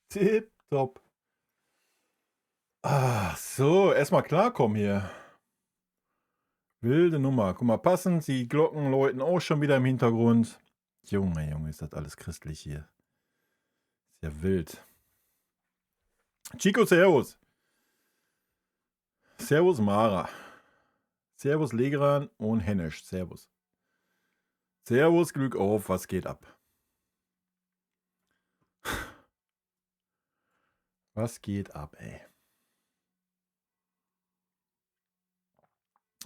Tipptopp. So, erstmal klarkommen hier. Wilde Nummer. Guck mal, passend, die Glocken läuten auch schon wieder im Hintergrund. Junge, Junge, ist das alles christlich hier. Ist ja wild. Chico, servus. Servus, Mara. Servus, Legrand und Hennesch. Servus. Servus, Glück auf, was geht ab? Was geht ab, ey?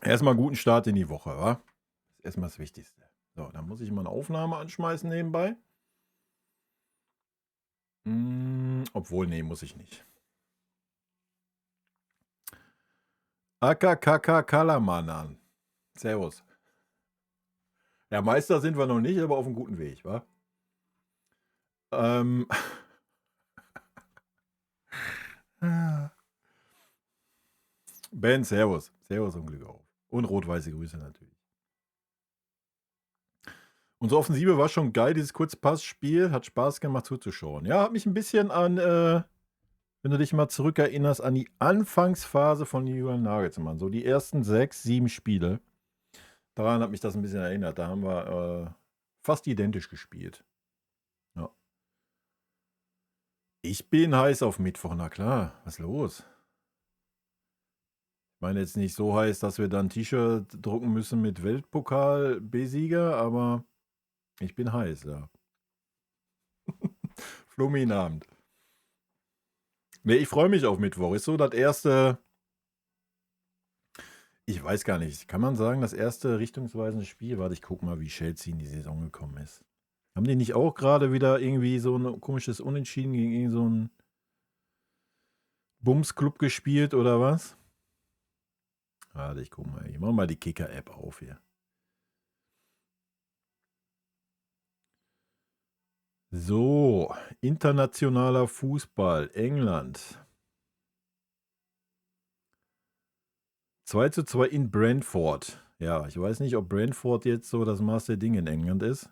Erstmal guten Start in die Woche, wa? Das ist erstmal das Wichtigste. So, dann muss ich mal eine Aufnahme anschmeißen nebenbei. Obwohl, nee, muss ich nicht. Akakaka Kalamanan. Servus. Ja, Meister sind wir noch nicht, aber auf einem guten Weg, wa? Ben, servus. Servus und Glück auf. Und rot-weiße Grüße natürlich. Unsere Offensive war schon geil, dieses Kurzpassspiel. Hat Spaß gemacht zuzuschauen. Ja, hat mich ein bisschen an, wenn du dich mal zurückerinnerst, an die Anfangsphase von Julian Nagelsmann. So die ersten 6, 7 Spiele. Daran hat mich das ein bisschen erinnert. Da haben wir fast identisch gespielt. Ja. Ich bin heiß auf Mittwoch, na klar. Was ist los? Ich meine jetzt nicht so heiß, dass wir dann ein T-Shirt drucken müssen mit Weltpokal-B-Sieger, aber ich bin heiß, ja. Flummi-Abend. Nee, ich freue mich auf Mittwoch. Ist so das erste, ich weiß gar nicht, kann man sagen, das erste richtungsweisende Spiel? Warte, ich guck mal, wie Chelsea in die Saison gekommen ist. Haben die nicht auch gerade wieder irgendwie so ein komisches Unentschieden gegen irgend so einen Bums-Club gespielt oder was? Warte, ich guck mal. Ich mach mal die Kicker-App auf hier. So, internationaler Fußball, England. 2:2 in Brentford. Ja, ich weiß nicht, ob Brentford jetzt so das Maß der Dinge in England ist.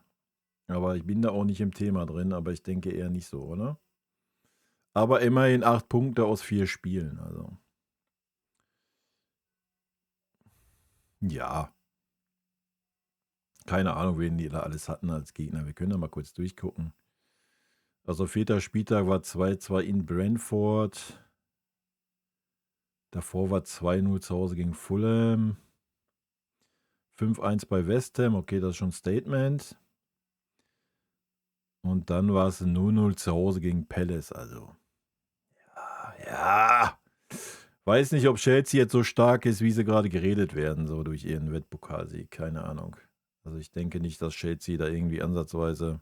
Aber ich bin da auch nicht im Thema drin, aber ich denke eher nicht so, oder? Aber immerhin 8 Punkte aus 4 Spielen, also. Ja. Keine Ahnung, wen die da alles hatten als Gegner. Wir können da mal kurz durchgucken. Also 4. Spieltag war 2:2 in Brentford. Davor war 2:0 zu Hause gegen Fulham. 5:1 bei West Ham. Okay, das ist schon ein Statement. Und dann war es 0:0 zu Hause gegen Palace. Also, ja. Weiß nicht, ob Chelsea jetzt so stark ist, wie sie gerade geredet werden, so durch ihren Wettpokalsieg. Keine Ahnung. Also ich denke nicht, dass Chelsea da irgendwie ansatzweise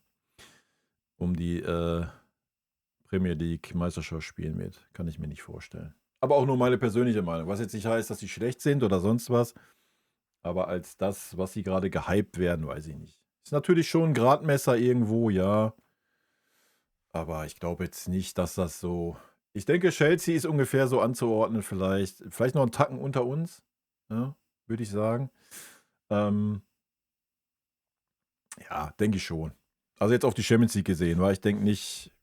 um die Premier League Meisterschaft spielen wird. Kann ich mir nicht vorstellen. Aber auch nur meine persönliche Meinung. Was jetzt nicht heißt, dass sie schlecht sind oder sonst was. Aber als das, was sie gerade gehypt werden, weiß ich nicht. Ist natürlich schon ein Gradmesser irgendwo, ja. Aber ich glaube jetzt nicht, dass das so. Ich denke, Chelsea ist ungefähr so anzuordnen, vielleicht. Vielleicht noch einen Tacken unter uns, ja, würde ich sagen. Ja, denke ich schon. Also jetzt auf die Champions League gesehen, weil ich denke nicht.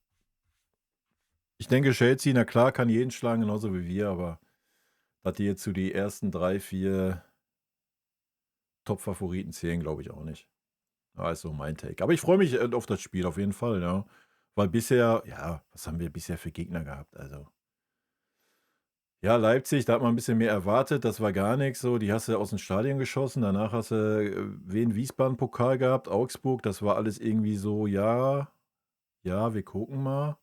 Ich denke, Chelsea, na klar, kann jeden schlagen, genauso wie wir, aber dass die jetzt zu die ersten 3, 4 Top-Favoriten zählen, glaube ich auch nicht. Ja, ist so mein Take. Aber ich freue mich auf das Spiel, auf jeden Fall, ja. Weil bisher, ja, was haben wir bisher für Gegner gehabt? Also, ja, Leipzig, da hat man ein bisschen mehr erwartet, das war gar nichts so. Die hast du aus dem Stadion geschossen, danach hast du Wien-Wiesbaden-Pokal gehabt, Augsburg, das war alles irgendwie so, ja, wir gucken mal.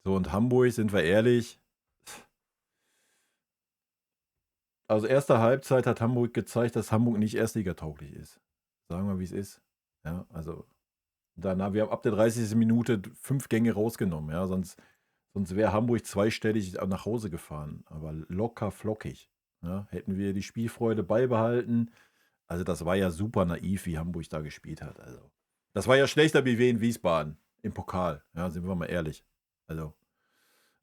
So, und Hamburg, sind wir ehrlich, also erste Halbzeit hat Hamburg gezeigt, dass Hamburg nicht erstligatauglich ist. Sagen wir, wie es ist. Ja, also danach, wir haben ab der 30. Minute 5 Gänge rausgenommen, ja, sonst wäre Hamburg zweistellig nach Hause gefahren, aber locker flockig. Ja, hätten wir die Spielfreude beibehalten. Also das war ja super naiv, wie Hamburg da gespielt hat. Also das war ja schlechter wie Wien Wiesbaden im Pokal. Ja, sind wir mal ehrlich. Also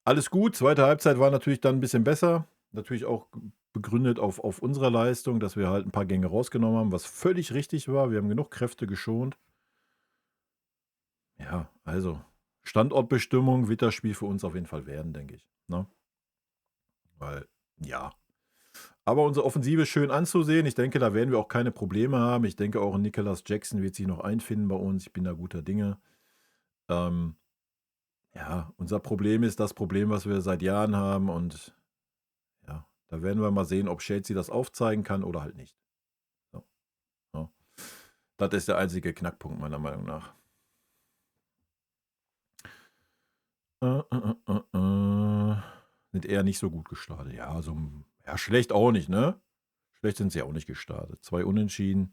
alles gut. Zweite Halbzeit war natürlich dann ein bisschen besser. Natürlich auch begründet auf unserer Leistung, dass wir halt ein paar Gänge rausgenommen haben, was völlig richtig war. Wir haben genug Kräfte geschont. Ja, also Standortbestimmung wird das Spiel für uns auf jeden Fall werden, denke ich. Ne? Weil, ja. Aber unsere Offensive ist schön anzusehen. Ich denke, da werden wir auch keine Probleme haben. Ich denke, auch Nicholas Jackson wird sich noch einfinden bei uns. Ich bin da guter Dinge. Ähm, ja, unser Problem ist das Problem, was wir seit Jahren haben. Und ja, da werden wir mal sehen, ob Chelsea das aufzeigen kann oder halt nicht. So, ja. Das ist der einzige Knackpunkt meiner Meinung nach. Sind eher nicht so gut gestartet. Ja, also ja, schlecht auch nicht, ne? Schlecht sind sie auch nicht gestartet. 2 Unentschieden.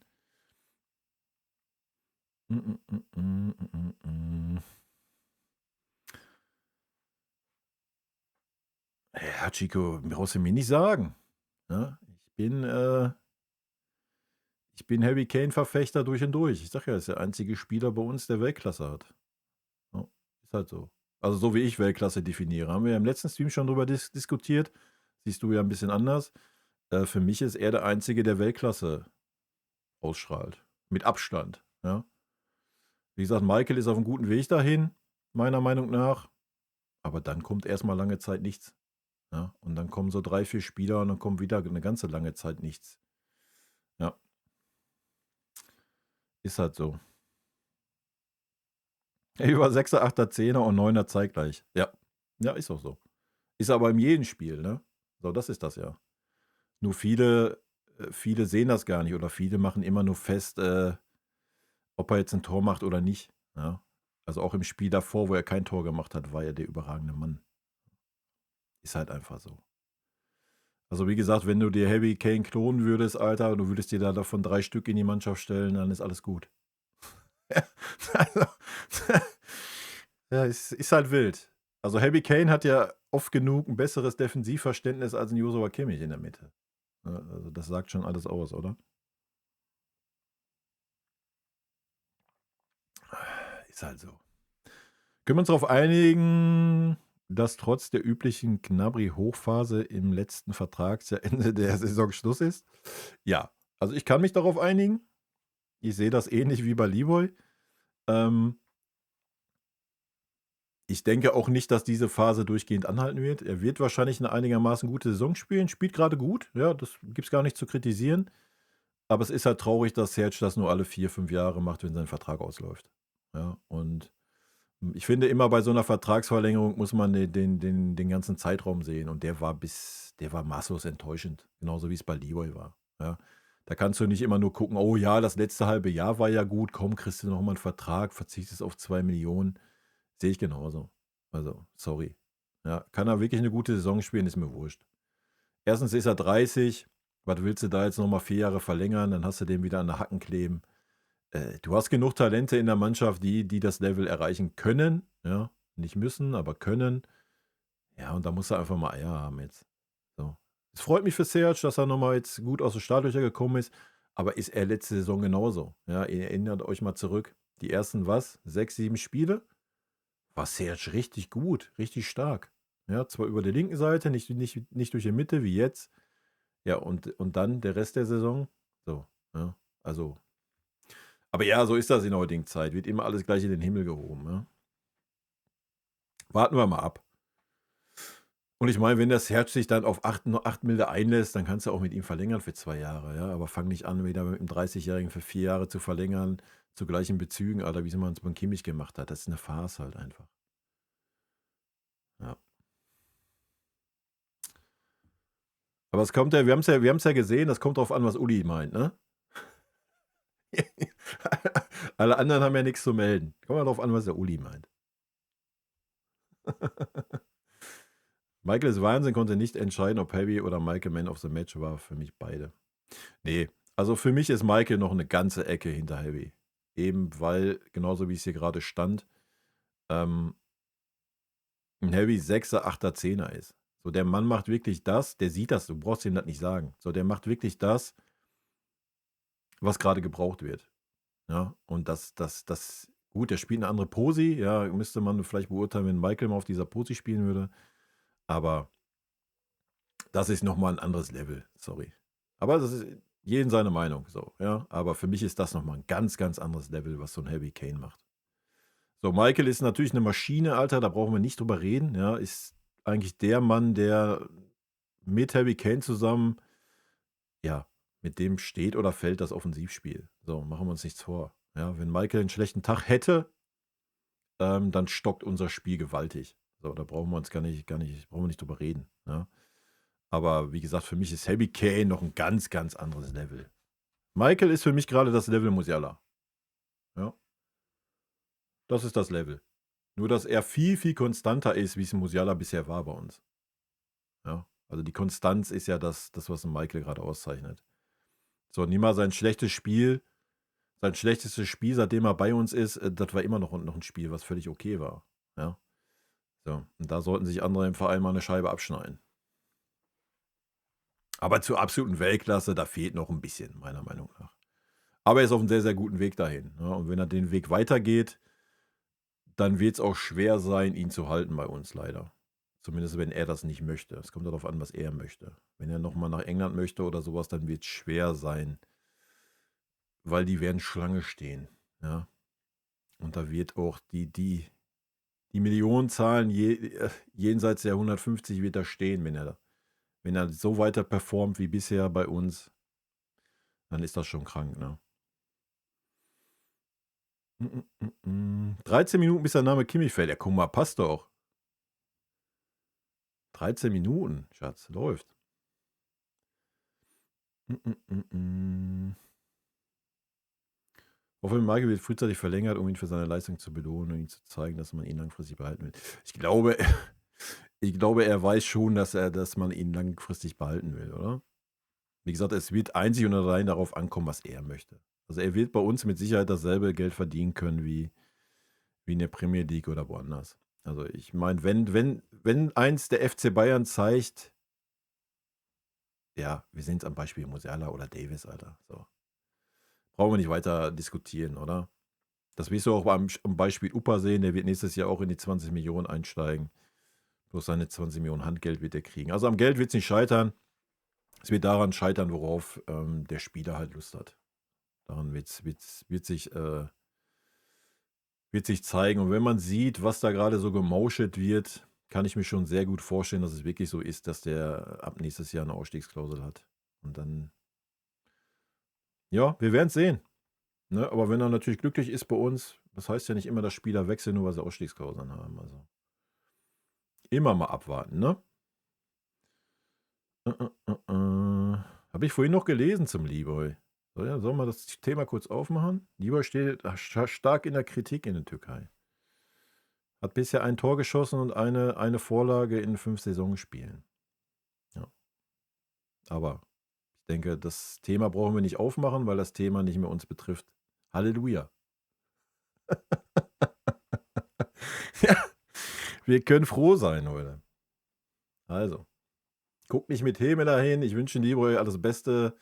Ja, Chico, brauchst du mir nicht sagen. Ne? Ich bin Harry Kane-Verfechter durch und durch. Ich sag ja, er ist der einzige Spieler bei uns, der Weltklasse hat. Ja, ist halt so. Also so wie ich Weltklasse definiere. Haben wir ja im letzten Stream schon drüber diskutiert. Siehst du ja ein bisschen anders. Für mich ist er der Einzige, der Weltklasse ausstrahlt. Mit Abstand. Ja. Wie gesagt, Michael ist auf einem guten Weg dahin, meiner Meinung nach. Aber dann kommt erstmal lange Zeit nichts. Ja. Und dann kommen so 3, 4 Spieler und dann kommt wieder eine ganze lange Zeit nichts. Ja. Ist halt so. Über 6er, 8er, 10er und 9er zeitgleich. Ja. Ja, ist auch so. Ist aber in jedem Spiel, ne? So, das ist das ja. Nur viele sehen das gar nicht oder viele machen immer nur fest, ob er jetzt ein Tor macht oder nicht. Ja? Also auch im Spiel davor, wo er kein Tor gemacht hat, war er der überragende Mann. Ist halt einfach so. Also wie gesagt, wenn du dir Harry Kane klonen würdest, Alter, und du würdest dir da davon 3 Stück in die Mannschaft stellen, dann ist alles gut. Also, ja, ist halt wild. Also Harry Kane hat ja oft genug ein besseres Defensivverständnis als ein Joshua Kimmich in der Mitte. Ja, also das sagt schon alles aus, oder? Ist halt so. Können wir uns darauf einigen, dass trotz der üblichen Gnabry-Hochphase im letzten Vertragsende der Saison Schluss ist? Ja, also ich kann mich darauf einigen. Ich sehe das ähnlich wie bei Leroy. Ich denke auch nicht, dass diese Phase durchgehend anhalten wird. Er wird wahrscheinlich eine einigermaßen gute Saison spielen, spielt gerade gut. Ja, das gibt es gar nicht zu kritisieren. Aber es ist halt traurig, dass Serge das nur alle 4, 5 Jahre macht, wenn sein Vertrag ausläuft. Ja, und ich finde immer bei so einer Vertragsverlängerung muss man den ganzen Zeitraum sehen. Und der war maßlos enttäuschend. Genauso wie es bei Leroy war. Ja. Da kannst du nicht immer nur gucken, oh ja, das letzte halbe Jahr war ja gut, komm, kriegst du nochmal einen Vertrag, verzichtest auf 2 Millionen. Sehe ich genauso. Also, sorry. Ja, kann er wirklich eine gute Saison spielen, ist mir wurscht. Erstens ist er 30. Was willst du da jetzt nochmal 4 Jahre verlängern? Dann hast du den wieder an der Hacken kleben. Du hast genug Talente in der Mannschaft, die das Level erreichen können. Ja, nicht müssen, aber können. Ja, und da muss er einfach mal Eier haben jetzt. So. Es freut mich für Serge, dass er nochmal jetzt gut aus den Startlöchern gekommen ist. Aber ist er letzte Saison genauso? Ja, ihr erinnert euch mal zurück. Die ersten 6, 7 Spiele war Serge richtig gut, richtig stark. Ja, zwar über der linken Seite, nicht durch die Mitte wie jetzt. Ja, und dann der Rest der Saison. So, ja, also. Aber ja, so ist das in der heutigen Zeit. Wird immer alles gleich in den Himmel gehoben. Ja? Warten wir mal ab. Und ich meine, wenn der Serge sich dann auf 8 Mille einlässt, dann kannst du auch mit ihm verlängern für 2 Jahre. Ja? Aber fang nicht an, wieder mit einem 30-Jährigen für 4 Jahre zu verlängern, zu gleichen Bezügen, Alter, wie man es beim Kimmich gemacht hat. Das ist eine Farce halt einfach. Ja. Aber es kommt ja, wir haben es ja gesehen, das kommt drauf an, was Uli meint, ne? Alle anderen haben ja nichts zu melden. Kommt mal drauf an, was der Uli meint. Michael ist Wahnsinn, konnte nicht entscheiden, ob Heavy oder Michael Man of the Match war. Für mich beide. Nee, also für mich ist Michael noch eine ganze Ecke hinter Heavy. Eben weil, genauso wie es hier gerade stand, ein Heavy 6er, 8er, 10er ist. So, der Mann macht wirklich das, der sieht das, du brauchst ihm das nicht sagen. So, der macht wirklich das, was gerade gebraucht wird. Ja, und gut, der spielt eine andere Posi, ja, müsste man vielleicht beurteilen, wenn Michael mal auf dieser Posi spielen würde. Aber das ist nochmal ein anderes Level, sorry. Aber das ist jeden seine Meinung, so, ja. Aber für mich ist das nochmal ein ganz, ganz anderes Level, was so ein Heavy Kane macht. So, Michael ist natürlich eine Maschine, Alter, da brauchen wir nicht drüber reden, ja. Ist eigentlich der Mann, der mit Harry Kane zusammen, ja, mit dem steht oder fällt das Offensivspiel. So, machen wir uns nichts vor. Ja, wenn Michael einen schlechten Tag hätte, dann stockt unser Spiel gewaltig. So, da brauchen wir uns brauchen wir nicht drüber reden, ja. Aber wie gesagt, für mich ist Harry Kane noch ein ganz, ganz anderes Level. Michael ist für mich gerade das Level Musiala. Ja, das ist das Level. Nur, dass er viel, viel konstanter ist, wie es Musiala bisher war bei uns. Ja, also die Konstanz ist ja das was Michael gerade auszeichnet. So, nimm mal sein schlechtestes Spiel, seitdem er bei uns ist, das war immer noch ein Spiel, was völlig okay war. Ja, so. Und da sollten sich andere im Verein mal eine Scheibe abschneiden. Aber zur absoluten Weltklasse, da fehlt noch ein bisschen, meiner Meinung nach. Aber er ist auf einem sehr, sehr guten Weg dahin. Ja, und wenn er den Weg weitergeht, dann wird es auch schwer sein, ihn zu halten bei uns, leider. Zumindest wenn er das nicht möchte. Es kommt darauf an, was er möchte. Wenn er nochmal nach England möchte oder sowas, dann wird es schwer sein, weil die werden Schlange stehen. Ja. Und da wird auch die Millionenzahlen jenseits der 150 wird da stehen, wenn er so weiter performt wie bisher bei uns, dann ist das schon krank, ne? 13 Minuten, bis der Name Kimmich fällt. Ja, guck mal, passt doch. 13 Minuten, Schatz, läuft. Hoffe, Michael wird frühzeitig verlängert, um ihn für seine Leistung zu belohnen und ihm zu zeigen, dass man ihn langfristig behalten will. Ich glaube, er weiß schon, dass man ihn langfristig behalten will, oder? Wie gesagt, es wird einzig und allein darauf ankommen, was er möchte. Also er wird bei uns mit Sicherheit dasselbe Geld verdienen können wie in der Premier League oder woanders. Also ich meine, wenn eins der FC Bayern zeigt, ja, wir sehen es am Beispiel Musiala oder Davis, Alter. So. Brauchen wir nicht weiter diskutieren, oder? Das wirst du auch am Beispiel Upa sehen, der wird nächstes Jahr auch in die 20 Millionen einsteigen. Bloß seine 20 Millionen Handgeld wird er kriegen. Also am Geld wird es nicht scheitern. Es wird daran scheitern, worauf der Spieler halt Lust hat. Daran wird sich zeigen. Und wenn man sieht, was da gerade so gemauschelt wird, kann ich mir schon sehr gut vorstellen, dass es wirklich so ist, dass der ab nächstes Jahr eine Ausstiegsklausel hat. Und dann, ja, wir werden es sehen. Ne? Aber wenn er natürlich glücklich ist bei uns, das heißt ja nicht immer, dass Spieler wechseln, nur weil sie Ausstiegsklauseln haben. Also immer mal abwarten, ne? Habe ich vorhin noch gelesen zum Leroy. Sollen wir das Thema kurz aufmachen? Leroy steht stark in der Kritik in der Türkei. Hat bisher ein Tor geschossen und eine Vorlage in 5 Saisonspielen. Ja. Aber ich denke, das Thema brauchen wir nicht aufmachen, weil das Thema nicht mehr uns betrifft. Halleluja. Ja, wir können froh sein heute. Also, guck nicht mit Häme dahin. Ich wünsche Leroy alles Beste.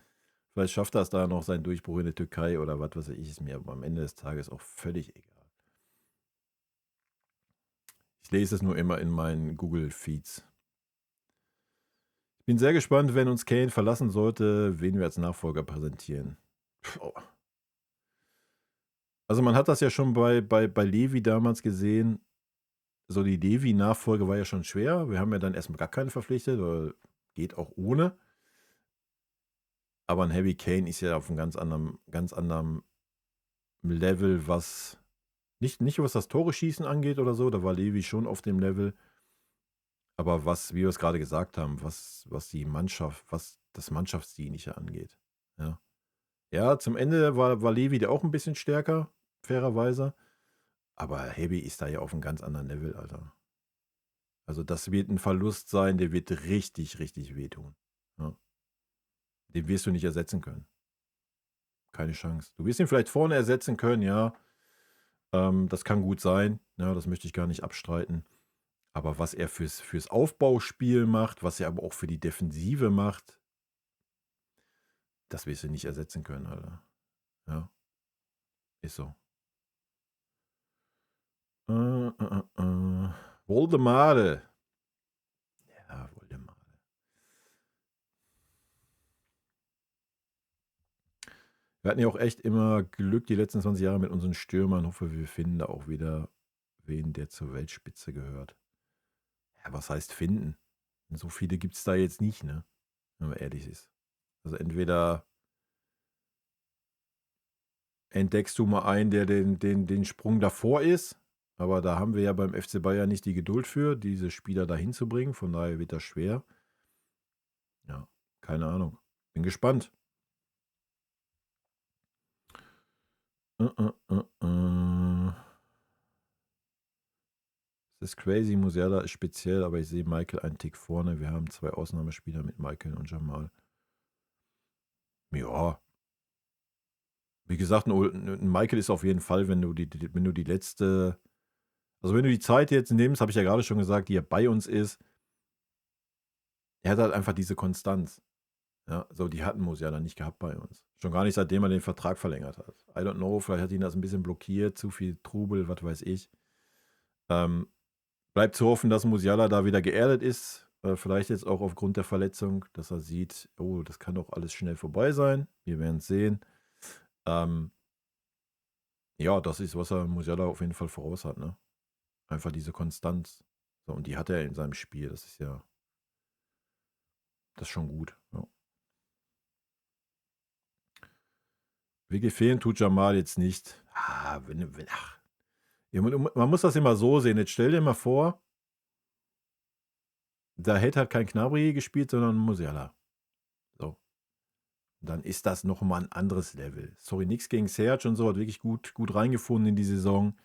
Vielleicht schafft er es da noch seinen Durchbruch in der Türkei oder was weiß ich, ist mir aber am Ende des Tages auch völlig egal. Ich lese es nur immer in meinen Google-Feeds. Ich bin sehr gespannt, wenn uns Kane verlassen sollte, wen wir als Nachfolger präsentieren. Also man hat das ja schon bei Levi damals gesehen. So die Levi-Nachfolge war ja schon schwer. Wir haben ja dann erstmal gar keine verpflichtet, oder geht auch ohne. Aber ein Harry Kane ist ja auf einem ganz anderen Level, was nicht was das Tore schießen angeht oder so, da war Levi schon auf dem Level. Aber wie wir es gerade gesagt haben, was die Mannschaft, was das Mannschaftsdienliche angeht. Ja. Ja, zum Ende war Levi da auch ein bisschen stärker, fairerweise. Aber Heavy ist da ja auf einem ganz anderen Level, Alter. Also das wird ein Verlust sein, der wird richtig, richtig wehtun. Ja. Den wirst du nicht ersetzen können. Keine Chance. Du wirst ihn vielleicht vorne ersetzen können, ja. Das kann gut sein. Ja, das möchte ich gar nicht abstreiten. Aber was er fürs Aufbauspiel macht, was er aber auch für die Defensive macht, das wirst du nicht ersetzen können, Alter. Ja. Ist so. Voldemade. Ja, Voldemade. Wir hatten ja auch echt immer Glück die letzten 20 Jahre mit unseren Stürmern. Hoffe, wir finden da auch wieder wen der zur Weltspitze gehört. Ja, was heißt finden? So viele gibt es da jetzt nicht, ne? Wenn man ehrlich ist. Also entweder entdeckst du mal einen, der den Sprung davor ist, aber da haben wir ja beim FC Bayern nicht die Geduld für, diese Spieler dahin zu bringen. Von daher wird das schwer. Ja, keine Ahnung. Bin gespannt. Es ist crazy, Musiala ist speziell, aber ich sehe Michael einen Tick vorne. Wir haben 2 Ausnahmespieler mit Michael und Jamal. Ja. Wie gesagt, ein Michael ist auf jeden Fall, wenn du die letzte, also wenn du die Zeit jetzt nimmst, habe ich ja gerade schon gesagt, die er bei uns ist, er hat halt einfach diese Konstanz. Ja, so die hatten Musiala nicht gehabt bei uns. Schon gar nicht, seitdem er den Vertrag verlängert hat. I don't know, vielleicht hat ihn das ein bisschen blockiert, zu viel Trubel, was weiß ich. Bleibt zu hoffen, dass Musiala da wieder geerdet ist. Vielleicht jetzt auch aufgrund der Verletzung, dass er sieht, oh, das kann doch alles schnell vorbei sein. Wir werden es sehen. Ja, das ist, was er Musiala auf jeden Fall voraus hat, ne? Einfach diese Konstanz. So, und die hat er in seinem Spiel. Das ist schon gut. Ja. Wirklich fehlen tut Jamal jetzt nicht. Man muss das immer so sehen. Jetzt stell dir mal vor, da hätte halt kein Gnabry gespielt, sondern Musiala. So. Dann ist das nochmal ein anderes Level. Sorry, nichts gegen Serge und so, hat wirklich gut reingefunden in die Saison.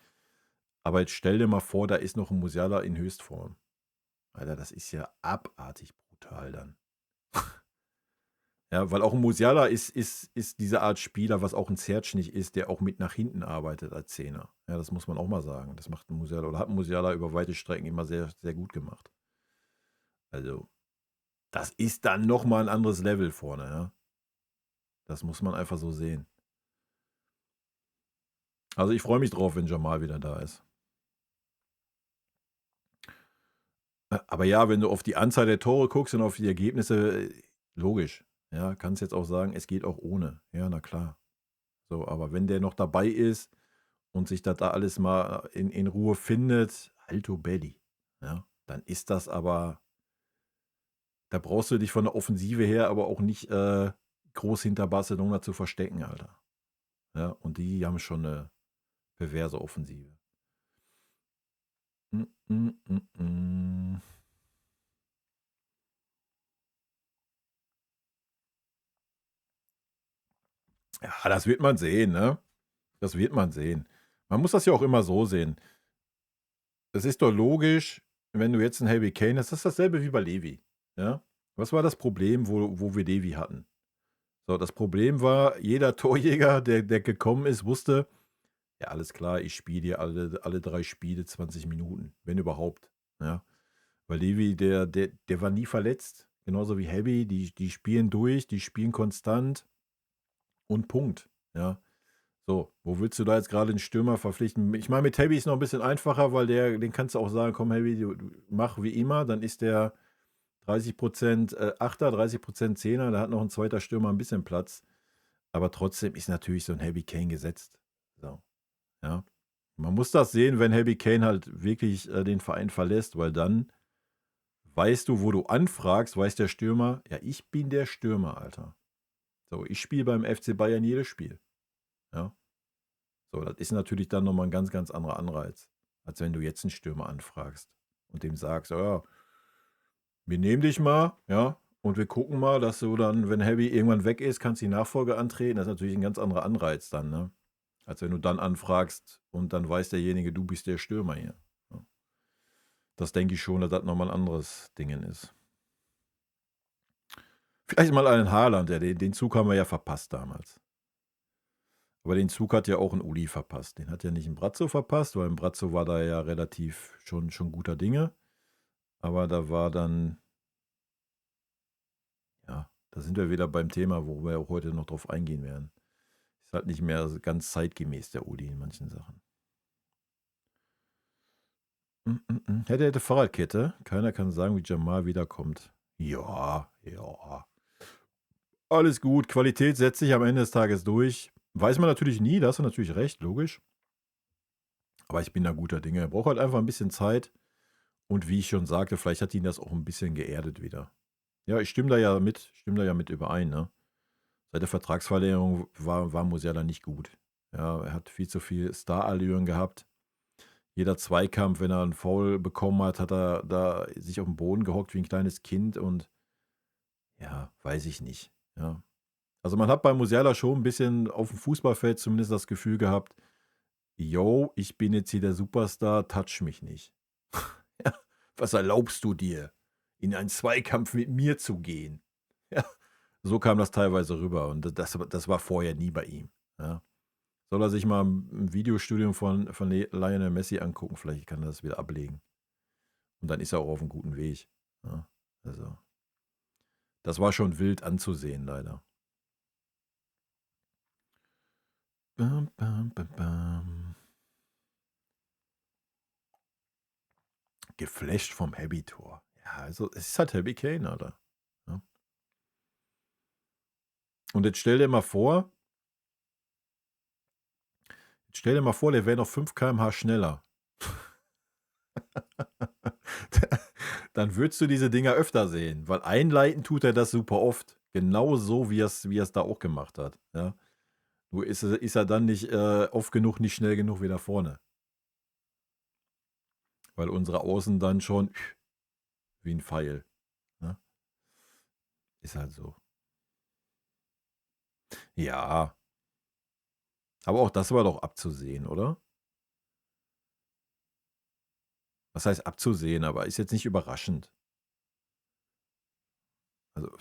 Aber jetzt stell dir mal vor, da ist noch ein Musiala in Höchstform. Alter, das ist ja abartig brutal dann. Ja, weil auch ein Musiala ist diese Art Spieler, was auch ein Serge nicht ist, der auch mit nach hinten arbeitet als Zehner. Ja, das muss man auch mal sagen. Das macht ein Musiala oder hat ein Musiala über weite Strecken immer sehr, sehr gut gemacht. Also, das ist dann nochmal ein anderes Level vorne, ja. Das muss man einfach so sehen. Also ich freue mich drauf, wenn Jamal wieder da ist. Aber ja, wenn du auf die Anzahl der Tore guckst und auf die Ergebnisse, logisch. Ja, kannst jetzt auch sagen, es geht auch ohne. Ja, na klar. So, aber wenn der noch dabei ist und sich das da alles mal in Ruhe findet, alto belli. Ja, dann ist das aber, da brauchst du dich von der Offensive her aber auch nicht groß hinter Barcelona zu verstecken, Alter. Ja, und die haben schon eine perverse Offensive. Mm, mm, mm, mm. Ja, das wird man sehen, ne? Das wird man sehen. Man muss das ja auch immer so sehen. Es ist doch logisch, wenn du jetzt einen Harry Kane hast, das ist dasselbe wie bei Levi. Ja? Was war das Problem, wo wir Levi hatten? So, das Problem war, jeder Torjäger, der gekommen ist, wusste, ja, alles klar, ich spiele dir alle 3 Spiele 20 Minuten, wenn überhaupt. Ja? Weil Levi, der war nie verletzt. Genauso wie Heavy, die spielen durch, die spielen konstant und Punkt. Ja. So, wo willst du da jetzt gerade einen Stürmer verpflichten? Ich meine, mit Heavy ist noch ein bisschen einfacher, weil den kannst du auch sagen, komm Heavy, du mach wie immer, dann ist der 30% Achter, 30% Zehner, da hat noch ein zweiter Stürmer ein bisschen Platz. Aber trotzdem ist natürlich so ein Heavy Kane gesetzt. So, ja. Man muss das sehen, wenn Heavy Kane halt wirklich den Verein verlässt, weil dann weißt du, wo du anfragst, weiß der Stürmer, ja, ich bin der Stürmer, Alter. So, ich spiele beim FC Bayern jedes Spiel. Ja. So, das ist natürlich dann nochmal ein ganz, ganz anderer Anreiz, als wenn du jetzt einen Stürmer anfragst und dem sagst, ja, wir nehmen dich mal, ja, und wir gucken mal, dass du dann, wenn Heavy irgendwann weg ist, kannst du die Nachfolge antreten. Das ist natürlich ein ganz anderer Anreiz dann, ne? Als wenn du dann anfragst und dann weiß derjenige, du bist der Stürmer hier. Ja. Das denke ich schon, dass das nochmal ein anderes Ding ist. Vielleicht mal einen Haaland, den Zug haben wir ja verpasst damals. Aber den Zug hat ja auch ein Uli verpasst. Den hat ja nicht ein Brazzo verpasst, weil ein Brazzo war da ja relativ schon guter Dinge. Aber da war dann, ja, da sind wir wieder beim Thema, wo wir auch heute noch drauf eingehen werden. Ist halt nicht mehr ganz zeitgemäß, der Uli in manchen Sachen. Hätte Fahrradkette. Keiner kann sagen, wie Jamal wiederkommt. Ja. Alles gut. Qualität setzt sich am Ende des Tages durch. Weiß man natürlich nie, da hast du natürlich recht, logisch. Aber ich bin da guter Dinge. Er braucht halt einfach ein bisschen Zeit. Und wie ich schon sagte, vielleicht hat ihn das auch ein bisschen geerdet wieder. Ja, ich stimme da ja mit überein, ne? Seit der Vertragsverlängerung war Musiala nicht gut. Ja, er hat viel zu viel Starallüren gehabt. Jeder Zweikampf, wenn er einen Foul bekommen hat, hat er da sich auf den Boden gehockt wie ein kleines Kind und ja, weiß ich nicht. Ja. Also man hat bei Musiala schon ein bisschen auf dem Fußballfeld zumindest das Gefühl gehabt, yo, ich bin jetzt hier der Superstar, touch mich nicht. Ja, was erlaubst du dir, in einen Zweikampf mit mir zu gehen? Ja, so kam das teilweise rüber und das war vorher nie bei ihm. Ja. Soll er sich mal ein Videostudium von Lionel Messi angucken, vielleicht kann er das wieder ablegen. Und dann ist er auch auf einem guten Weg. Ja, also, das war schon wild anzusehen, leider. Bam, bam, bam, bam. Geflasht vom Happy-Tor. Ja, also es ist halt Harry Kane, Alter. Ja. Und jetzt stell dir mal vor, der wäre noch 5 km/h schneller. Dann würdest du diese Dinger öfter sehen, weil einleiten tut er das super oft. Genau so, wie er es da auch gemacht hat. Ja. Nur ist er dann nicht oft genug, nicht schnell genug wieder vorne. Weil unsere Außen dann schon wie ein Pfeil. Ne? Ist halt so. Ja, aber auch das war doch abzusehen, oder? Was heißt abzusehen, aber ist jetzt nicht überraschend. Also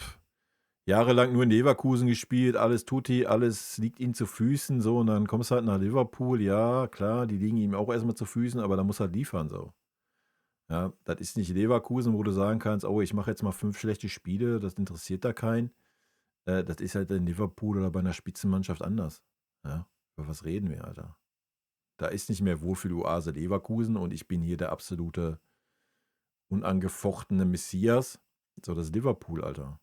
jahrelang nur in Leverkusen gespielt, alles tutti, alles liegt ihm zu Füßen, so, und dann kommst du halt nach Liverpool, ja, klar, die liegen ihm auch erstmal zu Füßen, aber da muss halt liefern, so. Ja, das ist nicht Leverkusen, wo du sagen kannst, oh, ich mache jetzt mal 5 schlechte Spiele, das interessiert da keinen. Das ist halt in Liverpool oder bei einer Spitzenmannschaft anders. Ja, über was reden wir, Alter? Da ist nicht mehr Wohlfühl-Oase Leverkusen und ich bin hier der absolute unangefochtene Messias. So, das ist Liverpool, Alter.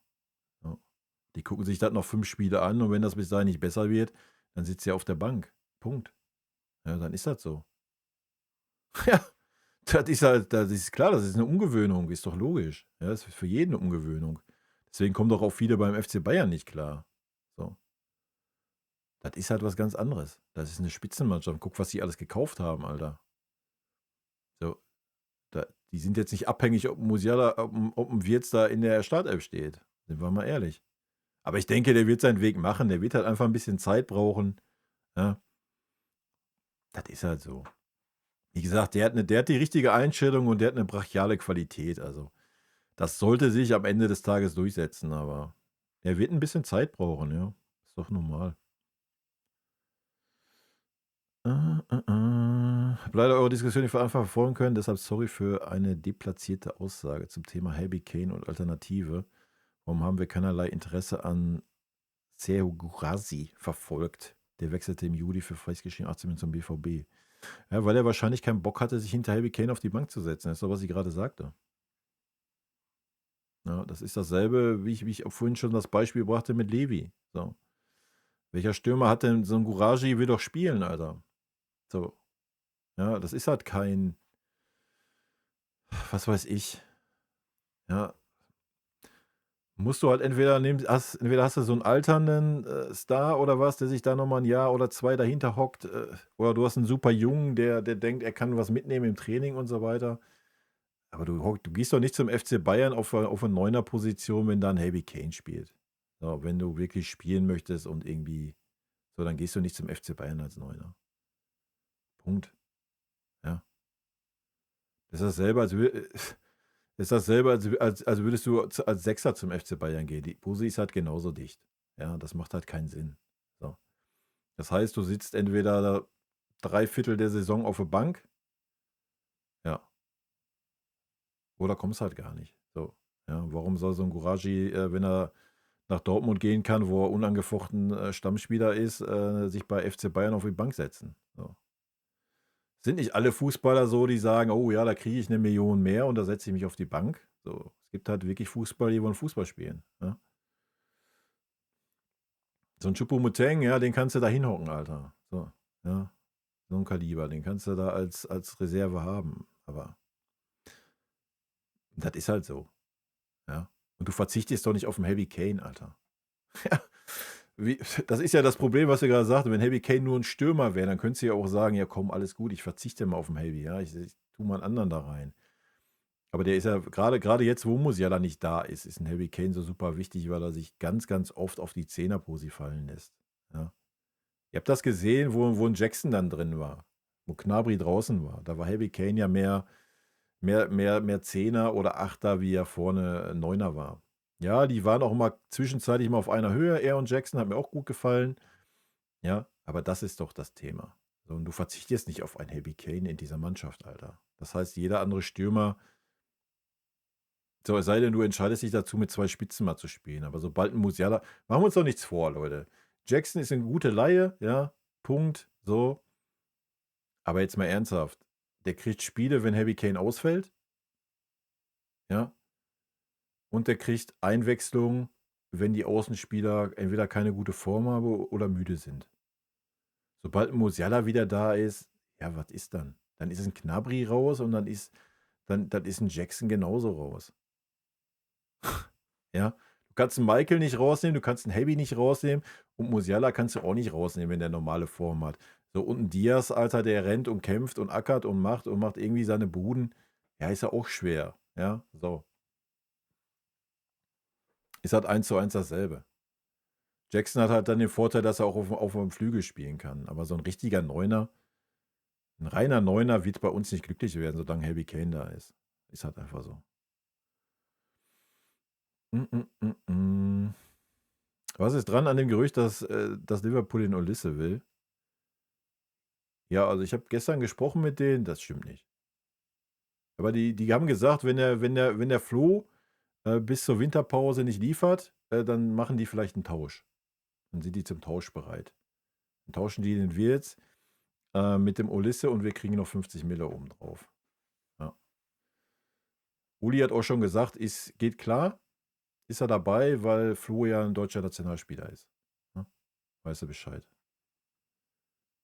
Ja. Die gucken sich das noch 5 Spiele an und wenn das bis dahin nicht besser wird, dann sitzt er auf der Bank. Punkt. Ja, dann ist das so. Ja, das ist halt, das ist klar, das ist eine Umgewöhnung, ist doch logisch. Ja, das ist für jeden eine Umgewöhnung. Deswegen kommen doch auch viele beim FC Bayern nicht klar. So. Das ist halt was ganz anderes. Das ist eine Spitzenmannschaft. Guck, was sie alles gekauft haben, Alter. So, die sind jetzt nicht abhängig, ob Musiala, ob ein Wirtz da in der Startelf steht. Sind wir mal ehrlich. Aber ich denke, der wird seinen Weg machen. Der wird halt einfach ein bisschen Zeit brauchen. Ja, das ist halt so. Wie gesagt, der hat die richtige Einstellung und der hat eine brachiale Qualität. Also, das sollte sich am Ende des Tages durchsetzen, aber er wird ein bisschen Zeit brauchen, ja. Ist doch normal. Hab leider eure Diskussion nicht von Anfang verfolgen können, deshalb sorry für eine deplatzierte Aussage zum Thema Harry Kane und Alternative. Warum haben wir keinerlei Interesse an Serhou Guirassy verfolgt? Der wechselte im Juli für freigeschrieben 18 Minuten zum BVB. Ja, weil er wahrscheinlich keinen Bock hatte, sich hinter Harry Kane auf die Bank zu setzen. Das ist doch, was ich gerade sagte. Ja, das ist dasselbe, wie ich auch vorhin schon das Beispiel brachte mit Levi. So. Welcher Stürmer hat denn so ein Guirassy, will doch spielen, Alter. So. Ja, das ist halt kein, was weiß ich. Ja, musst du halt entweder hast du so einen alternden Star oder was, der sich da nochmal ein Jahr oder 2 dahinter hockt, oder du hast einen super Jungen, der denkt, er kann was mitnehmen im Training und so weiter. Aber du gehst doch nicht zum FC Bayern auf eine Neuner-Position, wenn da ein Harry Kane spielt. So, wenn du wirklich spielen möchtest und irgendwie, so, dann gehst du nicht zum FC Bayern als Neuner. Punkt. Ja. Das ist dasselbe, als würdest du als Sechser zum FC Bayern gehen. Die Posi ist halt genauso dicht. Ja, das macht halt keinen Sinn. So. Das heißt, du sitzt entweder 3/4 der Saison auf der Bank, ja, oder kommst halt gar nicht. So. Ja, warum soll so ein Guirassy, wenn er nach Dortmund gehen kann, wo er unangefochten Stammspieler ist, sich bei FC Bayern auf die Bank setzen? So. Sind nicht alle Fußballer so, die sagen, oh ja, da kriege ich 1 Million mehr und da setze ich mich auf die Bank? So. Es gibt halt wirklich Fußballer, die wollen Fußball spielen. Ja? So ein Choupo-Moting, ja, den kannst du da hinhocken, Alter. So, ja. So ein Kaliber, den kannst du da als Reserve haben. Aber das ist halt so. Ja. Und du verzichtest doch nicht auf einen Harry Kane, Alter. Ja. Das ist ja das Problem, was wir gerade sagten. Wenn Harry Kane nur ein Stürmer wäre, dann könntest du ja auch sagen, ja komm, alles gut, ich verzichte mal auf den Harry. Ja, ich tue mal einen anderen da rein. Aber der ist ja gerade jetzt, wo Musiala nicht da ist ein Harry Kane so super wichtig, weil er sich ganz, ganz oft auf die Zehnerposi fallen lässt. Ja. Ihr habt das gesehen, wo ein Jackson dann drin war, wo Gnabry draußen war. Da war Harry Kane ja mehr Zehner oder Achter, wie er vorne Neuner war. Ja, die waren auch mal zwischenzeitlich mal auf einer Höhe. Er und Jackson hat mir auch gut gefallen. Ja, aber das ist doch das Thema. So, und du verzichtest nicht auf einen Harry Kane in dieser Mannschaft, Alter. Das heißt, jeder andere Stürmer, so, es sei denn, du entscheidest dich dazu, mit zwei Spitzen mal zu spielen. Aber sobald ein Musiala, machen wir uns doch nichts vor, Leute. Jackson ist eine gute Laie, ja, Punkt, so. Aber jetzt mal ernsthaft. Der kriegt Spiele, wenn Harry Kane ausfällt. Ja. Und der kriegt Einwechslung, wenn die Außenspieler entweder keine gute Form haben oder müde sind. Sobald ein Musiala wieder da ist, ja, was ist dann? Dann ist ein Gnabry raus und dann ist ein Jackson genauso raus. Ja. Du kannst einen Michael nicht rausnehmen, du kannst einen Heavy nicht rausnehmen und Musiala kannst du auch nicht rausnehmen, wenn der normale Form hat. So, und ein Diaz, Alter, der rennt und kämpft und ackert und macht irgendwie seine Buden. Ja, ist ja auch schwer. Ja, so. Ist halt 1:1 dasselbe. Jackson hat halt dann den Vorteil, dass er auch auf dem Flügel spielen kann. Aber so ein richtiger Neuner, ein reiner Neuner wird bei uns nicht glücklich werden, solange Harry Kane da ist. Ist halt einfach so. Was ist dran an dem Gerücht, dass Liverpool den Olisse will? Ja, also ich habe gestern gesprochen mit denen, das stimmt nicht. Aber die haben gesagt, wenn der Flo bis zur Winterpause nicht liefert, dann machen die vielleicht einen Tausch. Dann sind die zum Tausch bereit. Dann tauschen die den Wirtz mit dem Olisse und wir kriegen noch 50 Mille oben drauf. Ja. Uli hat auch schon gesagt, geht klar, ist er dabei, weil Flo ja ein deutscher Nationalspieler ist. Ja. Weißt du Bescheid.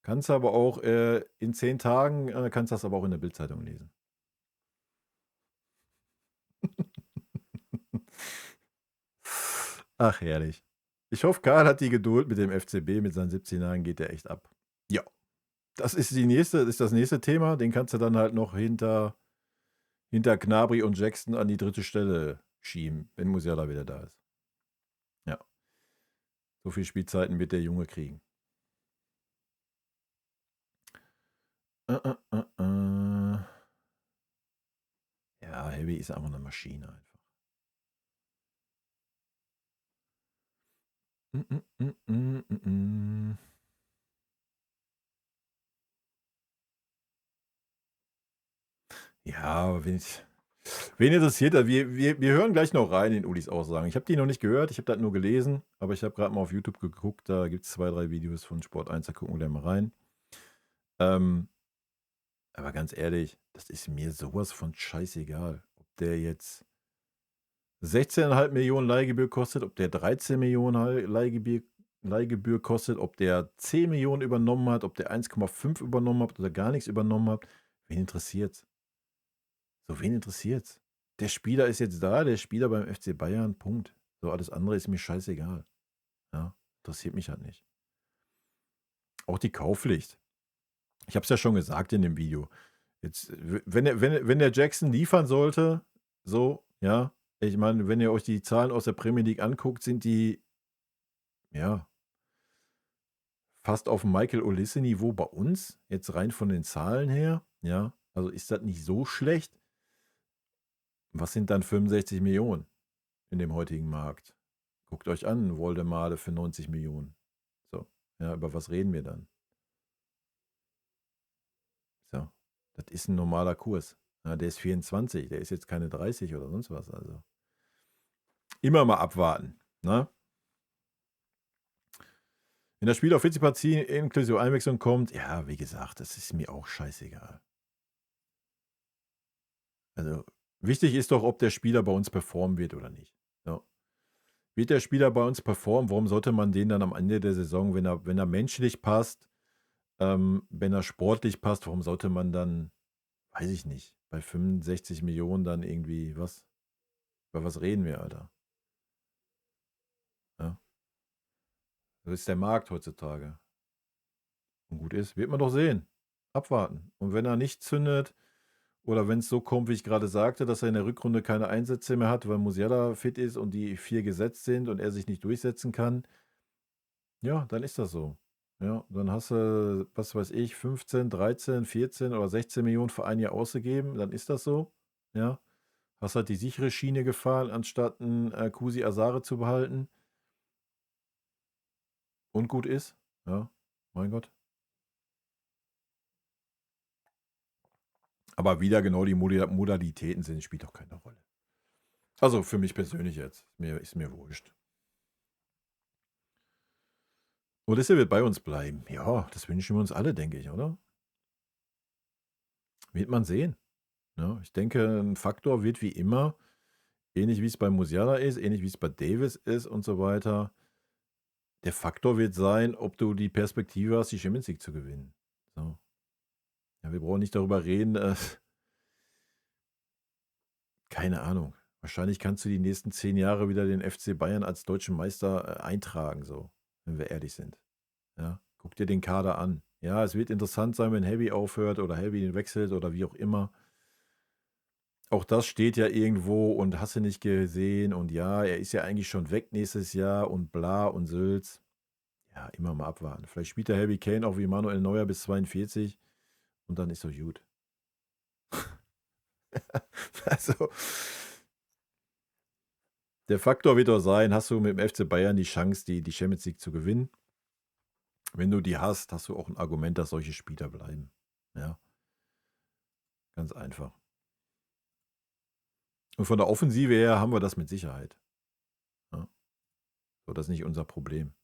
Kannst du aber auch in 10 Tagen, kannst du das aber auch in der Bildzeitung lesen. Ach, herrlich. Ich hoffe, Karl hat die Geduld mit dem FCB, mit seinen 17 Jahren geht der echt ab. Ja. Das ist das nächste Thema. Den kannst du dann halt noch hinter Gnabry und Jackson an die dritte Stelle schieben, wenn Musiala wieder da ist. Ja. So viel Spielzeiten wird der Junge kriegen. Ja, Heavy ist einfach eine Maschine einfach. Ja, wen interessiert das? Wir hören gleich noch rein in Ulis Aussagen. Ich habe die noch nicht gehört, ich habe das nur gelesen, aber ich habe gerade mal auf YouTube geguckt, da gibt es 2, 3 Videos von Sport 1, da gucken wir gleich mal rein. Aber ganz ehrlich, das ist mir sowas von scheißegal, ob der jetzt 16,5 Millionen Leihgebühr kostet, ob der 13 Millionen Leihgebühr kostet, ob der 10 Millionen übernommen hat, ob der 1,5 übernommen hat oder gar nichts übernommen hat. Wen interessiert's? So, wen interessiert's? Der Spieler ist jetzt da, der Spieler beim FC Bayern, Punkt. So, alles andere ist mir scheißegal. Ja, interessiert mich halt nicht. Auch die Kaufpflicht. Ich habe es ja schon gesagt in dem Video. Jetzt, wenn der Jackson liefern sollte, so, ja, ich meine, wenn ihr euch die Zahlen aus der Premier League anguckt, sind die, ja, fast auf dem Michael Olise-Niveau bei uns, jetzt rein von den Zahlen her, ja, also ist das nicht so schlecht. Was sind dann 65 Millionen in dem heutigen Markt? Guckt euch an, Woldemade für 90 Millionen. So, ja, über was reden wir dann? So, das ist ein normaler Kurs. Ja, der ist 24, der ist jetzt keine 30 oder sonst was. Also immer mal abwarten. Ne? Wenn das Spiel auf 40 Partien inklusive Einwechslung kommt, ja, wie gesagt, das ist mir auch scheißegal. Also wichtig ist doch, ob der Spieler bei uns performen wird oder nicht. So. Wird der Spieler bei uns performen, warum sollte man den dann am Ende der Saison, wenn er menschlich passt, Wenn er sportlich passt, warum sollte man dann, weiß ich nicht, bei 65 Millionen dann irgendwie über was reden wir, Alter? Ja, das ist der Markt heutzutage. Und gut ist, wird man doch sehen. Abwarten. Und wenn er nicht zündet oder wenn es so kommt, wie ich gerade sagte, dass er in der Rückrunde keine Einsätze mehr hat, weil Musiala fit ist und die 4 gesetzt sind und er sich nicht durchsetzen kann, ja, dann ist das so. Ja, dann hast du, was weiß ich, 15, 13, 14 oder 16 Millionen für ein Jahr ausgegeben, dann ist das so. Ja, hast halt die sichere Schiene gefahren, anstatt einen Kusi Asare zu behalten. Und gut ist. Ja, mein Gott. Aber wieder genau die Modalitäten sind, spielt doch keine Rolle. Also für mich persönlich jetzt. Ist mir wurscht. Odessa wird bei uns bleiben. Ja, das wünschen wir uns alle, denke ich, oder? Wird man sehen. Ja, ich denke, ein Faktor wird wie immer, ähnlich wie es bei Musiala ist, ähnlich wie es bei Davis ist und so weiter. Der Faktor wird sein, ob du die Perspektive hast, die Champions League zu gewinnen. So. Ja, wir brauchen nicht darüber reden. Keine Ahnung. Wahrscheinlich kannst du die nächsten 10 Jahre wieder den FC Bayern als deutschen Meister eintragen, so, wenn wir ehrlich sind. Ja, guck dir den Kader an. Ja, es wird interessant sein, wenn Heavy aufhört oder Heavy den wechselt oder wie auch immer. Auch das steht ja irgendwo und hast du nicht gesehen und ja, er ist ja eigentlich schon weg nächstes Jahr und bla und Sülz. Ja, immer mal abwarten. Vielleicht spielt der Harry Kane auch wie Manuel Neuer bis 42 und dann ist doch gut. Also, der Faktor wird doch sein, hast du mit dem FC Bayern die Chance, die Champions League zu gewinnen? Wenn du die hast, hast du auch ein Argument, dass solche Spieler bleiben. Ja, ganz einfach. Und von der Offensive her haben wir das mit Sicherheit. Ja, so, das ist nicht unser Problem.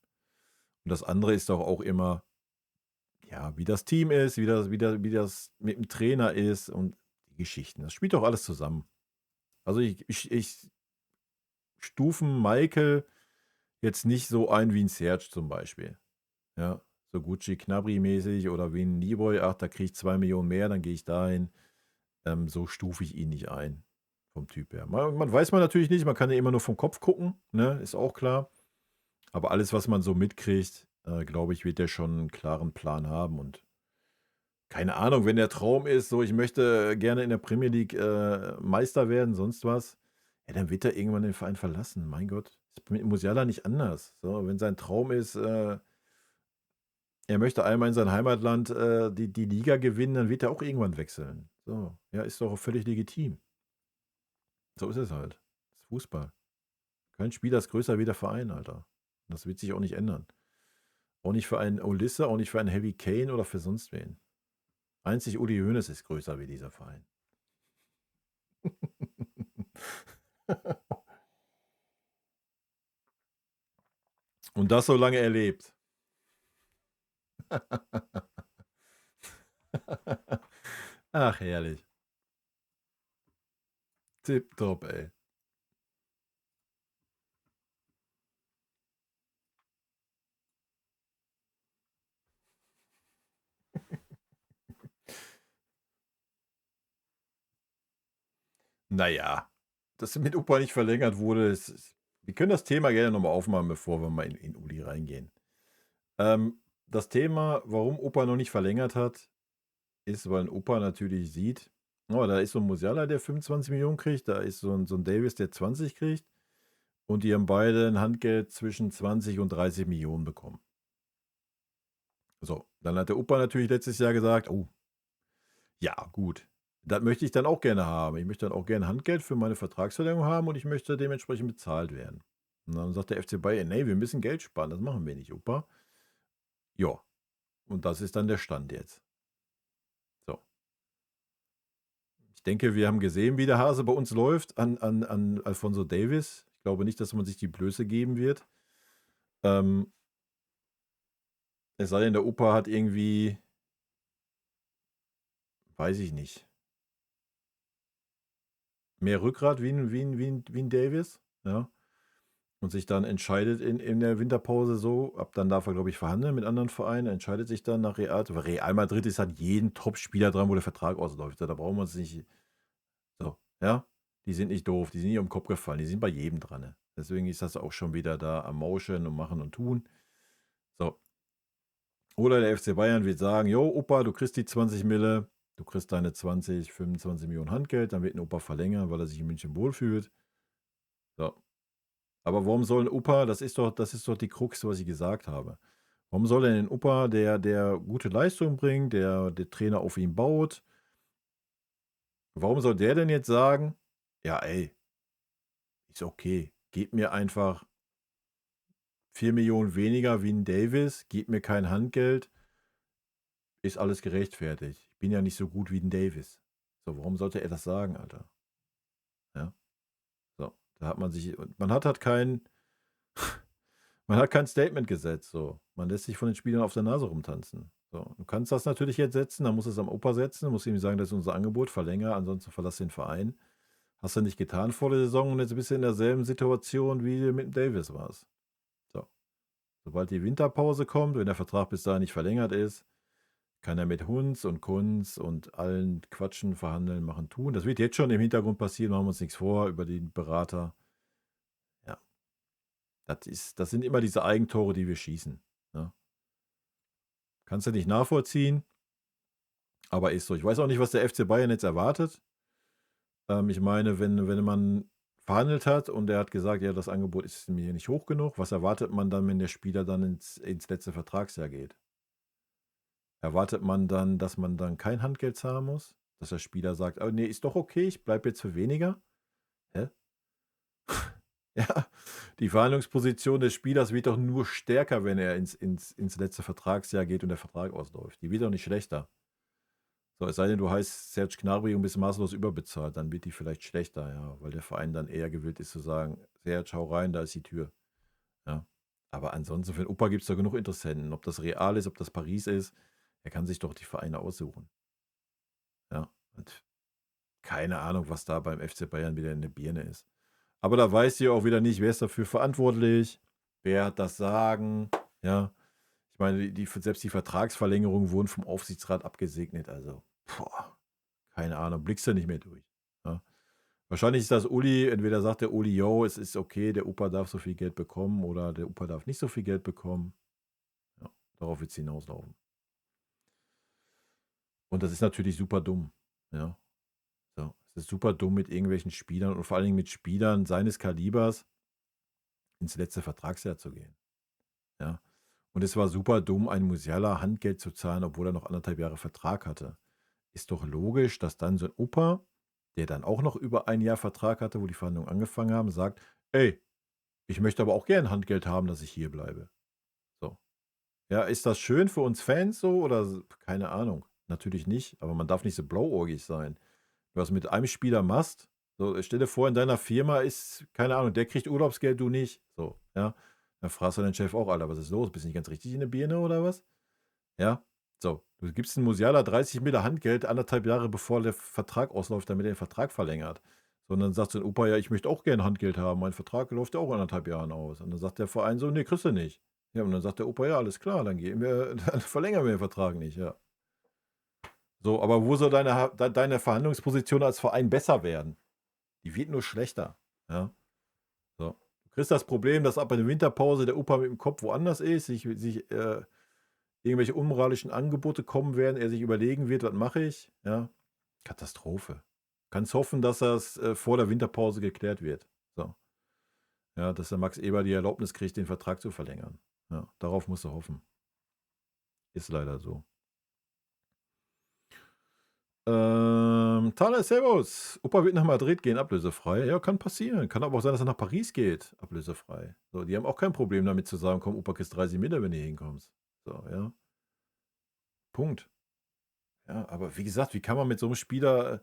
Und das andere ist doch auch immer, ja, wie das Team ist, wie das mit dem Trainer ist und die Geschichten. Das spielt doch alles zusammen. Also ich stufen Michael jetzt nicht so ein wie ein Serge zum Beispiel. Ja, so Gucci Knabri-mäßig oder wie ein Niboi, ach, da kriege ich 2 Millionen mehr, dann gehe ich dahin. So stufe ich ihn nicht ein, vom Typ her. Man weiß man natürlich nicht, man kann ja immer nur vom Kopf gucken, ne, ist auch klar. Aber alles, was man so mitkriegt, glaube ich, wird der schon einen klaren Plan haben und keine Ahnung, wenn der Traum ist, so ich möchte gerne in der Premier League Meister werden, sonst was, ja, dann wird er irgendwann den Verein verlassen. Mein Gott, ist mit Musiala nicht anders. So, wenn sein Traum ist, er möchte einmal in sein Heimatland die Liga gewinnen, dann wird er auch irgendwann wechseln. So, ja, ist doch völlig legitim. So ist es halt. Das ist Fußball. Kein Spieler ist größer wie der Verein, Alter. Das wird sich auch nicht ändern. Auch nicht für einen Olisse, auch nicht für einen Heavy Kane oder für sonst wen. Einzig Uli Hoeneß ist größer wie dieser Verein. Und das solange er lebt. Ach, herrlich. Tipptopp, ey. Naja, dass mit Opa nicht verlängert wurde, wir können das Thema gerne nochmal aufmachen, bevor wir mal in Uli reingehen. Das Thema, warum Opa noch nicht verlängert hat, ist, weil ein Opa natürlich sieht, oh, da ist so ein Musiala, der 25 Millionen kriegt, da ist so ein Davis, der 20 kriegt und die haben beide ein Handgeld zwischen 20 und 30 Millionen bekommen. So, dann hat der Opa natürlich letztes Jahr gesagt, oh, ja, gut, das möchte ich dann auch gerne haben. Ich möchte dann auch gerne Handgeld für meine Vertragsverlängerung haben und ich möchte dementsprechend bezahlt werden. Und dann sagt der FC Bayern, nee, wir müssen Geld sparen, das machen wir nicht, Opa. Ja, und das ist dann der Stand jetzt. So. Ich denke, wir haben gesehen, wie der Hase bei uns läuft an Alfonso Davis. Ich glaube nicht, dass man sich die Blöße geben wird. Es sei denn, der Opa hat irgendwie, weiß ich nicht, mehr Rückgrat wie ein Davis. Ja. und sich dann entscheidet in der Winterpause so, ab dann darf er, glaube ich, verhandeln mit anderen Vereinen, entscheidet sich dann nach Real, weil Real Madrid ist halt jeden Top-Spieler dran, wo der Vertrag ausläuft. Da brauchen wir uns nicht, so, ja, die sind nicht doof, die sind nicht um den Kopf gefallen, die sind bei jedem dran. Ne? Deswegen ist das auch schon wieder da am Motion und machen und tun. So. Oder der FC Bayern wird sagen, jo, Opa, du kriegst die 20 Mille, du kriegst deine 20, 25 Millionen Handgeld, dann wird ein Opa verlängern, weil er sich in München wohlfühlt. So. Aber warum soll ein Opa, das ist doch die Krux, was ich gesagt habe. Warum soll denn ein Opa, der gute Leistung bringt, der Trainer auf ihn baut, warum soll der denn jetzt sagen, ja, ey, ist okay, gib mir einfach 4 Millionen weniger wie ein Davis, gib mir kein Handgeld, ist alles gerechtfertigt. Ich bin ja nicht so gut wie ein Davis. So, warum sollte er das sagen, Alter? Ja, so, da hat man sich, man hat halt man hat kein Statement gesetzt, so. Man lässt sich von den Spielern auf der Nase rumtanzen. So, du kannst das natürlich jetzt setzen, dann musst du es am Opa setzen, musst ihm sagen, das ist unser Angebot, verlängere, ansonsten verlass den Verein. Hast du nicht getan vor der Saison und jetzt bist du in derselben Situation, wie du mit dem Davis warst. So. Sobald die Winterpause kommt, wenn der Vertrag bis dahin nicht verlängert ist, kann er mit Hunz und Kunz und allen Quatschen verhandeln, machen, tun. Das wird jetzt schon im Hintergrund passieren, machen wir uns nichts vor, über den Berater. Ja, das sind immer diese Eigentore, die wir schießen. Ne? Kannst du nicht nachvollziehen, aber ist so. Ich weiß auch nicht, was der FC Bayern jetzt erwartet. Ich meine, wenn man verhandelt hat und er hat gesagt, ja, das Angebot ist mir nicht hoch genug, was erwartet man dann, wenn der Spieler dann ins letzte Vertragsjahr geht? Erwartet man dann, dass man dann kein Handgeld zahlen muss? Dass der Spieler sagt, oh nee, ist doch okay, ich bleibe jetzt für weniger? Hä? Ja, die Verhandlungsposition des Spielers wird doch nur stärker, wenn er ins letzte Vertragsjahr geht und der Vertrag ausläuft. Die wird doch nicht schlechter. So, es sei denn, du heißt Serge Gnabry und bist maßlos überbezahlt, dann wird die vielleicht schlechter, ja, weil der Verein dann eher gewillt ist zu sagen, Serge, hau rein, da ist die Tür. Ja. Aber ansonsten für den Opa gibt es da genug Interessenten. Ob das Real ist, ob das Paris ist, er kann sich doch die Vereine aussuchen. Ja. Und keine Ahnung, was da beim FC Bayern wieder in der Birne ist. Aber da weiß ich auch wieder nicht, wer ist dafür verantwortlich, wer hat das Sagen, ja. Ich meine, selbst die Vertragsverlängerungen wurden vom Aufsichtsrat abgesegnet, also, keine Ahnung, blickst du nicht mehr durch. Ja. Wahrscheinlich ist das Uli, entweder sagt der Uli, yo, es ist okay, der Opa darf so viel Geld bekommen oder der Opa darf nicht so viel Geld bekommen. Ja, darauf wird es hinauslaufen. Und das ist natürlich super dumm. Ja. So, es ist super dumm mit irgendwelchen Spielern und vor allen Dingen mit Spielern seines Kalibers ins letzte Vertragsjahr zu gehen. Ja. Und es war super dumm, einen Musiala Handgeld zu zahlen, obwohl er noch 1,5 Jahre Vertrag hatte. Ist doch logisch, dass dann so ein Opa, der dann auch noch über ein Jahr Vertrag hatte, wo die Verhandlungen angefangen haben, sagt, ey, ich möchte aber auch gern Handgeld haben, dass ich hier bleibe. So. Ja, ist das schön für uns Fans so oder keine Ahnung? Natürlich nicht, aber man darf nicht so blauäugig sein. Du was mit einem Spieler machst, so, stell dir vor, in deiner Firma ist, keine Ahnung, der kriegt Urlaubsgeld, du nicht. So, ja. Dann fragst du deinen Chef auch, Alter, was ist los? Bist du nicht ganz richtig in der Birne oder was? Ja. So, du gibst dem Musiala 30 Mille Handgeld 1,5 Jahre bevor der Vertrag ausläuft, damit er den Vertrag verlängert. So, und dann sagt so ein Opa, ja, ich möchte auch gerne Handgeld haben. Mein Vertrag läuft ja auch 1,5 Jahren aus. Und dann sagt der Verein so, nee, kriegst du nicht. Ja, und dann sagt der Opa, ja, alles klar, dann gehen wir, dann verlängern wir den Vertrag nicht, ja. So, aber wo soll deine Verhandlungsposition als Verein besser werden? Die wird nur schlechter. Ja. So. Du kriegst das Problem, dass ab in der Winterpause der Opa mit dem Kopf woanders ist, sich irgendwelche unmoralischen Angebote kommen werden, er sich überlegen wird, was mache ich? Ja. Katastrophe. Kannst hoffen, dass das vor der Winterpause geklärt wird. So. Ja, dass der Max Eber die Erlaubnis kriegt, den Vertrag zu verlängern. Ja, darauf musst du hoffen. Ist leider so. Thaler, servus. Opa wird nach Madrid gehen, ablösefrei. Ja, kann passieren. Kann aber auch sein, dass er nach Paris geht, ablösefrei. So, die haben auch kein Problem damit zu sagen, komm, Opa kriegst 30 Meter, wenn du hinkommst. So, ja. Punkt. Ja, aber wie gesagt, wie kann man mit so einem Spieler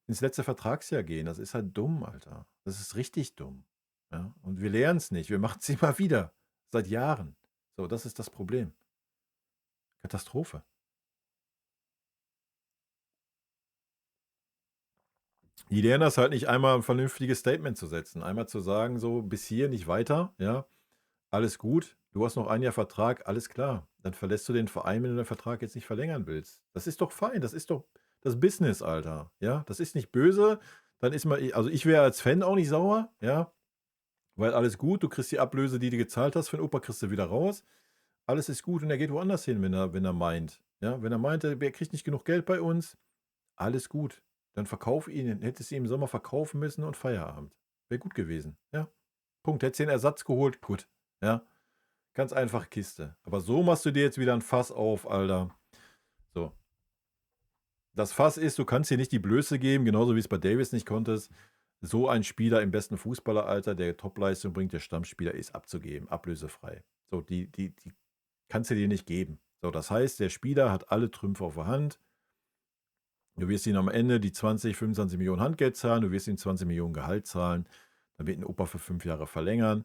ins letzte Vertragsjahr gehen? Das ist halt dumm, Alter. Das ist richtig dumm. Ja, und wir lernen es nicht. Wir machen es immer wieder. Seit Jahren. So, das ist das Problem. Katastrophe. Die lernen das halt nicht einmal ein vernünftiges Statement zu setzen. Einmal zu sagen, so bis hier, nicht weiter, ja, alles gut, du hast noch ein Jahr Vertrag, alles klar. Dann verlässt du den Verein, wenn du den Vertrag jetzt nicht verlängern willst. Das ist doch fein, das ist doch das Business, Alter. Ja, das ist nicht böse. Dann ist man, also ich wäre als Fan auch nicht sauer, ja, weil alles gut, du kriegst die Ablöse, die du gezahlt hast, für den Opa kriegst du wieder raus. Alles ist gut und er geht woanders hin, wenn er meint. Ja, wenn er meint, er kriegt nicht genug Geld bei uns, alles gut. Dann verkauf ihn. Hättest du ihn im Sommer verkaufen müssen und Feierabend. Wäre gut gewesen. Ja. Punkt. Hättest du den Ersatz geholt, gut. Ja. Ganz einfache Kiste. Aber so machst du dir jetzt wieder ein Fass auf, Alter. So. Das Fass ist, du kannst dir nicht die Blöße geben, genauso wie es bei Davis nicht konntest, so ein Spieler im besten Fußballeralter, der Topleistung bringt, der Stammspieler ist, abzugeben, ablösefrei. So, die kannst du dir nicht geben. So, das heißt, der Spieler hat alle Trümpfe auf der Hand. Du wirst ihm am Ende die 20, 25 Millionen Handgeld zahlen, du wirst ihm 20 Millionen Gehalt zahlen, dann wird ein Opa für 5 Jahre verlängern.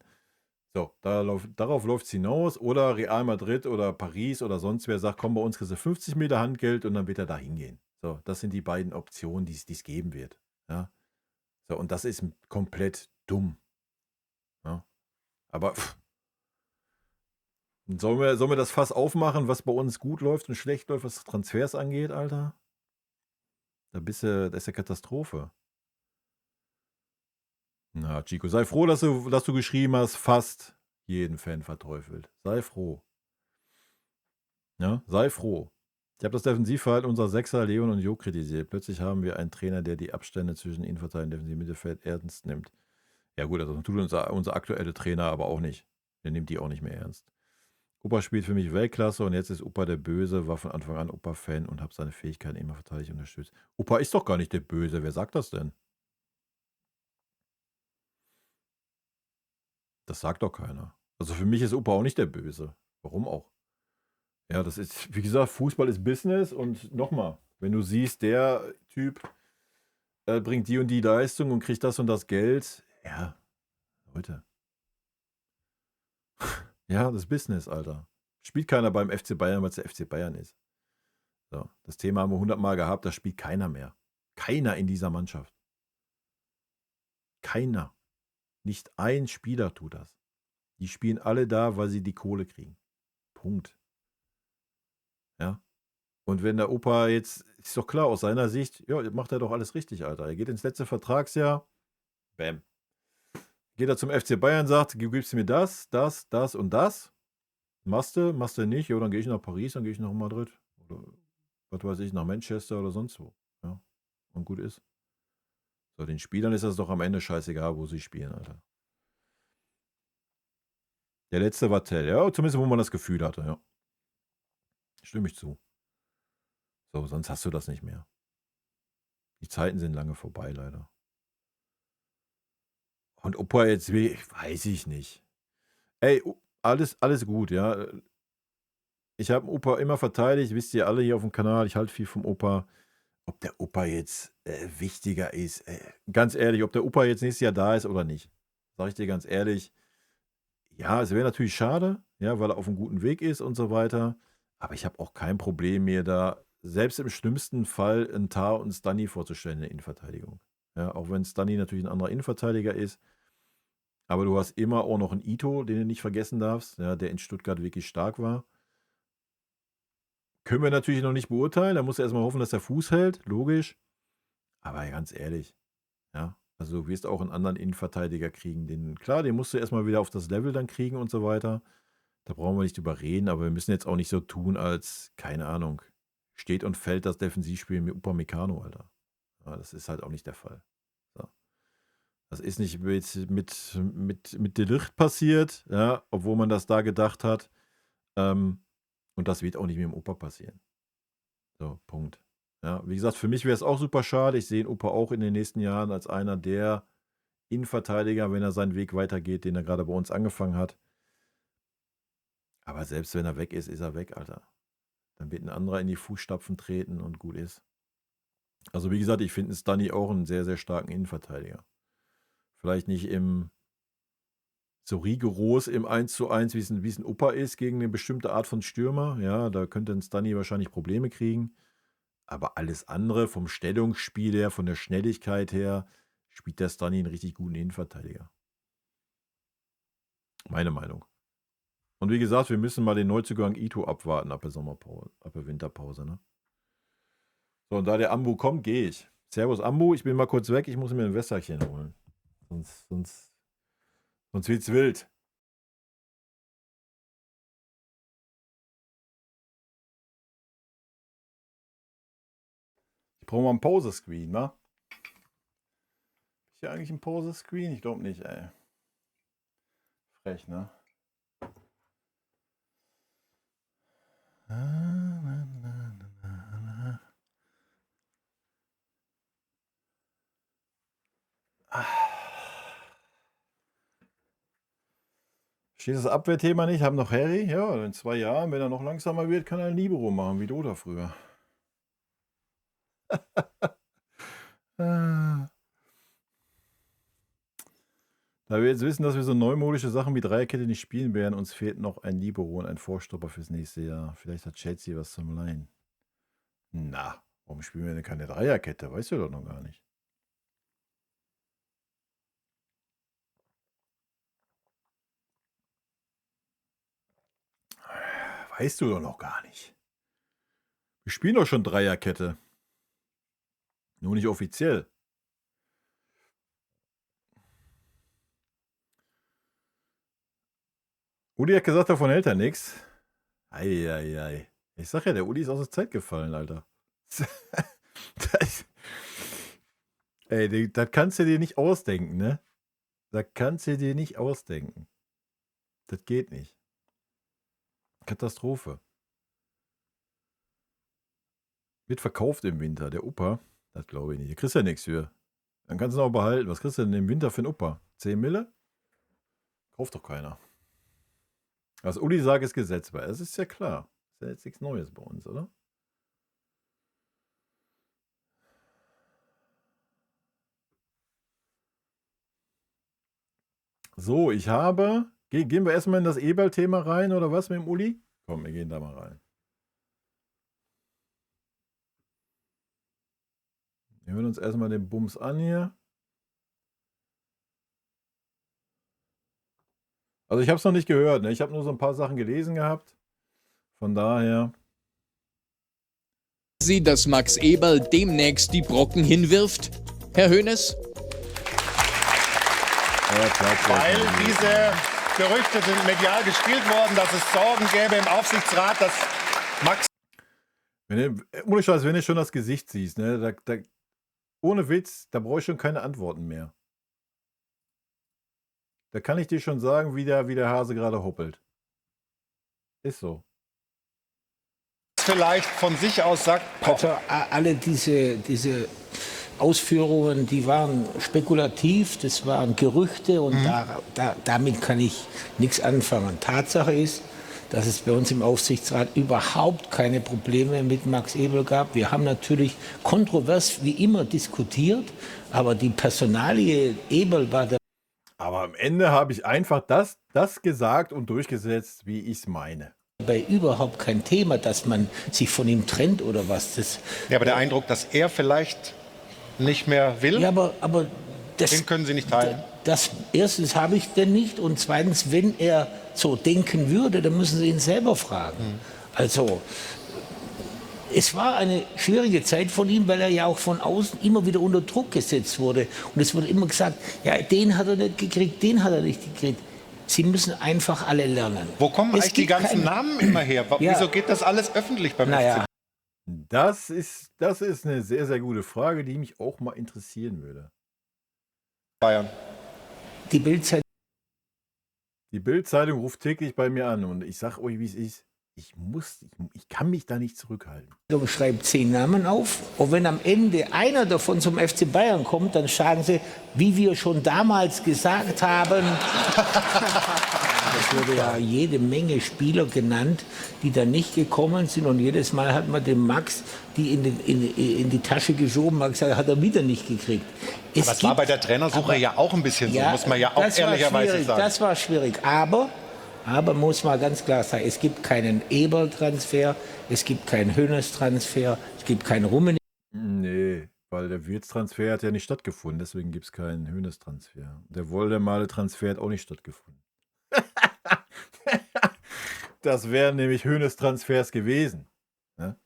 So, darauf läuft es hinaus. Oder Real Madrid oder Paris oder sonst wer sagt, komm, bei uns kriegst du 50 Meter Handgeld und dann wird er da hingehen. So, das sind die beiden Optionen, die es geben wird. Ja. So, und das ist komplett dumm. Ja. Aber sollen wir das Fass aufmachen, was bei uns gut läuft und schlecht läuft, was Transfers angeht, Alter? Das ist ja Katastrophe. Na, Chico, sei froh, dass du geschrieben hast, fast jeden Fan verteufelt. Sei froh. Ja, sei froh. Ich habe das Defensivverhalten unserer Sechser, Leon und Jo kritisiert. Plötzlich haben wir einen Trainer, der die Abstände zwischen Innenverteidigung und defensiven Mittelfeld ernst nimmt. Ja gut, also tut unser aktueller Trainer aber auch nicht. Der nimmt die auch nicht mehr ernst. Opa spielt für mich Weltklasse und jetzt ist Opa der Böse, war von Anfang an Opa-Fan und habe seine Fähigkeiten immer verteidigt unterstützt. Opa ist doch gar nicht der Böse. Wer sagt das denn? Das sagt doch keiner. Also für mich ist Opa auch nicht der Böse. Warum auch? Ja, das ist, wie gesagt, Fußball ist Business und nochmal, wenn du siehst, der Typ bringt die und die Leistung und kriegt das und das Geld, ja, Leute. Ja, das ist Business, Alter. Spielt keiner beim FC Bayern, weil es der FC Bayern ist. So, das Thema haben wir 100-mal gehabt, da spielt keiner mehr. Keiner in dieser Mannschaft. Keiner. Nicht ein Spieler tut das. Die spielen alle da, weil sie die Kohle kriegen. Punkt. Ja. Und wenn der Opa jetzt, ist doch klar, aus seiner Sicht, ja, macht er doch alles richtig, Alter. Er geht ins letzte Vertragsjahr, bam. Geht er zum FC Bayern, sagt, du gibst mir das, das, das und das. Machst du nicht, ja, dann gehe ich nach Paris, dann gehe ich nach Madrid. Oder was weiß ich, nach Manchester oder sonst wo. Ja. Und gut ist. So, den Spielern ist das doch am Ende scheißegal, wo sie spielen, Alter. Der letzte war Tell, ja, zumindest wo man das Gefühl hatte, ja. Stimme ich zu. So, sonst hast du das nicht mehr. Die Zeiten sind lange vorbei, leider. Und Opa jetzt, weiß ich nicht. Ey, alles gut, ja. Ich habe Opa immer verteidigt, wisst ihr alle hier auf dem Kanal, ich halte viel vom Opa. Ob der Opa jetzt wichtiger ist, ganz ehrlich, ob der Opa jetzt nächstes Jahr da ist oder nicht, sage ich dir ganz ehrlich. Ja, es wäre natürlich schade, ja, weil er auf einem guten Weg ist und so weiter. Aber ich habe auch kein Problem, mir da selbst im schlimmsten Fall einen Tar und einen Stunny vorzustellen in der Innenverteidigung. Ja, auch wenn Stunny natürlich ein anderer Innenverteidiger ist. Aber du hast immer auch noch einen Ito, den du nicht vergessen darfst, ja, der in Stuttgart wirklich stark war. Können wir natürlich noch nicht beurteilen. Da musst du erstmal hoffen, dass der Fuß hält, logisch. Aber ganz ehrlich, ja, also du wirst auch einen anderen Innenverteidiger kriegen. Klar, den musst du erstmal wieder auf das Level dann kriegen und so weiter. Da brauchen wir nicht drüber reden, aber wir müssen jetzt auch nicht so tun, als, keine Ahnung, steht und fällt das Defensivspiel mit Upamecano, Alter. Ja, das ist halt auch nicht der Fall. So. Das ist nicht mit De Ligt passiert, ja, obwohl man das da gedacht hat. Und das wird auch nicht mit dem Opa passieren. So, Punkt. Ja, wie gesagt, für mich wäre es auch super schade. Ich sehe den Opa auch in den nächsten Jahren als einer der Innenverteidiger, wenn er seinen Weg weitergeht, den er gerade bei uns angefangen hat. Aber selbst wenn er weg ist, ist er weg, Alter. Dann wird ein anderer in die Fußstapfen treten und gut ist. Also wie gesagt, ich finde Stunny auch einen sehr, sehr starken Innenverteidiger. Vielleicht nicht so rigoros im 1:1, wie es ein Opa ist, gegen eine bestimmte Art von Stürmer. Ja, da könnte ein Stunny wahrscheinlich Probleme kriegen. Aber alles andere, vom Stellungsspiel her, von der Schnelligkeit her, spielt der Stunny einen richtig guten Innenverteidiger. Meine Meinung. Und wie gesagt, wir müssen mal den Neuzugang Ito abwarten ab der Sommerpause, ab der Winterpause. Ne? So, und da der Ambu kommt, gehe ich. Servus Ambu, ich bin mal kurz weg, ich muss mir ein Wässerchen holen. Sonst wird's wild. Ich brauche mal einen Pause-Screen, wa? Ist hier eigentlich ein Pause-Screen? Ich glaube nicht, ey. Frech, ne? Steht das Abwehrthema nicht? Haben noch Harry? Ja, in 2 Jahren, wenn er noch langsamer wird, kann er ein Libero machen, wie Dota früher. Da wir jetzt wissen, dass wir so neumodische Sachen wie Dreierkette nicht spielen werden, uns fehlt noch ein Libero und ein Vorstopper fürs nächste Jahr. Vielleicht hat Chelsea was zum Leihen. Na, warum spielen wir denn keine Dreierkette? Weißt du doch noch gar nicht. Weißt du doch noch gar nicht. Wir spielen doch schon Dreierkette. Nur nicht offiziell. Uli hat gesagt, davon hält er nichts. Eieiei. Ich sag ja, der Uli ist aus der Zeit gefallen, Alter. Ey, das kannst du dir nicht ausdenken, ne? Das kannst du dir nicht ausdenken. Das geht nicht. Katastrophe. Wird verkauft im Winter. Der Opa, das glaube ich nicht. Da kriegst du ja nichts für. Dann kannst du ihn auch behalten. Was kriegst du denn im Winter für einen Opa? 10 Mille? Kauft doch keiner. Was Uli sagt, ist gesetzbar. Das ist ja klar. Das ist ja jetzt nichts Neues bei uns, oder? So, ich habe... Gehen wir erstmal in das Eberl-Thema rein, oder was mit dem Uli? Komm, wir gehen da mal rein. Wir hören uns erstmal den Bums an hier. Also ich habe es noch nicht gehört, ne? Ich habe nur so ein paar Sachen gelesen gehabt. Von daher... Sie, dass Max Eberl demnächst die Brocken hinwirft, Herr Hoeneß? Weil diese Gerüchte sind medial gespielt worden, dass es Sorgen gäbe im Aufsichtsrat, dass Max... Ohne Scheiß, wenn du schon das Gesicht siehst, ne? Ohne Witz, da brauche ich schon keine Antworten mehr. Da kann ich dir schon sagen, wie der Hase gerade hoppelt. Ist so. Vielleicht von sich aus sagt... Also alle diese Ausführungen, die waren spekulativ, das waren Gerüchte und damit kann ich nichts anfangen. Tatsache ist, dass es bei uns im Aufsichtsrat überhaupt keine Probleme mit Max Eberl gab. Wir haben natürlich kontrovers wie immer diskutiert, aber die Personalie Eberl war der... Aber am Ende habe ich einfach das gesagt und durchgesetzt, wie ich es meine. Bei überhaupt kein Thema, dass man sich von ihm trennt oder was. Ja, aber der Eindruck, dass er vielleicht nicht mehr will, Ja, aber das, den können Sie nicht teilen. Erstens habe ich den nicht und zweitens, wenn er so denken würde, dann müssen Sie ihn selber fragen. Also es war eine schwierige Zeit von ihm, weil er ja auch von außen immer wieder unter Druck gesetzt wurde. Und es wurde immer gesagt, ja, den hat er nicht gekriegt, den hat er nicht gekriegt. Sie müssen einfach alle lernen. Wo kommen eigentlich die ganzen Namen immer her? Ja. Wieso geht das alles öffentlich beim FC? Das ist eine sehr, sehr gute Frage, die mich auch mal interessieren würde. Bayern. Die Bildzeitung Die Bild-Zeitung ruft täglich bei mir an und ich sage euch, wie es ist. Ich kann mich da nicht zurückhalten. schreibt 10 Namen auf und wenn am Ende einer davon zum FC Bayern kommt, dann sagen sie, wie wir schon damals gesagt haben. Es wurde ja jede Menge Spieler genannt, die da nicht gekommen sind und jedes Mal hat man dem Max die in die Tasche geschoben, hat gesagt, hat er wieder nicht gekriegt. Aber es war bei der Trainersuche ja auch ein bisschen so, muss man ja auch ehrlicherweise sagen. Das war schwierig, aber Aber muss mal ganz klar sagen, es gibt keinen Eberl-Transfer, es gibt keinen Hönes-Transfer, es gibt keinen Rummenigge. Nee, weil der Wirtz-Transfer hat ja nicht stattgefunden, deswegen gibt es keinen Hönes-Transfer. Der Woldemade-Transfer hat auch nicht stattgefunden. Das wären nämlich Hönes-Transfers gewesen. Ne?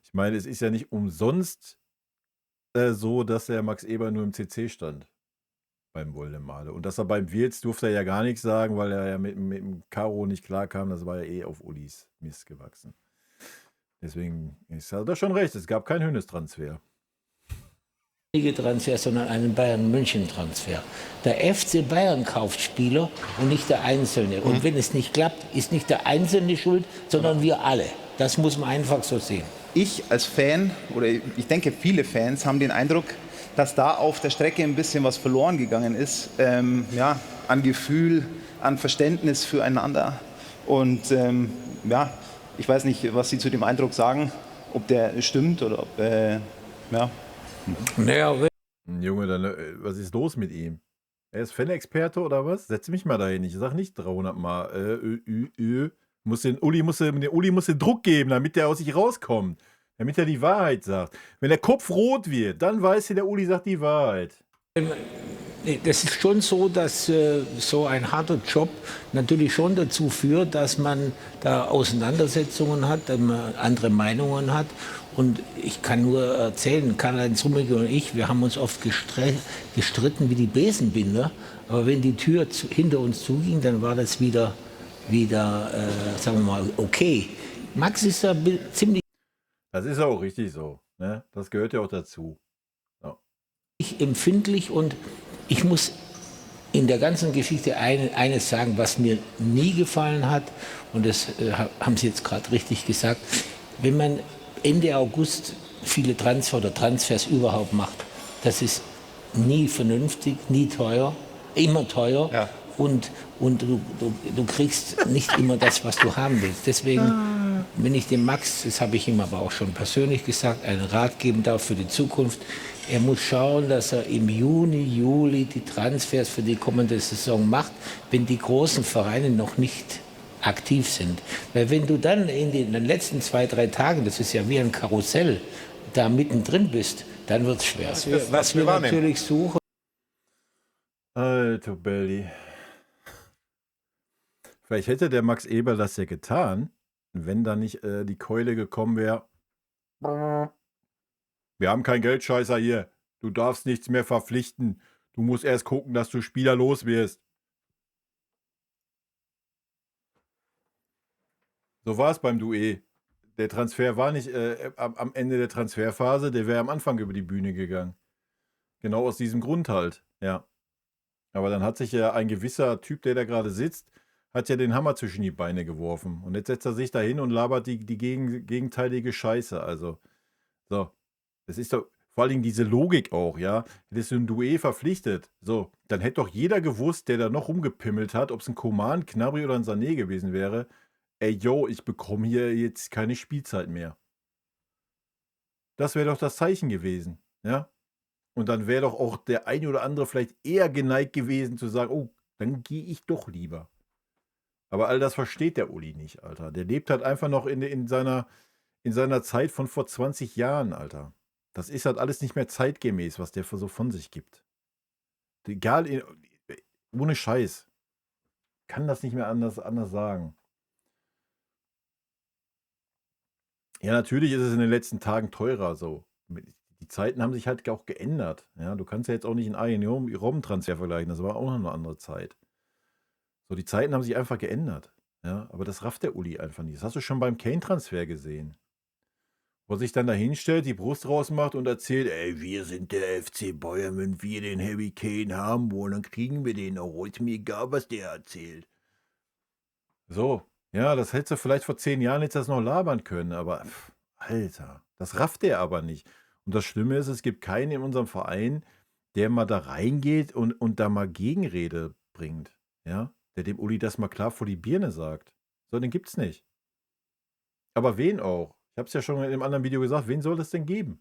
Ich meine, es ist ja nicht umsonst so, dass der Max Eber nur im CC stand beim Woldemade. Und dass er beim Wirtz durfte er ja gar nichts sagen, weil er ja mit dem Karo nicht klarkam. Das war ja eh auf Ulis Mist gewachsen. Deswegen hat er schon recht, es gab keinen Hönes-Transfer. Transfer, sondern einen Bayern-München-Transfer. Der FC Bayern kauft Spieler und nicht der Einzelne. Und wenn es nicht klappt, ist nicht der Einzelne schuld, sondern wir alle. Das muss man einfach so sehen. Ich als Fan, oder ich denke viele Fans, haben den Eindruck, dass da auf der Strecke ein bisschen was verloren gegangen ist. Ja, an Gefühl, an Verständnis füreinander. Und ja, ich weiß nicht, was Sie zu dem Eindruck sagen, ob der stimmt oder ob, ja. Naja, Junge, dann, was ist los mit ihm? Er ist Fan-Experte oder was? Setz mich mal dahin. Ich sag nicht 300 Mal. Uli muss den Druck geben, damit der aus sich rauskommt. Damit er die Wahrheit sagt. Wenn der Kopf rot wird, dann weiß der Uli sagt die Wahrheit. das ist schon so, dass so ein harter Job natürlich schon dazu führt, dass man da Auseinandersetzungen hat, dass man andere Meinungen hat. Und ich kann nur erzählen, Karl-Heinz Rummenigge und ich, wir haben uns oft gestritten wie die Besenbinder. Aber wenn die Tür hinter uns zuging, dann war das wieder sagen wir mal, okay. Max ist da ziemlich Das ist auch richtig so. Ne? Das gehört ja auch dazu. Ja. empfindlich und ich muss in der ganzen Geschichte eines sagen, was mir nie gefallen hat, und das haben Sie jetzt gerade richtig gesagt, wenn man Ende August viele Transfers überhaupt macht, das ist nie vernünftig, nie teuer, immer teuer. Ja. Und du kriegst nicht immer das, was du haben willst. Deswegen, wenn ich dem Max, das habe ich ihm aber auch schon persönlich gesagt, einen Rat geben darf für die Zukunft, er muss schauen, dass er im Juni, Juli die Transfers für die kommende Saison macht, wenn die großen Vereine noch nicht aktiv sind. Weil wenn du dann in den letzten 2, 3 Tagen, das ist ja wie ein Karussell, da mittendrin bist, dann wird es schwer. Was wir natürlich suchen. Alter Belly. Vielleicht hätte der Max Eberl das ja getan, wenn da nicht die Keule gekommen wäre. Wir haben keinen Geldscheißer hier. Du darfst nichts mehr verpflichten. Du musst erst gucken, dass du Spieler los wirst. So war es beim Duet. Der Transfer war nicht am Ende der Transferphase, der wäre am Anfang über die Bühne gegangen. Genau aus diesem Grund halt, ja. Aber dann hat sich ja ein gewisser Typ, der da gerade sitzt, hat ja den Hammer zwischen die Beine geworfen. Und jetzt setzt er sich da hin und labert die gegenteilige Scheiße. Also, so. Das ist doch vor allen Dingen diese Logik auch, ja. Hättest du ein Duet verpflichtet, so, dann hätte doch jeder gewusst, der da noch rumgepimmelt hat, ob es ein Coman, Gnabry oder ein Sané gewesen wäre. Ey, yo, ich bekomme hier jetzt keine Spielzeit mehr. Das wäre doch das Zeichen gewesen, ja. Und dann wäre doch auch der eine oder andere vielleicht eher geneigt gewesen zu sagen, oh, dann gehe ich doch lieber. Aber all das versteht der Uli nicht, Alter. Der lebt halt einfach noch in seiner Zeit von vor 20 Jahren, Alter. Das ist halt alles nicht mehr zeitgemäß, was der so von sich gibt. Egal, ohne Scheiß. Kann das nicht mehr anders sagen. Ja, natürlich ist es in den letzten Tagen teurer so. Die Zeiten haben sich halt auch geändert. Ja, du kannst ja jetzt auch nicht einen Arjen-Robben-Transfer vergleichen. Das war auch noch eine andere Zeit. So, die Zeiten haben sich einfach geändert. Ja, aber das rafft der Uli einfach nicht. Das hast du schon beim Kane-Transfer gesehen. Wo er sich dann da hinstellt, die Brust rausmacht und erzählt, ey, wir sind der FC Bayern, wenn wir den Harry Kane haben wollen, dann kriegen wir den auch. Ist mir egal, was der erzählt. So, ja, das hättest du vielleicht vor 10 Jahren jetzt das noch labern können, aber Alter, das rafft der aber nicht. Und das Schlimme ist, es gibt keinen in unserem Verein, der mal da reingeht und da mal Gegenrede bringt. Ja, der dem Uli das mal klar vor die Birne sagt. So, den gibt's nicht. Aber wen auch? Ich habe es ja schon in einem anderen Video gesagt, wen soll es denn geben?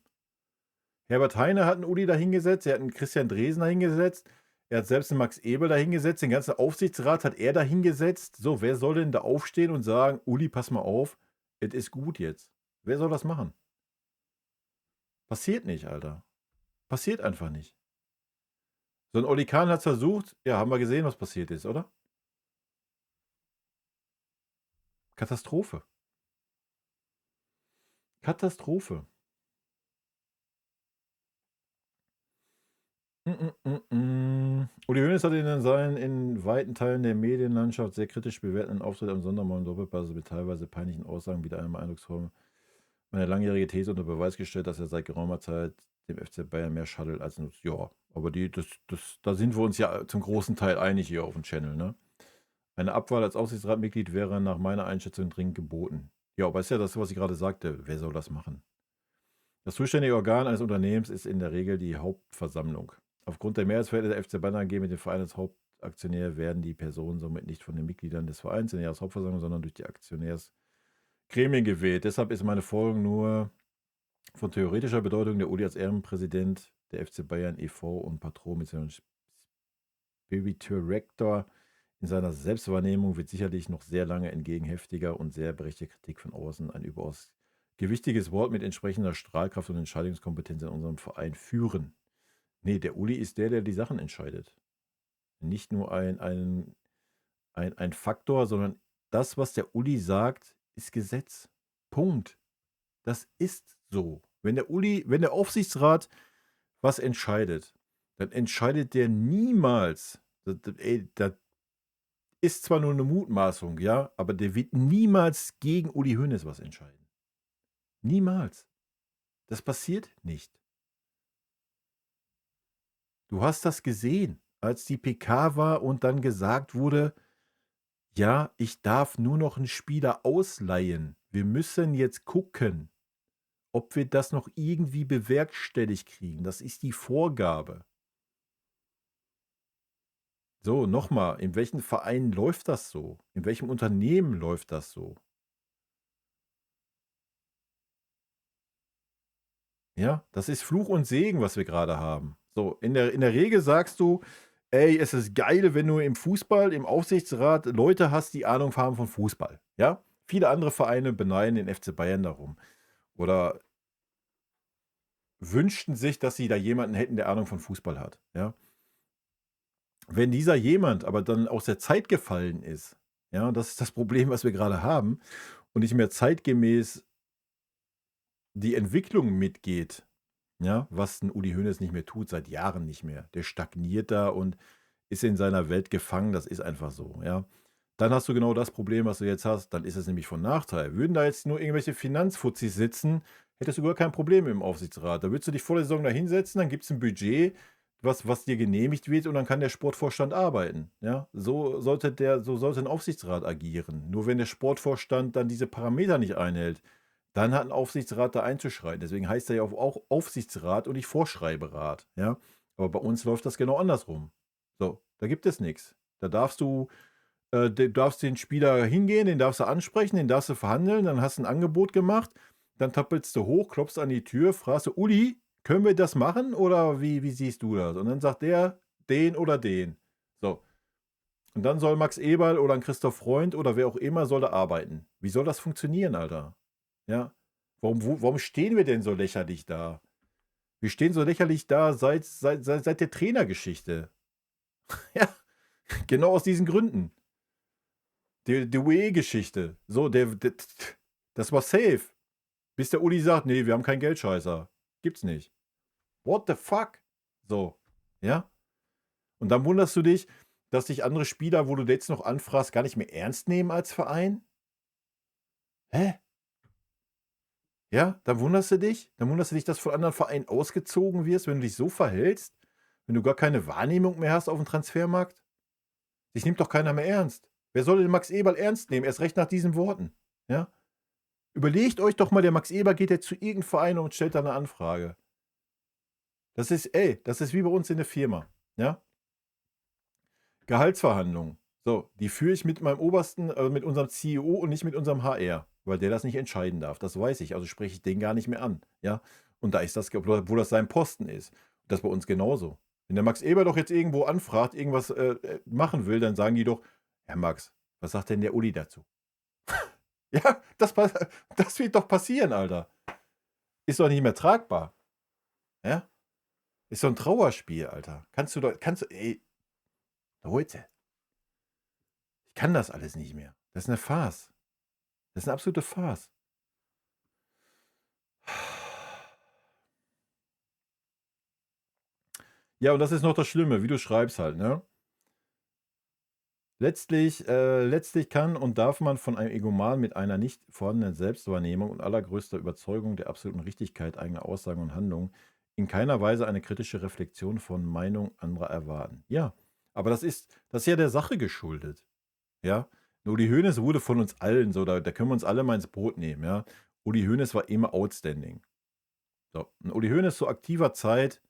Herbert Heine hat einen Uli da hingesetzt, er hat einen Christian Dresen da hingesetzt, Er hat selbst den Max Eberl da hingesetzt, den ganzen Aufsichtsrat hat er da hingesetzt. So, wer soll denn da aufstehen und sagen, Uli, pass mal auf, es ist gut jetzt. Wer soll das machen? Passiert nicht, Alter. Passiert einfach nicht. So ein Oli Kahn hat es versucht. Ja, haben wir gesehen, was passiert ist, oder? Katastrophe. Katastrophe. Uli Hoeneß hat ihn in weiten Teilen der Medienlandschaft sehr kritisch bewerteten Auftritt am Sonntagmorgen Doppelpass mit teilweise peinlichen Aussagen wieder einmal eindrucksvoll meine langjährige These unter Beweis gestellt, dass er seit geraumer Zeit dem FC Bayern mehr schaddelt als nutzt. Ja, aber da sind wir uns ja zum großen Teil einig hier auf dem Channel, ne? Eine Abwahl als Aufsichtsratmitglied wäre nach meiner Einschätzung dringend geboten. Ja, aber ist ja das, was ich gerade sagte. Wer soll das machen? Das zuständige Organ eines Unternehmens ist in der Regel die Hauptversammlung. Aufgrund der Mehrheitsverhältnisse der FC Bayern AG mit dem Verein als Hauptaktionär werden die Personen somit nicht von den Mitgliedern des Vereins in der Jahreshauptversammlung, sondern durch die Aktionärsgremien gewählt. Deshalb ist meine Folge nur von theoretischer Bedeutung. Der Uli als Ehrenpräsident der FC Bayern e.V. und Patron mit seinem Spiritual-Rector in seiner Selbstwahrnehmung wird sicherlich noch sehr lange entgegen heftiger und sehr berechtigter Kritik von außen ein überaus gewichtiges Wort mit entsprechender Strahlkraft und Entscheidungskompetenz in unserem Verein führen. Nee, der Uli ist der die Sachen entscheidet. Nicht nur ein Faktor, sondern das, was der Uli sagt, ist Gesetz. Punkt. Das ist so. Wenn der Aufsichtsrat was entscheidet, dann entscheidet der niemals, das ist zwar nur eine Mutmaßung, ja, aber der wird niemals gegen Uli Hoeneß was entscheiden. Niemals. Das passiert nicht. Du hast das gesehen, als die PK war und dann gesagt wurde, ja, ich darf nur noch einen Spieler ausleihen. Wir müssen jetzt gucken, ob wir das noch irgendwie bewerkstelligt kriegen. Das ist die Vorgabe. So, nochmal, in welchen Vereinen läuft das so? In welchem Unternehmen läuft das so? Ja, das ist Fluch und Segen, was wir gerade haben. So, in der Regel sagst du, ey, es ist geil, wenn du im Fußball, im Aufsichtsrat Leute hast, die Ahnung haben von Fußball. Ja, viele andere Vereine beneiden den FC Bayern darum. Oder wünschten sich, dass sie da jemanden hätten, der Ahnung von Fußball hat. Ja. Wenn dieser jemand aber dann aus der Zeit gefallen ist, ja, das ist das Problem, was wir gerade haben, und nicht mehr zeitgemäß die Entwicklung mitgeht, ja, was ein Uli Hoeneß nicht mehr tut, seit Jahren nicht mehr. Der stagniert da und ist in seiner Welt gefangen, das ist einfach so, ja. Dann hast du genau das Problem, was du jetzt hast, dann ist es nämlich von Nachteil. Würden da jetzt nur irgendwelche Finanzfuzis sitzen, hättest du gar kein Problem im Aufsichtsrat. Da würdest du dich vor der Saison da hinsetzen, dann gibt es ein Budget, was dir genehmigt wird und dann kann der Sportvorstand arbeiten. Ja? So sollte ein Aufsichtsrat agieren. Nur wenn der Sportvorstand dann diese Parameter nicht einhält, dann hat ein Aufsichtsrat da einzuschreiten. Deswegen heißt er ja auch Aufsichtsrat und nicht Vorschreiberat. Ja? Aber bei uns läuft das genau andersrum. So, da gibt es nichts. Da darfst du den Spieler hingehen, den darfst du ansprechen, den darfst du verhandeln, dann hast du ein Angebot gemacht, dann tappelst du hoch, klopfst an die Tür, fragst du, Uli, können wir das machen oder wie siehst du das? Und dann sagt der, den oder den. So. Und dann soll Max Eberl oder ein Christoph Freund oder wer auch immer soll da arbeiten. Wie soll das funktionieren, Alter? Ja. Warum stehen wir denn so lächerlich da? Wir stehen so lächerlich da seit der Trainergeschichte. Ja, genau aus diesen Gründen. Die UE-Geschichte. So, das war safe. Bis der Uli sagt, nee, wir haben keinen Geldscheißer. Gibt's nicht. What the fuck? So, ja? Und dann wunderst du dich, dass dich andere Spieler, wo du jetzt noch anfragst, gar nicht mehr ernst nehmen als Verein? Hä? Ja, dann wunderst du dich? Dann wunderst du dich, dass von anderen Vereinen ausgezogen wirst, wenn du dich so verhältst? Wenn du gar keine Wahrnehmung mehr hast auf dem Transfermarkt? Dich nimmt doch keiner mehr ernst. Wer soll den Max Eberl ernst nehmen? Erst recht nach diesen Worten. Ja? Überlegt euch doch mal, der Max Eberl geht jetzt zu irgendeinem Verein und stellt da eine Anfrage. Das ist wie bei uns in der Firma. Ja? Gehaltsverhandlungen. So, die führe ich mit meinem Obersten, mit unserem CEO und nicht mit unserem HR, weil der das nicht entscheiden darf. Das weiß ich. Also spreche ich den gar nicht mehr an. Ja? Und da ist das, wo das sein Posten ist. Das ist bei uns genauso. Wenn der Max Eber doch jetzt irgendwo anfragt, irgendwas machen will, dann sagen die doch, Herr Max, was sagt denn der Uli dazu? Ja, das wird doch passieren, Alter. Ist doch nicht mehr tragbar. Ja? Ist so ein Trauerspiel, Alter. Ey, Leute, ich kann das alles nicht mehr. Das ist eine Farce. Das ist eine absolute Farce. Ja, und das ist noch das Schlimme, wie du schreibst halt, ne? Letztlich kann und darf man von einem Egoman mit einer nicht vorhandenen Selbstwahrnehmung und allergrößter Überzeugung der absoluten Richtigkeit eigener Aussagen und Handlungen in keiner Weise eine kritische Reflexion von Meinung anderer erwarten. Ja, aber das ist ja der Sache geschuldet. Ja, Uli Hoeneß wurde von uns allen so, da können wir uns alle mal ins Boot nehmen, ja. Uli Hoeneß war immer outstanding. So, und Uli Hoeneß zu aktiver Zeit,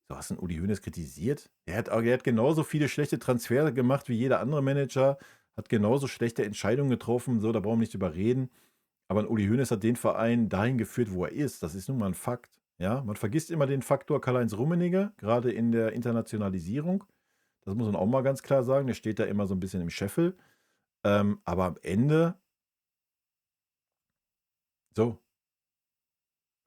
du hast einen Uli Hoeneß kritisiert? Er hat genauso viele schlechte Transfers gemacht wie jeder andere Manager, hat genauso schlechte Entscheidungen getroffen, so, da brauchen wir nicht drüber reden. Aber ein Uli Hoeneß hat den Verein dahin geführt, wo er ist. Das ist nun mal ein Fakt. Ja, man vergisst immer den Faktor Karl-Heinz Rummenigge, gerade in der Internationalisierung. Das muss man auch mal ganz klar sagen. Der steht da immer so ein bisschen im Scheffel. Aber am Ende, so,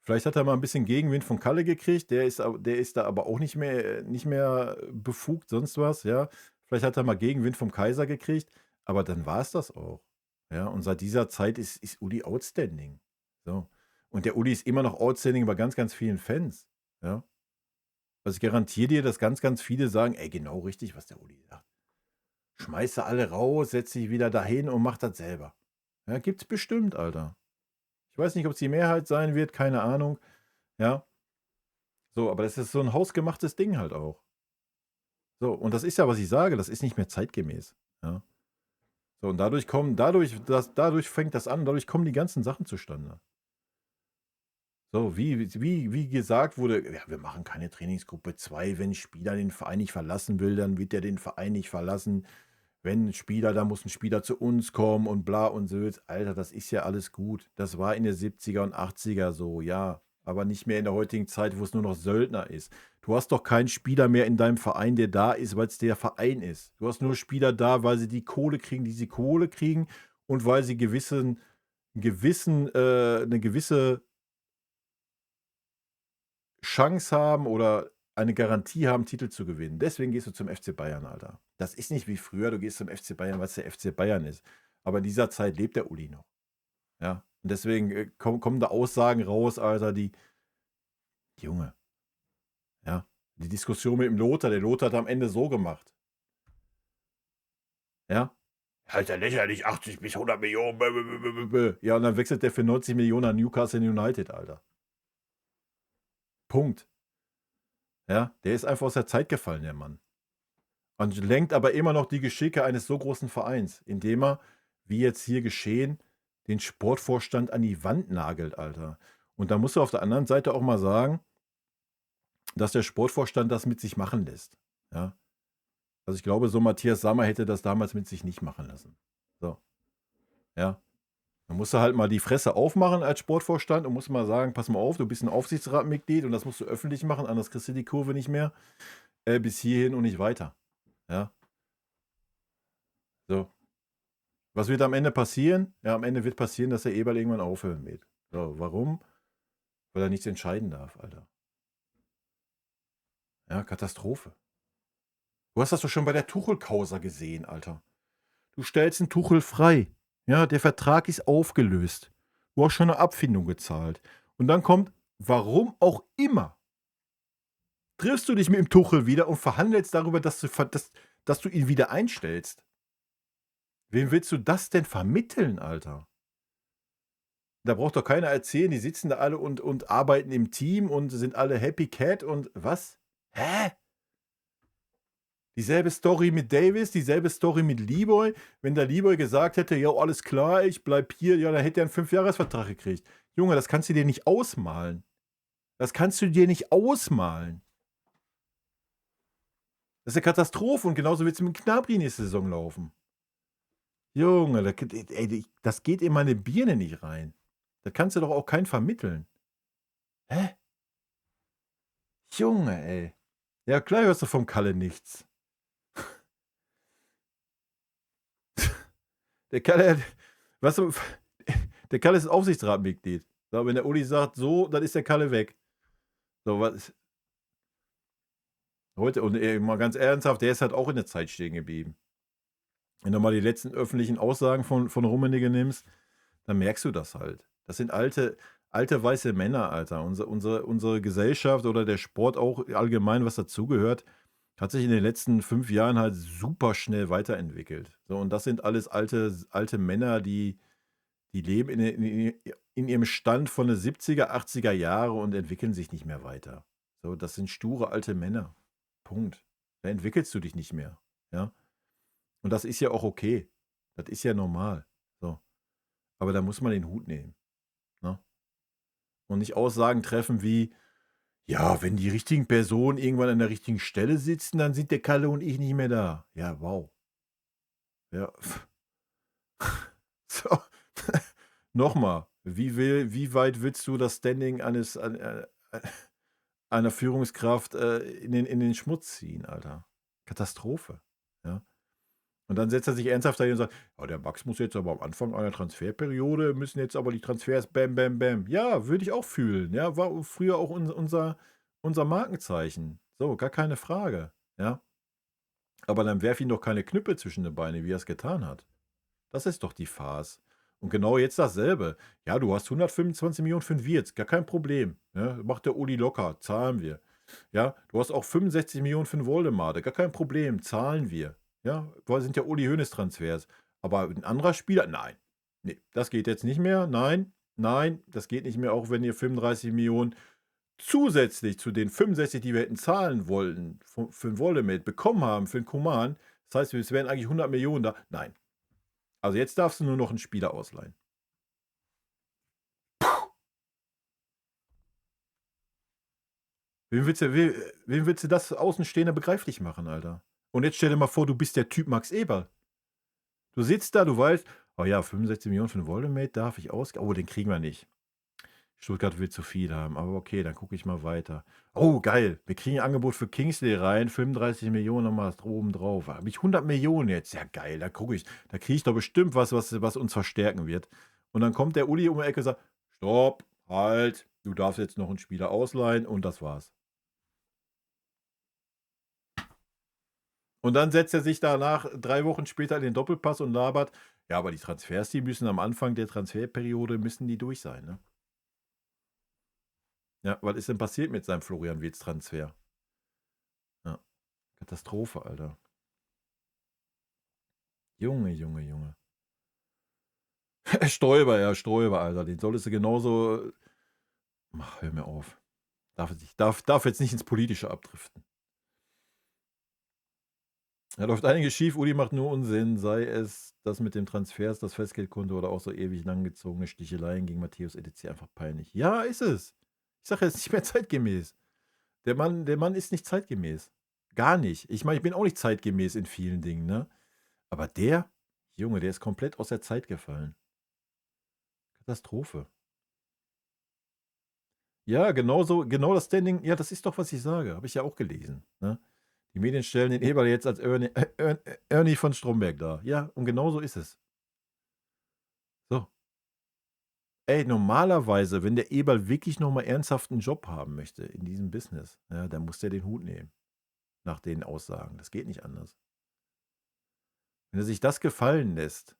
vielleicht hat er mal ein bisschen Gegenwind von Kalle gekriegt. Der ist da aber auch nicht mehr befugt, sonst was. Ja, vielleicht hat er mal Gegenwind vom Kaiser gekriegt. Aber dann war es das auch. Ja, und seit dieser Zeit ist Uli outstanding. So. Und der Uli ist immer noch outstanding bei ganz, ganz vielen Fans. Ja. Also ich garantiere dir, dass ganz, ganz viele sagen, ey, genau richtig, was der Uli sagt. Schmeiße alle raus, setz dich wieder dahin und mach das selber. Ja, gibt's bestimmt, Alter. Ich weiß nicht, ob es die Mehrheit sein wird, keine Ahnung. Ja. So, aber das ist so ein hausgemachtes Ding halt auch. So, und das ist ja, was ich sage, das ist nicht mehr zeitgemäß. Ja. So, und dadurch fängt das an, dadurch kommen die ganzen Sachen zustande. So, wie gesagt wurde, ja, wir machen keine Trainingsgruppe 2, wenn ein Spieler den Verein nicht verlassen will, dann wird er den Verein nicht verlassen. Wenn ein Spieler, da muss ein Spieler zu uns kommen und bla und so. Alter, das ist ja alles gut. Das war in den 70er und 80er so, ja. Aber nicht mehr in der heutigen Zeit, wo es nur noch Söldner ist. Du hast doch keinen Spieler mehr in deinem Verein, der da ist, weil es der Verein ist. Du hast nur Spieler da, weil sie die Kohle kriegen, die sie Kohle kriegen und weil sie eine gewisse Chance haben oder eine Garantie haben, Titel zu gewinnen. Deswegen gehst du zum FC Bayern, Alter. Das ist nicht wie früher, du gehst zum FC Bayern, weil es der FC Bayern ist. Aber in dieser Zeit lebt der Uli noch. Ja, und deswegen kommen da Aussagen raus, Alter, die Junge. Ja, die Diskussion mit dem Lothar, der Lothar hat am Ende so gemacht. Ja, halt ja lächerlich, 80 bis 100 Millionen. Ja, und dann wechselt der für 90 Millionen an Newcastle United, Alter. Punkt. Ja, der ist einfach aus der Zeit gefallen, der Mann. Und lenkt aber immer noch die Geschicke eines so großen Vereins, indem er, wie jetzt hier geschehen, den Sportvorstand an die Wand nagelt, Alter. Und da musst du auf der anderen Seite auch mal sagen, dass der Sportvorstand das mit sich machen lässt. Ja. Also ich glaube, so Matthias Sammer hätte das damals mit sich nicht machen lassen. So. Ja. Dann musst du halt mal die Fresse aufmachen als Sportvorstand und musst mal sagen, pass mal auf, du bist ein Aufsichtsratmitglied und das musst du öffentlich machen, anders kriegst du die Kurve nicht mehr. Bis hierhin und nicht weiter. Ja. So. Was wird am Ende passieren? Ja, am Ende wird passieren, dass der Eberl irgendwann aufhören wird. So, warum? Weil er nichts entscheiden darf, Alter. Ja, Katastrophe. Du hast das doch schon bei der Tuchel-Causa gesehen, Alter. Du stellst einen Tuchel frei. Ja, der Vertrag ist aufgelöst. Du hast schon eine Abfindung gezahlt. Und dann kommt, warum auch immer, triffst du dich mit dem Tuchel wieder und verhandelst darüber, dass du ihn wieder einstellst. Wem willst du das denn vermitteln, Alter? Da braucht doch keiner erzählen, die sitzen da alle und arbeiten im Team und sind alle Happy Cat und was? Hä? Dieselbe Story mit Davis, dieselbe Story mit Lieboy. Wenn der Lieboy gesagt hätte, ja, alles klar, ich bleib hier, ja, dann hätte er einen 5-Jahres-Vertrag gekriegt. Junge, das kannst du dir nicht ausmalen. Das kannst du dir nicht ausmalen. Das ist eine Katastrophe und genauso wird es mit Gnabry nächste Saison laufen. Junge, das geht in meine Birne nicht rein. Das kannst du doch auch keinen vermitteln. Hä? Junge, ey. Ja, klar hörst du vom Kalle nichts. Der Kalle, weißt du, der Kalle ist Aufsichtsratmitglied. So, wenn der Uli sagt so, dann ist der Kalle weg. So, was heute, und mal ganz ernsthaft, der ist halt auch in der Zeit stehen geblieben. Wenn du mal die letzten öffentlichen Aussagen von Rummenigge nimmst, dann merkst du das halt. Das sind alte weiße Männer, Alter. Unsere Gesellschaft oder der Sport auch allgemein, was dazugehört, hat sich in den letzten 5 Jahren halt super schnell weiterentwickelt. So, und das sind alles alte Männer, die leben in ihrem Stand von den 70er, 80er Jahre und entwickeln sich nicht mehr weiter. So, das sind sture alte Männer. Punkt. Da entwickelst du dich nicht mehr. Ja. Und das ist ja auch okay. Das ist ja normal. So. Aber da muss man den Hut nehmen. Ne? Und nicht Aussagen treffen wie, ja, wenn die richtigen Personen irgendwann an der richtigen Stelle sitzen, dann sind der Kalle und ich nicht mehr da. Ja, wow. Ja. So. Nochmal, wie weit willst du das Standing einer Führungskraft in den Schmutz ziehen, Alter? Katastrophe. Ja. Und dann setzt er sich ernsthaft dahin und sagt, ja, der Max muss jetzt aber am Anfang einer Transferperiode, müssen jetzt aber die Transfers bam, bam, bam. Ja, würde ich auch fühlen. Ja, war früher auch unser Markenzeichen. So, gar keine Frage. Ja. Aber dann werf ihm doch keine Knüppel zwischen die Beine, wie er es getan hat. Das ist doch die Farce. Und genau jetzt dasselbe. Ja, du hast 125 Millionen für den Wirtz, gar kein Problem. Ja, macht der Uli locker, zahlen wir. Ja, du hast auch 65 Millionen für den Woldemade, gar kein Problem, zahlen wir. Ja, weil sind ja Uli Hoeneß Transfers. Aber ein anderer Spieler, nein. Nee, das geht jetzt nicht mehr. Nein, das geht nicht mehr, auch wenn ihr 35 Millionen zusätzlich zu den 65, die wir hätten zahlen wollten, für den Woldemade bekommen haben, für den Coman. Das heißt, es wären eigentlich 100 Millionen da. Nein. Also jetzt darfst du nur noch einen Spieler ausleihen. Wem willst du das Außenstehender begreiflich machen, Alter? Und jetzt stell dir mal vor, du bist der Typ Max Eberl. Du sitzt da, du weißt, oh ja, 65 Millionen für den Woldemade darf ich ausgeben. Oh, den kriegen wir nicht. Stuttgart will zu viel haben, aber okay, dann gucke ich mal weiter. Oh, geil, wir kriegen ein Angebot für Kingsley rein, 35 Millionen nochmal oben drauf. Habe ich 100 Millionen jetzt? Ja, geil, da kriege ich doch bestimmt was uns verstärken wird. Und dann kommt der Uli um die Ecke und sagt, stopp, halt, du darfst jetzt noch einen Spieler ausleihen und das war's. Und dann setzt er sich danach 3 Wochen später in den Doppelpass und labert, ja, aber die Transfers, die müssen am Anfang der Transferperiode, müssen die durch sein, ne? Ja, was ist denn passiert mit seinem Florian Wirtz-Transfer? Ja, Katastrophe, Alter. Junge. Stoiber, Alter. Den solltest du genauso. Ach, hör mir auf. Darf jetzt nicht ins Politische abdriften. Da läuft einiges schief, Uli macht nur Unsinn, sei es das mit dem Transfers, das Festgeldkonto oder auch so ewig langgezogene Sticheleien gegen Matthäus etc. einfach peinlich. Ja, ist es. Ich sage jetzt nicht mehr zeitgemäß. Der Mann ist nicht zeitgemäß. Gar nicht. Ich meine, ich bin auch nicht zeitgemäß in vielen Dingen, ne? Aber der Junge, der ist komplett aus der Zeit gefallen. Katastrophe. Ja, genau das Standing, ja, das ist doch, was ich sage. Habe ich ja auch gelesen, ne? Die Medien stellen den Eberl jetzt als Ernie von Stromberg dar. Ja, und genau so ist es. So. Ey, normalerweise, wenn der Eberl wirklich nochmal ernsthaft einen Job haben möchte in diesem Business, ja, dann muss der den Hut nehmen. Nach den Aussagen. Das geht nicht anders. Wenn er sich das gefallen lässt,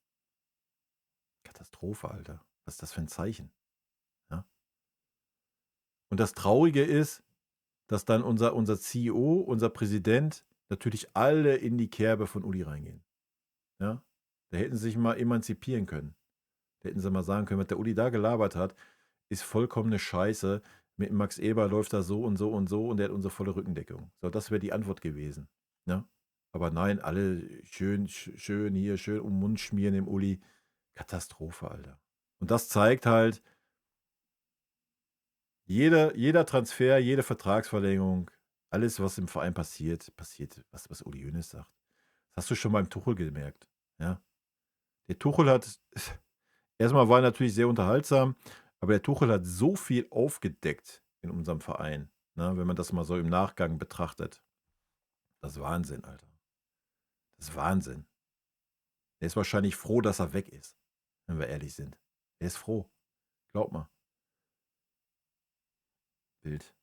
Katastrophe, Alter. Was ist das für ein Zeichen? Ja? Und das Traurige ist, dass dann unser CEO, unser Präsident, natürlich alle in die Kerbe von Uli reingehen. Ja? Da hätten sie sich mal emanzipieren können. Da hätten sie mal sagen können, was der Uli da gelabert hat, ist vollkommene Scheiße. Mit Max Eberl läuft das so und so und so und der hat unsere volle Rückendeckung. So, das wäre die Antwort gewesen. Ja? Aber nein, alle schön hier, schön um den Mund schmieren dem Uli. Katastrophe, Alter. Und das zeigt halt, jeder Transfer, jede Vertragsverlängerung, alles, was im Verein passiert, was Uli Hoeneß sagt. Das hast du schon beim Tuchel gemerkt. Ja? Der Tuchel hat, erstmal war er natürlich sehr unterhaltsam, aber der Tuchel hat so viel aufgedeckt in unserem Verein, ne, wenn man das mal so im Nachgang betrachtet. Das ist Wahnsinn, Alter. Das ist Wahnsinn. Er ist wahrscheinlich froh, dass er weg ist, wenn wir ehrlich sind. Er ist froh. Glaub mal. Bild.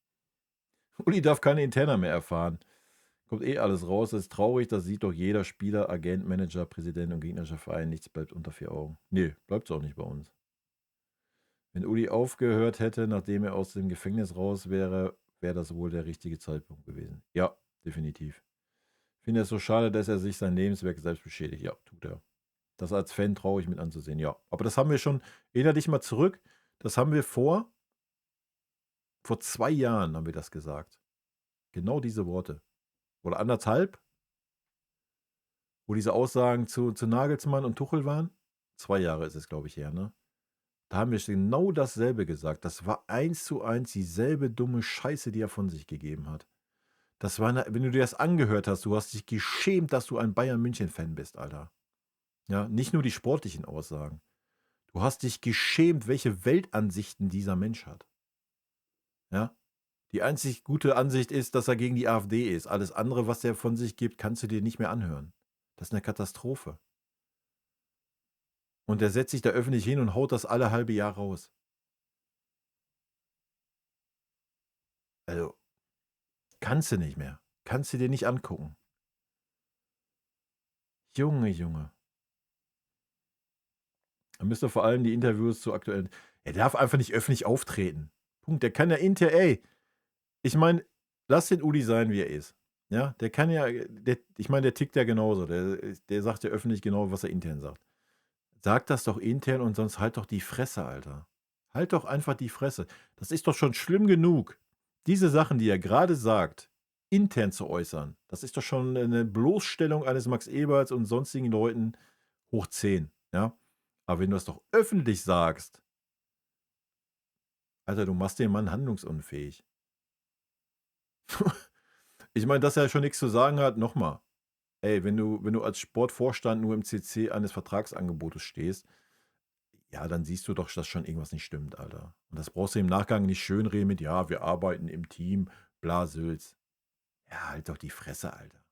Uli darf keine Interna mehr erfahren. Kommt eh alles raus. Das ist traurig, das sieht doch jeder Spieler, Agent, Manager, Präsident und gegnerischer Verein. Nichts bleibt unter 4 Augen. Nee, bleibt es auch nicht bei uns. Wenn Uli aufgehört hätte, nachdem er aus dem Gefängnis raus wäre, wäre das wohl der richtige Zeitpunkt gewesen. Ja, definitiv. Ich finde es so schade, dass er sich sein Lebenswerk selbst beschädigt. Ja, tut er. Das als Fan traurig mit anzusehen. Ja, aber das haben wir schon, erinnere dich mal zurück, das haben wir vor 2 Jahren haben wir das gesagt. Genau diese Worte. Oder 1,5, wo diese Aussagen zu Nagelsmann und Tuchel waren. 2 Jahre ist es, glaube ich, her, ne? Da haben wir genau dasselbe gesagt. Das war 1:1 dieselbe dumme Scheiße, die er von sich gegeben hat. Das war, wenn du dir das angehört hast, du hast dich geschämt, dass du ein Bayern-München-Fan bist, Alter. Ja, nicht nur die sportlichen Aussagen. Du hast dich geschämt, welche Weltansichten dieser Mensch hat. Ja? Die einzig gute Ansicht ist, dass er gegen die AfD ist. Alles andere, was er von sich gibt, kannst du dir nicht mehr anhören. Das ist eine Katastrophe. Und der setzt sich da öffentlich hin und haut das alle halbe Jahr raus. Also, kannst du nicht mehr. Kannst du dir nicht angucken. Junge. Da müsste vor allem die Interviews zu aktuellen. Er darf einfach nicht öffentlich auftreten. Punkt. Der kann ja ich meine, lass den Uli sein, wie er ist. Ja, der kann ja, ich meine, der tickt ja genauso. Der sagt ja öffentlich genau, was er intern sagt. Sag das doch intern und sonst halt doch die Fresse, Alter. Halt doch einfach die Fresse. Das ist doch schon schlimm genug. Diese Sachen, die er gerade sagt, intern zu äußern, das ist doch schon eine Bloßstellung eines Max Eberls und sonstigen Leuten hoch 10. Ja? Aber wenn du das doch öffentlich sagst, Alter, du machst den Mann handlungsunfähig. Ich meine, dass er schon nichts zu sagen hat, nochmal. Ey, wenn du als Sportvorstand nur im CC eines Vertragsangebotes stehst, ja, dann siehst du doch, dass schon irgendwas nicht stimmt, Alter. Und das brauchst du im Nachgang nicht schönreden mit, ja, wir arbeiten im Team, bla Sülz. Ja, halt doch die Fresse, Alter.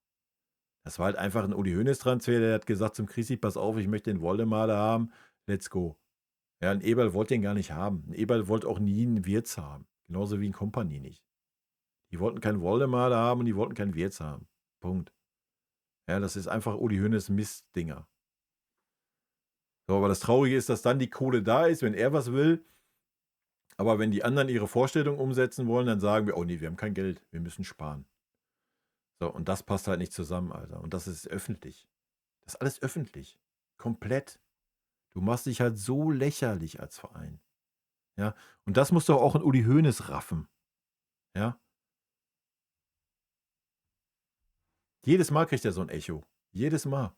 Das war halt einfach ein Uli Hoeneß-Transfer, der hat gesagt zum Chrissy, pass auf, ich möchte den Woldemar haben, let's go. Ja, ein Eberl wollte den gar nicht haben. Ein Eberl wollte auch nie einen Wirtz haben. Genauso wie ein Kompanie nicht. Die wollten keinen Woldemar haben und die wollten keinen Wirtz haben. Punkt. Ja, das ist einfach Uli Hoeneß Mistdinger. So, aber das Traurige ist, dass dann die Kohle da ist, wenn er was will. Aber wenn die anderen ihre Vorstellung umsetzen wollen, dann sagen wir, oh nee, wir haben kein Geld, wir müssen sparen. So, und das passt halt nicht zusammen, Alter. Und das ist öffentlich. Das ist alles öffentlich. Komplett. Du machst dich halt so lächerlich als Verein. Ja, und das muss doch auch ein Uli Hoeneß raffen. Ja. Jedes Mal kriegt er so ein Echo. Jedes Mal.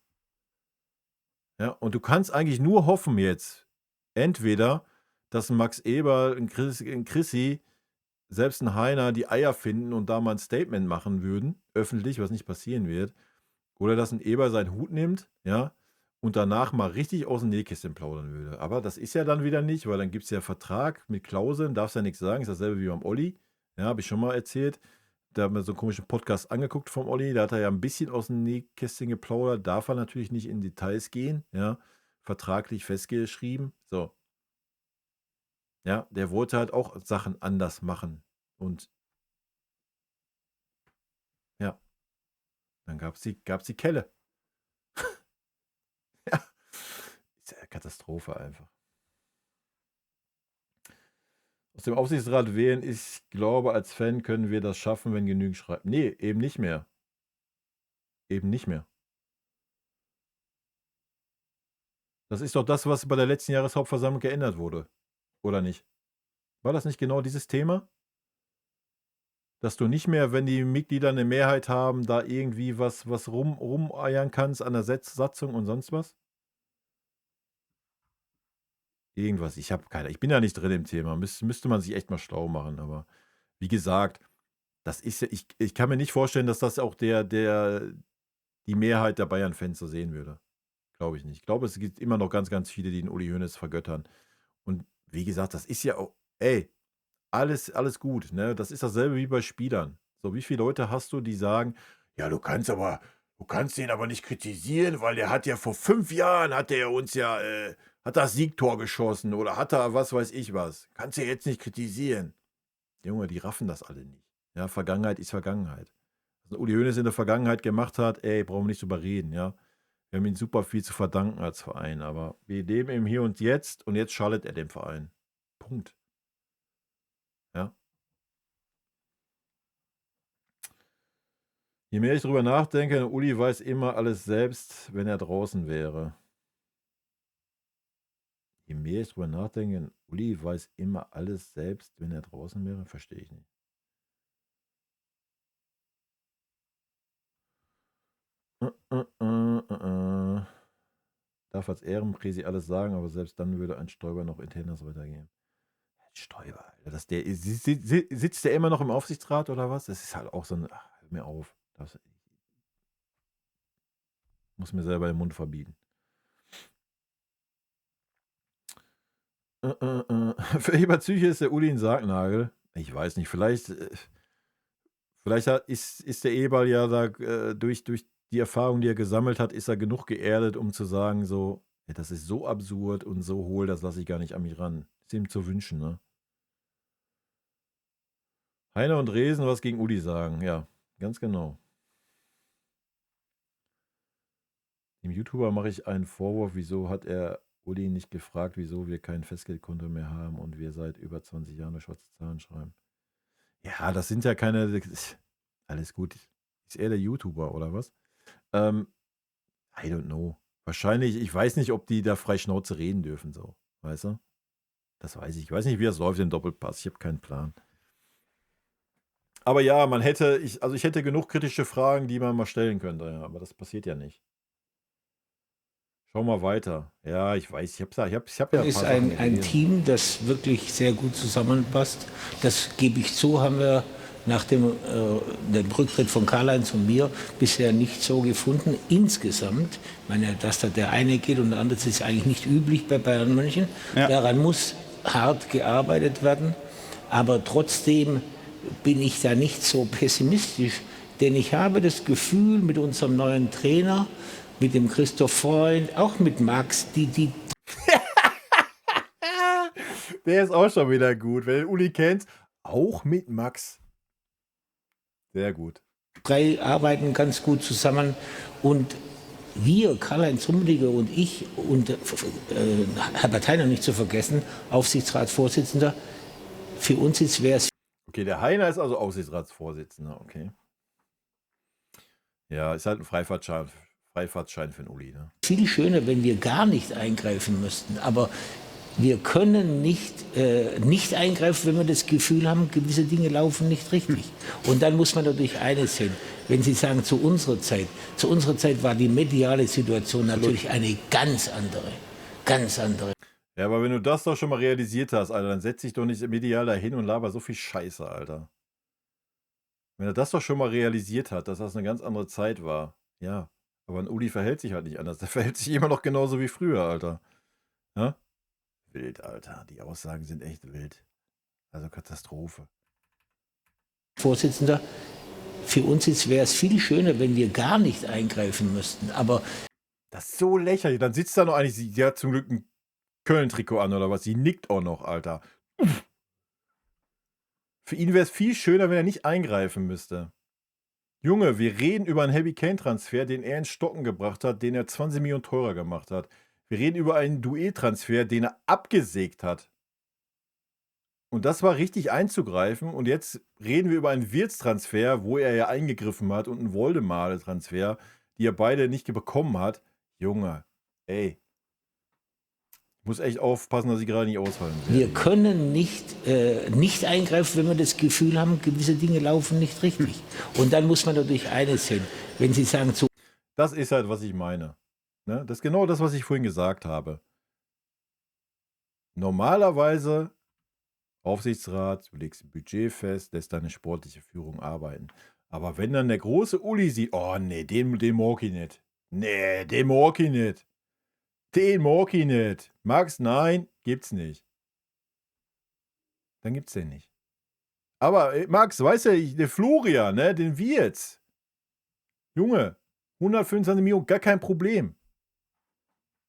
Ja, und du kannst eigentlich nur hoffen jetzt, entweder, dass ein Max Eberl, ein Chrissy, selbst ein Heiner die Eier finden und da mal ein Statement machen würden, öffentlich, was nicht passieren wird, oder dass ein Eberl seinen Hut nimmt, ja, und danach mal richtig aus dem Nähkästchen plaudern würde. Aber das ist ja dann wieder nicht, weil dann gibt es ja Vertrag mit Klauseln, darfst ja nichts sagen, ist dasselbe wie beim Olli, ja, habe ich schon mal erzählt. Da haben wir so einen komischen Podcast angeguckt vom Olli, da hat er ja ein bisschen aus dem Nähkästchen geplaudert, darf er natürlich nicht in Details gehen, ja, vertraglich festgeschrieben, so. Ja, der wollte halt auch Sachen anders machen und ja, dann gab's die Kelle. Ja, ist ja eine Katastrophe einfach. Aus dem Aufsichtsrat wählen, ich glaube, als Fan können wir das schaffen, wenn genügend schreiben. Nee, eben nicht mehr. Eben nicht mehr. Das ist doch das, was bei der letzten Jahreshauptversammlung geändert wurde. Oder nicht? War das nicht genau dieses Thema? Dass du nicht mehr, wenn die Mitglieder eine Mehrheit haben, da irgendwie was rumeiern kannst an der Satzung und sonst was? Irgendwas, ich habe keine, ich bin ja nicht drin im Thema, müsste man sich echt mal schlau machen, aber wie gesagt, das ist ja, ich kann mir nicht vorstellen, dass das auch die Mehrheit der Bayern-Fans so sehen würde. Glaube ich nicht. Ich glaube, es gibt immer noch ganz, ganz viele, die den Uli Hoeneß vergöttern. Und wie gesagt, das ist ja auch, ey, alles gut, ne? Das ist dasselbe wie bei Spielern. So, wie viele Leute hast du, die sagen, ja, du kannst ihn aber nicht kritisieren, weil der hat ja vor 5 Jahren, hat der uns ja, hat das Siegtor geschossen oder hat er was weiß ich was. Kannst du jetzt nicht kritisieren. Junge, die raffen das alle nicht. Ja, Vergangenheit ist Vergangenheit. Was Uli Hoeneß in der Vergangenheit gemacht hat, ey, brauchen wir nicht drüber reden, ja. Wir haben ihm super viel zu verdanken als Verein, aber wir leben im Hier und jetzt schadet er dem Verein. Punkt. Ja. Je mehr ich drüber nachdenke, Uli weiß immer alles selbst, wenn er draußen wäre. Je mehr ich drüber nachdenke, Uli weiß immer alles selbst, wenn er draußen wäre, verstehe ich nicht. Darf als Ehrenpräsi alles sagen, aber selbst dann würde ein Stoiber noch internes weitergehen. Stoiber, Alter, sitzt der immer noch im Aufsichtsrat oder was? Das ist halt auch so ein, hör mir auf. Das muss mir selber den Mund verbieten. Für Eber Psyche ist der Uli ein Sargnagel. Ich weiß nicht, vielleicht ist der Eberl ja da durch die Erfahrung, die er gesammelt hat, ist er genug geerdet, um zu sagen, so, ja, das ist so absurd und so hohl, das lasse ich gar nicht an mich ran. Ist ihm zu wünschen, ne? Heiner und Resen was gegen Uli sagen, ja, ganz genau. Dem YouTuber mache ich einen Vorwurf, wieso hat er Uli nicht gefragt, wieso wir kein Festgeldkonto mehr haben und wir seit über 20 Jahren nur schwarze Zahlen schreiben. Ja, das sind ja keine, alles gut. Ist er der YouTuber oder was? I don't know. Wahrscheinlich, ich weiß nicht, ob die da frei Schnauze reden dürfen, so. Weißt du? Das weiß ich. Ich weiß nicht, wie das läuft im Doppelpass. Ich habe keinen Plan. Aber ja, ich hätte genug kritische Fragen, die man mal stellen könnte, ja, aber das passiert ja nicht. Schau mal weiter. Ja, ich weiß, ich habe ja ein paar ist Sachen ein gelesen. Team, das wirklich sehr gut zusammenpasst. Das gebe ich zu, haben wir nach dem Rücktritt von Karl-Heinz und mir bisher nicht so gefunden. Insgesamt, ich meine, dass da der eine geht und der andere, das ist eigentlich nicht üblich bei Bayern München. Ja. Daran muss hart gearbeitet werden. Aber trotzdem bin ich da nicht so pessimistisch, denn ich habe das Gefühl, mit unserem neuen Trainer, mit dem Christoph Freund, auch mit Max, die Der ist auch schon wieder gut. Wenn du Uli kennst, auch mit Max. Sehr gut. drei arbeiten ganz gut zusammen. Und wir, Karl-Heinz Rummenigge und ich und Herbert Heiner nicht zu vergessen, Aufsichtsratsvorsitzender, für uns wäre es Okay, der Heiner ist also Aufsichtsratsvorsitzender, okay. Ja, ist halt ein Freifahrtschein für den Uli, ne? viel schöner, wenn wir gar nicht eingreifen müssten. Aber wir können nicht eingreifen, wenn wir das Gefühl haben, gewisse Dinge laufen nicht richtig. Und dann muss man natürlich eines sehen. Wenn Sie sagen, zu unserer Zeit war die mediale Situation natürlich eine ganz andere. Ganz andere. Ja, aber wenn du das doch schon mal realisiert hast, Alter, dann setz dich doch nicht medial dahin und laber so viel Scheiße, Alter. Wenn er das doch schon mal realisiert hat, dass das eine ganz andere Zeit war, ja. Aber ein Uli verhält sich halt nicht anders. Der verhält sich immer noch genauso wie früher, Alter. Ja? Wild, Alter. Die Aussagen sind echt wild. Also Katastrophe. Vorsitzender, für uns wäre es viel schöner, wenn wir gar nicht eingreifen müssten. Aber Das ist so lächerlich. Dann sitzt da noch eigentlich, sie hat zum Glück ein Köln-Trikot an oder was. Sie nickt auch noch, Alter. Für ihn wäre es viel schöner, wenn er nicht eingreifen müsste. Junge, wir reden über einen Heavy Kane-Transfer, den er ins Stocken gebracht hat, den er 20 Millionen teurer gemacht hat. Wir reden über einen Duell-Transfer, den er abgesägt hat. Und das war richtig einzugreifen. Und jetzt reden wir über einen Wirtz-Transfer, wo er ja eingegriffen hat, und einen Woldemade-Transfer, die er beide nicht bekommen hat. Junge, ey. Ich muss echt aufpassen, dass ich gerade nicht ausfallen werde. wir können nicht eingreifen, wenn wir das Gefühl haben, gewisse Dinge laufen nicht richtig. Und dann muss man natürlich eines sehen. Wenn Sie sagen, zu Das ist halt, was ich meine. Ne? Das ist genau das, was ich vorhin gesagt habe. Normalerweise Aufsichtsrat, du legst ein Budget fest, lässt deine sportliche Führung arbeiten. Aber wenn dann der große Uli sieht, oh nee, den mag ich nicht. Nee, den mag ich nicht. Den mag ich nicht. Max, nein, gibt's nicht. Dann gibt's den nicht. Aber Max, weißt du, der Florian, ne, den Wirtz, Junge, 125 Millionen, gar kein Problem.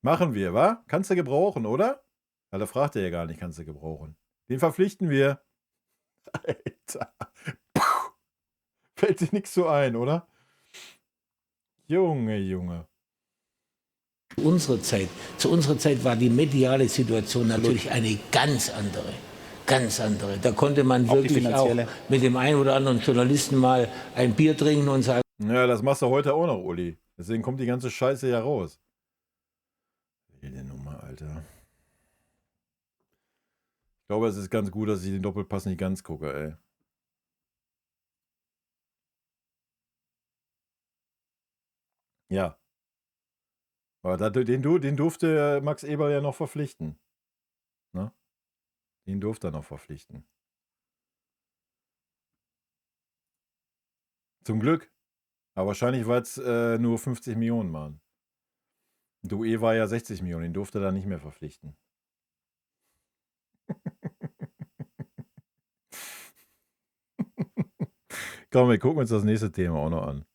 Machen wir, wa? Kannst du gebrauchen, oder? Ja, da fragt er ja gar nicht, kannst du gebrauchen. Den verpflichten wir. Alter. Puh. Fällt dir nichts so ein, oder? Junge. Zu unserer Zeit war die mediale Situation natürlich eine ganz andere. Ganz andere. Da konnte man Auch die wirklich auch finanzielle. mit dem einen oder anderen Journalisten mal ein Bier trinken und sagen, Ja, das machst du heute auch noch, Uli. Deswegen kommt die ganze Scheiße ja raus. Wilde Nummer, Alter. Ich glaube, es ist ganz gut, dass ich den Doppelpass nicht ganz gucke, ey. Ja. Aber den durfte Max Eberl ja noch verpflichten. Ne? Den durfte er noch verpflichten. Zum Glück. Aber wahrscheinlich, weil es nur 50 Millionen waren. Doué war ja 60 Millionen, den durfte er dann nicht mehr verpflichten. Komm, wir gucken uns das nächste Thema auch noch an.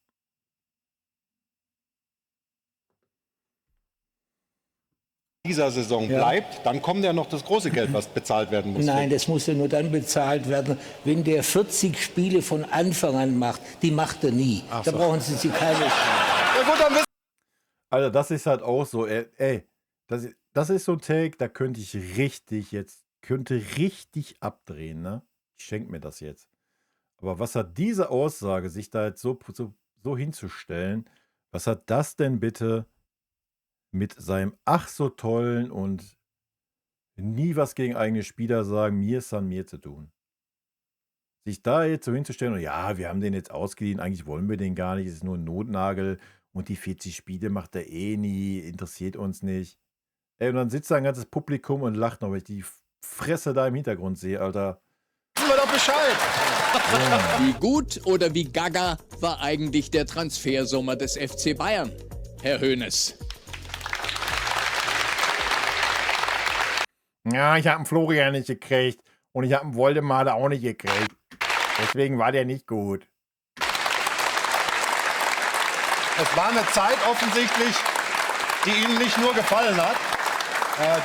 Dieser Saison bleibt, dann kommt ja noch das große Geld, was bezahlt werden muss. nein, das muss ja nur dann bezahlt werden, wenn der 40 Spiele von Anfang an macht. Die macht er nie. Ach Da so. brauchen Sie sich keine Ja gut, dann wissen Alter, das ist halt auch so, ey, das ist so ein Take, da könnte ich richtig abdrehen, ne? Ich schenke mir das jetzt. Aber was hat diese Aussage, sich da jetzt so hinzustellen, was hat das denn bitte mit seinem ach so tollen und nie was gegen eigene Spieler sagen, mir ist an mir zu tun? Sich da jetzt so hinzustellen und ja, wir haben den jetzt ausgeliehen, eigentlich wollen wir den gar nicht, es ist nur ein Notnagel und die 40 Spiele macht er eh nie, interessiert uns nicht. Ey, und dann sitzt da ein ganzes Publikum und lacht noch, wenn ich die Fresse da im Hintergrund sehe, Alter. wir doch Bescheid. Wie gut oder wie gaga war eigentlich der Transfersommer des FC Bayern? Herr Hoeneß. Ja, ich habe einen Florian nicht gekriegt und ich habe einen Woldemar auch nicht gekriegt. Deswegen war der nicht gut. Es war eine Zeit offensichtlich, die Ihnen nicht nur gefallen hat,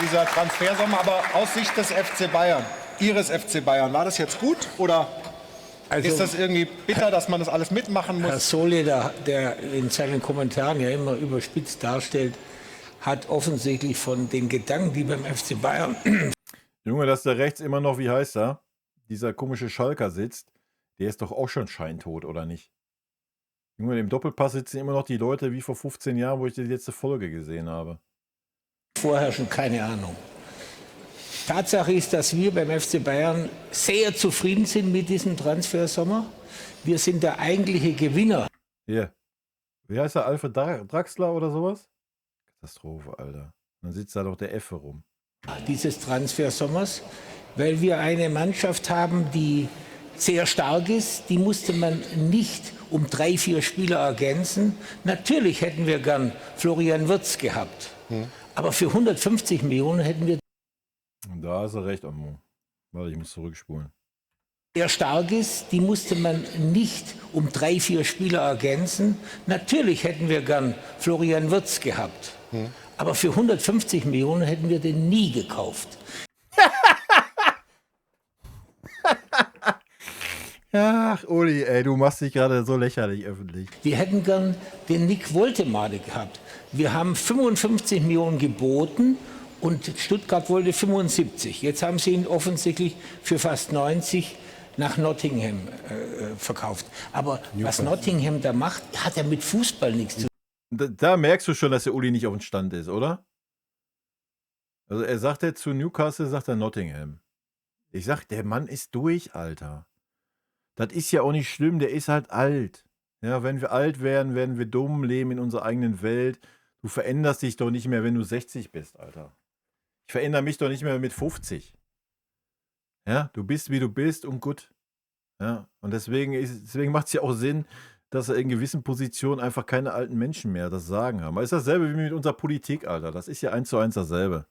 dieser Transfersommer, aber aus Sicht des FC Bayern, Ihres FC Bayern, war das jetzt gut oder ist das irgendwie bitter, dass man das alles mitmachen Herr muss? Sohle, der in seinen Kommentaren ja immer überspitzt darstellt, hat offensichtlich von den Gedanken, die beim FC Bayern Junge, dass da rechts immer noch, wie heißt er, dieser komische Schalker sitzt, der ist doch auch schon scheintot, oder nicht? Junge, im Doppelpass sitzen immer noch die Leute wie vor 15 Jahren, wo ich die letzte Folge gesehen habe. vorherrschen, keine Ahnung. Tatsache ist, dass wir beim FC Bayern sehr zufrieden sind mit diesem Transfersommer. Wir sind der eigentliche Gewinner Hier. Wie heißt er? Alfred Draxler oder sowas? Katastrophe, Alter. Dann sitzt da doch der Effe rum. dieses Transfersommers, weil wir eine Mannschaft haben, die sehr stark ist. Die musste man nicht um 3, 4 Spieler ergänzen. Natürlich hätten wir gern Florian Wirtz gehabt. Aber für 150 Millionen hätten wir, Und da hast du recht, Ammo. Warte, ich muss zurückspulen. der stark ist, die musste man nicht um 3, 4 Spieler ergänzen. Natürlich hätten wir gern Florian Wirtz gehabt. Aber für 150 Millionen hätten wir den nie gekauft. Ach, Uli, ey, du machst dich gerade so lächerlich öffentlich. Wir hätten gern den Nick Woltemade gehabt. Wir haben 55 Millionen geboten und Stuttgart wollte 75. Jetzt haben sie ihn offensichtlich für fast 90 nach Nottingham verkauft. Aber was Nottingham da macht, hat ja mit Fußball nichts zu tun. Da merkst du schon, dass der Uli nicht auf dem Stand ist, oder? Also er sagt jetzt zu Newcastle, sagt er Nottingham. Ich sag, der Mann ist durch, Alter. Das ist ja auch nicht schlimm, der ist halt alt. Ja, wenn wir alt werden, werden wir dumm, leben in unserer eigenen Welt. Du veränderst dich doch nicht mehr, wenn du 60 bist, Alter. Ich verändere mich doch nicht mehr mit 50. Ja, du bist, wie du bist und gut. Ja, und deswegen macht es ja auch Sinn, dass in gewissen Positionen einfach keine alten Menschen mehr das Sagen haben. Aber ist dasselbe wie mit unserer Politik, Alter. Das ist ja 1:1 dasselbe.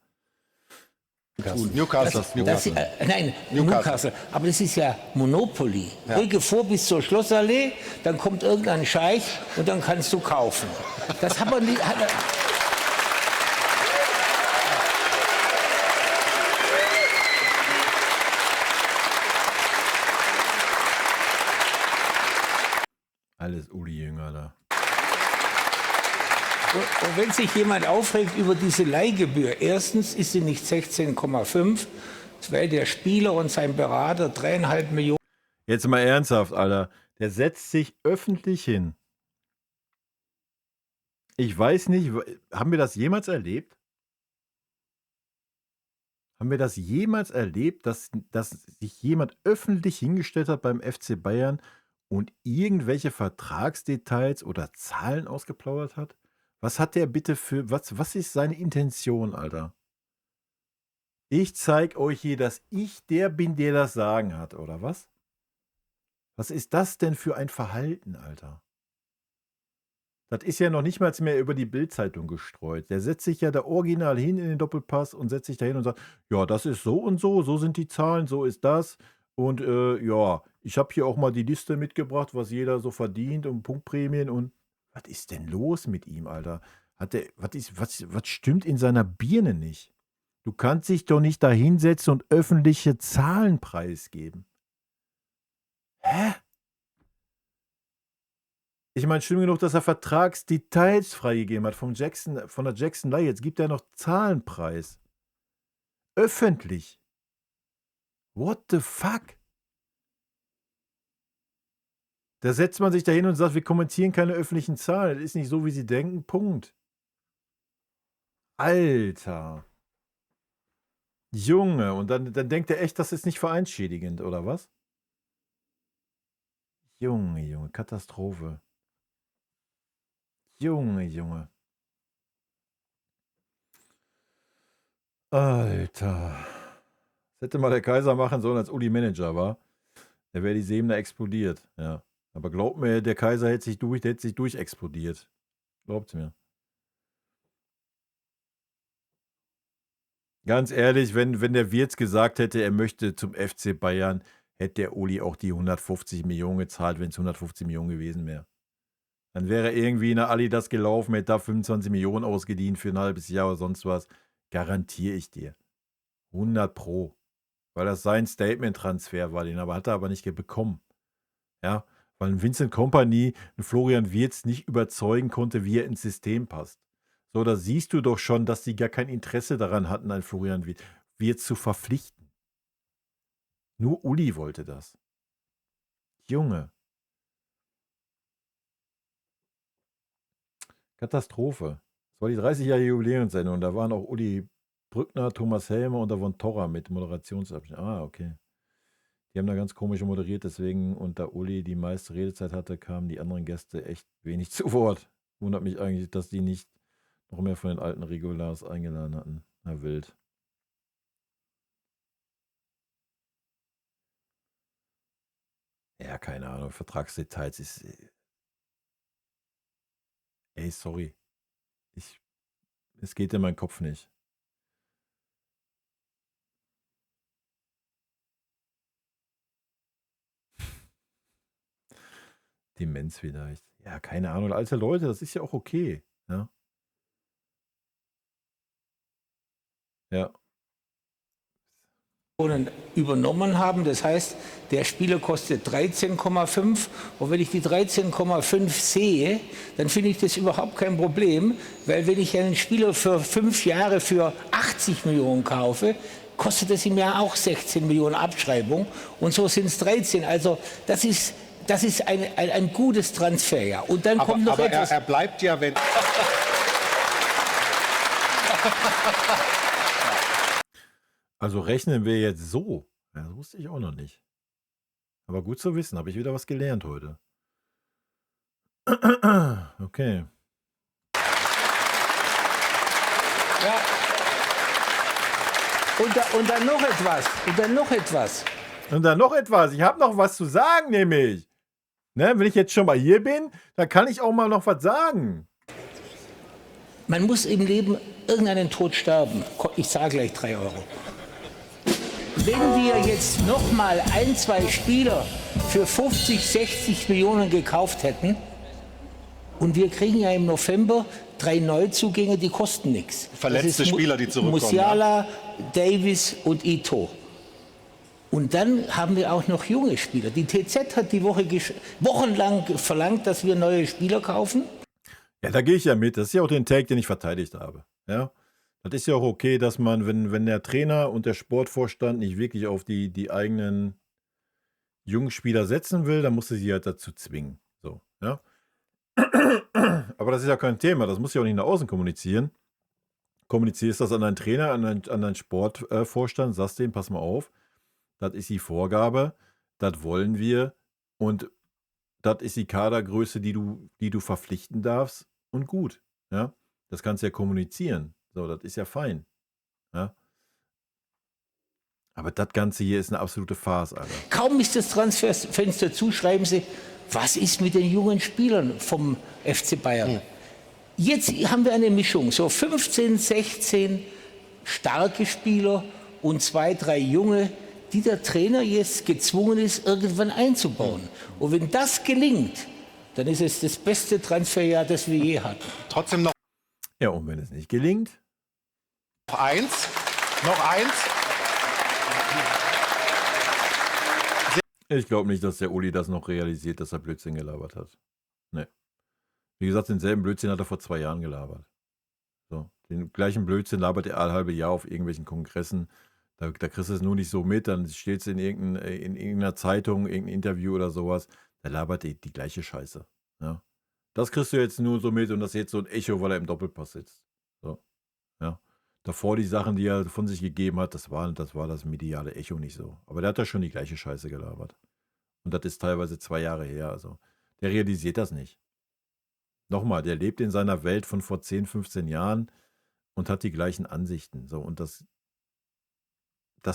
Newcastle. Nein, Newcastle. Aber das ist ja Monopoly. Rücke vor bis zur Schlossallee, dann kommt irgendein Scheich und dann kannst du kaufen. Das hat man nicht. Alles Uli-Jünger da. Und wenn sich jemand aufregt über diese Leihgebühr, erstens ist sie nicht 16,5, weil der Spieler und sein Berater 3,5 Millionen. Jetzt mal ernsthaft, Alter. Der setzt sich öffentlich hin. Ich weiß nicht, haben wir das jemals erlebt? Haben wir das jemals erlebt, dass sich jemand öffentlich hingestellt hat beim FC Bayern und irgendwelche Vertragsdetails oder Zahlen ausgeplaudert hat? Was hat der bitte für, was ist seine Intention, Alter? Ich zeig euch hier, dass ich der bin, der das Sagen hat, oder was? Was ist das denn für ein Verhalten, Alter? Das ist ja noch nicht mal mehr über die Bild-Zeitung gestreut. Der setzt sich ja da original hin in den Doppelpass und setzt sich da hin und sagt, ja, das ist so und so, so sind die Zahlen, so ist das. Und ja, ich habe hier auch mal die Liste mitgebracht, was jeder so verdient und Punktprämien und was ist denn los mit ihm, Alter? Was stimmt in seiner Birne nicht? Du kannst dich doch nicht da hinsetzen und öffentliche Zahlen preisgeben. Hä? Ich meine, schlimm genug, dass er Vertragsdetails freigegeben hat von der Jackson Leihe. Jetzt gibt er noch Zahlenpreis. Öffentlich. What the fuck? Da setzt man sich da hin und sagt, wir kommentieren keine öffentlichen Zahlen. Das ist nicht so, wie sie denken. Punkt. Alter. Junge, und dann denkt er echt, das ist nicht vereinsschädigend, oder was? Junge, Katastrophe. Junge. Alter. Das hätte mal der Kaiser machen sollen, als Uli Manager war. Der wäre die Seemner explodiert, ja. Aber glaubt mir, der Kaiser hätte sich durchexplodiert. Glaubt's mir. Ganz ehrlich, wenn der Wirtz gesagt hätte, er möchte zum FC Bayern, hätte der Uli auch die 150 Millionen gezahlt, wenn es 150 Millionen gewesen wäre. Dann wäre irgendwie in der Adidas gelaufen, hätte da 25 Millionen ausgeliehen für ein halbes Jahr oder sonst was. Garantiere ich dir. 100 Pro. Weil das sein Statement-Transfer war, den hat er aber nicht bekommen. Ja, weil ein Vincent Kompany, ein Florian Wirtz nicht überzeugen konnte, wie er ins System passt. So, da siehst du doch schon, dass die gar kein Interesse daran hatten, einen Florian Wirtz zu verpflichten. Nur Uli wollte das. Junge. Katastrophe. Das war die 30-jährige Jubiläumssendung und da waren auch Uli Brückner, Thomas Helmer und Davon Torra mit Moderationsabschnitt. Ah, okay. Die haben da ganz komisch moderiert, deswegen, und da Uli die meiste Redezeit hatte, kamen die anderen Gäste echt wenig zu Wort. Wundert mich eigentlich, dass die nicht noch mehr von den alten Regulars eingeladen hatten. Na, wild. Ja, keine Ahnung, Vertragsdetails ist... Ey, sorry. Es geht in meinen Kopf nicht. Demenz vielleicht. Ja, keine Ahnung. Alte Leute, das ist ja auch okay. Ja. Ja. Übernommen haben. Das heißt, der Spieler kostet 13,5 und wenn ich die 13,5 sehe, dann finde ich das überhaupt kein Problem, weil wenn ich einen Spieler für 5 Jahre für 80 Millionen kaufe, kostet es im Jahr auch 16 Millionen Abschreibung und so sind es 13. Also das ist ein gutes Transfer, ja. Und dann kommt noch etwas. Er bleibt ja, wenn... Also rechnen wir jetzt so. Ja, das wusste ich auch noch nicht. Aber gut zu wissen, habe ich wieder was gelernt heute. Okay. Ja. Und dann noch etwas. Und dann noch etwas. Ich habe noch was zu sagen, nämlich. Ne, wenn ich jetzt schon mal hier bin, dann kann ich auch mal noch was sagen. Man muss im Leben irgendeinen Tod sterben. Ich sage gleich 3 Euro. wenn wir jetzt noch mal 1, 2 Spieler für 50, 60 Millionen gekauft hätten und wir kriegen ja im November 3 Neuzugänge, die kosten nichts. Verletzte Spieler, die zurückkommen. Musiala, Davis und Ito. Und dann haben wir auch noch junge Spieler. Die TZ hat die Woche wochenlang verlangt, dass wir neue Spieler kaufen. Ja, da gehe ich ja mit. Das ist ja auch den Take, den ich verteidigt habe. Ja, das ist ja auch okay, dass man, wenn der Trainer und der Sportvorstand nicht wirklich auf die eigenen jungen Spieler setzen will, dann muss er sie halt dazu zwingen. So, ja. Aber das ist ja kein Thema. Das muss ja auch nicht nach außen kommunizieren. Kommunizierst das an deinen Trainer, an deinen Sportvorstand, sagst dem, pass mal auf, das ist die Vorgabe, das wollen wir und das ist die Kadergröße, die du verpflichten darfst und gut. Ja? Das kannst du ja kommunizieren. So, das ist ja fein. Ja? Aber das Ganze hier ist eine absolute Farce, Alter. Kaum ist das Transferfenster zu, schreiben sie, was ist mit den jungen Spielern vom FC Bayern? Jetzt haben wir eine Mischung, so 15, 16 starke Spieler und 2, 3 junge, die der Trainer jetzt gezwungen ist, irgendwann einzubauen. Und wenn das gelingt, dann ist es das beste Transferjahr, das wir je hatten. Trotzdem noch Ja, und wenn es nicht gelingt, eins. Noch eins. ich glaube nicht, dass der Uli das noch realisiert, dass er Blödsinn gelabert hat. Nee. Wie gesagt, denselben Blödsinn hat er vor 2 Jahren gelabert. So. Den gleichen Blödsinn labert er alle halbe Jahr auf irgendwelchen Kongressen. Da kriegst du es nur nicht so mit, dann steht es in irgendeiner Zeitung, irgendein Interview oder sowas. Da labert die gleiche Scheiße. Ja. Das kriegst du jetzt nur so mit und das ist jetzt so ein Echo, weil er im Doppelpass sitzt. So. Ja. Davor die Sachen, die er von sich gegeben hat, das war das mediale Echo nicht so. Aber der hat da schon die gleiche Scheiße gelabert. Und das ist teilweise 2 Jahre her. Also der realisiert das nicht. Nochmal, der lebt in seiner Welt von vor 10, 15 Jahren und hat die gleichen Ansichten. So, und das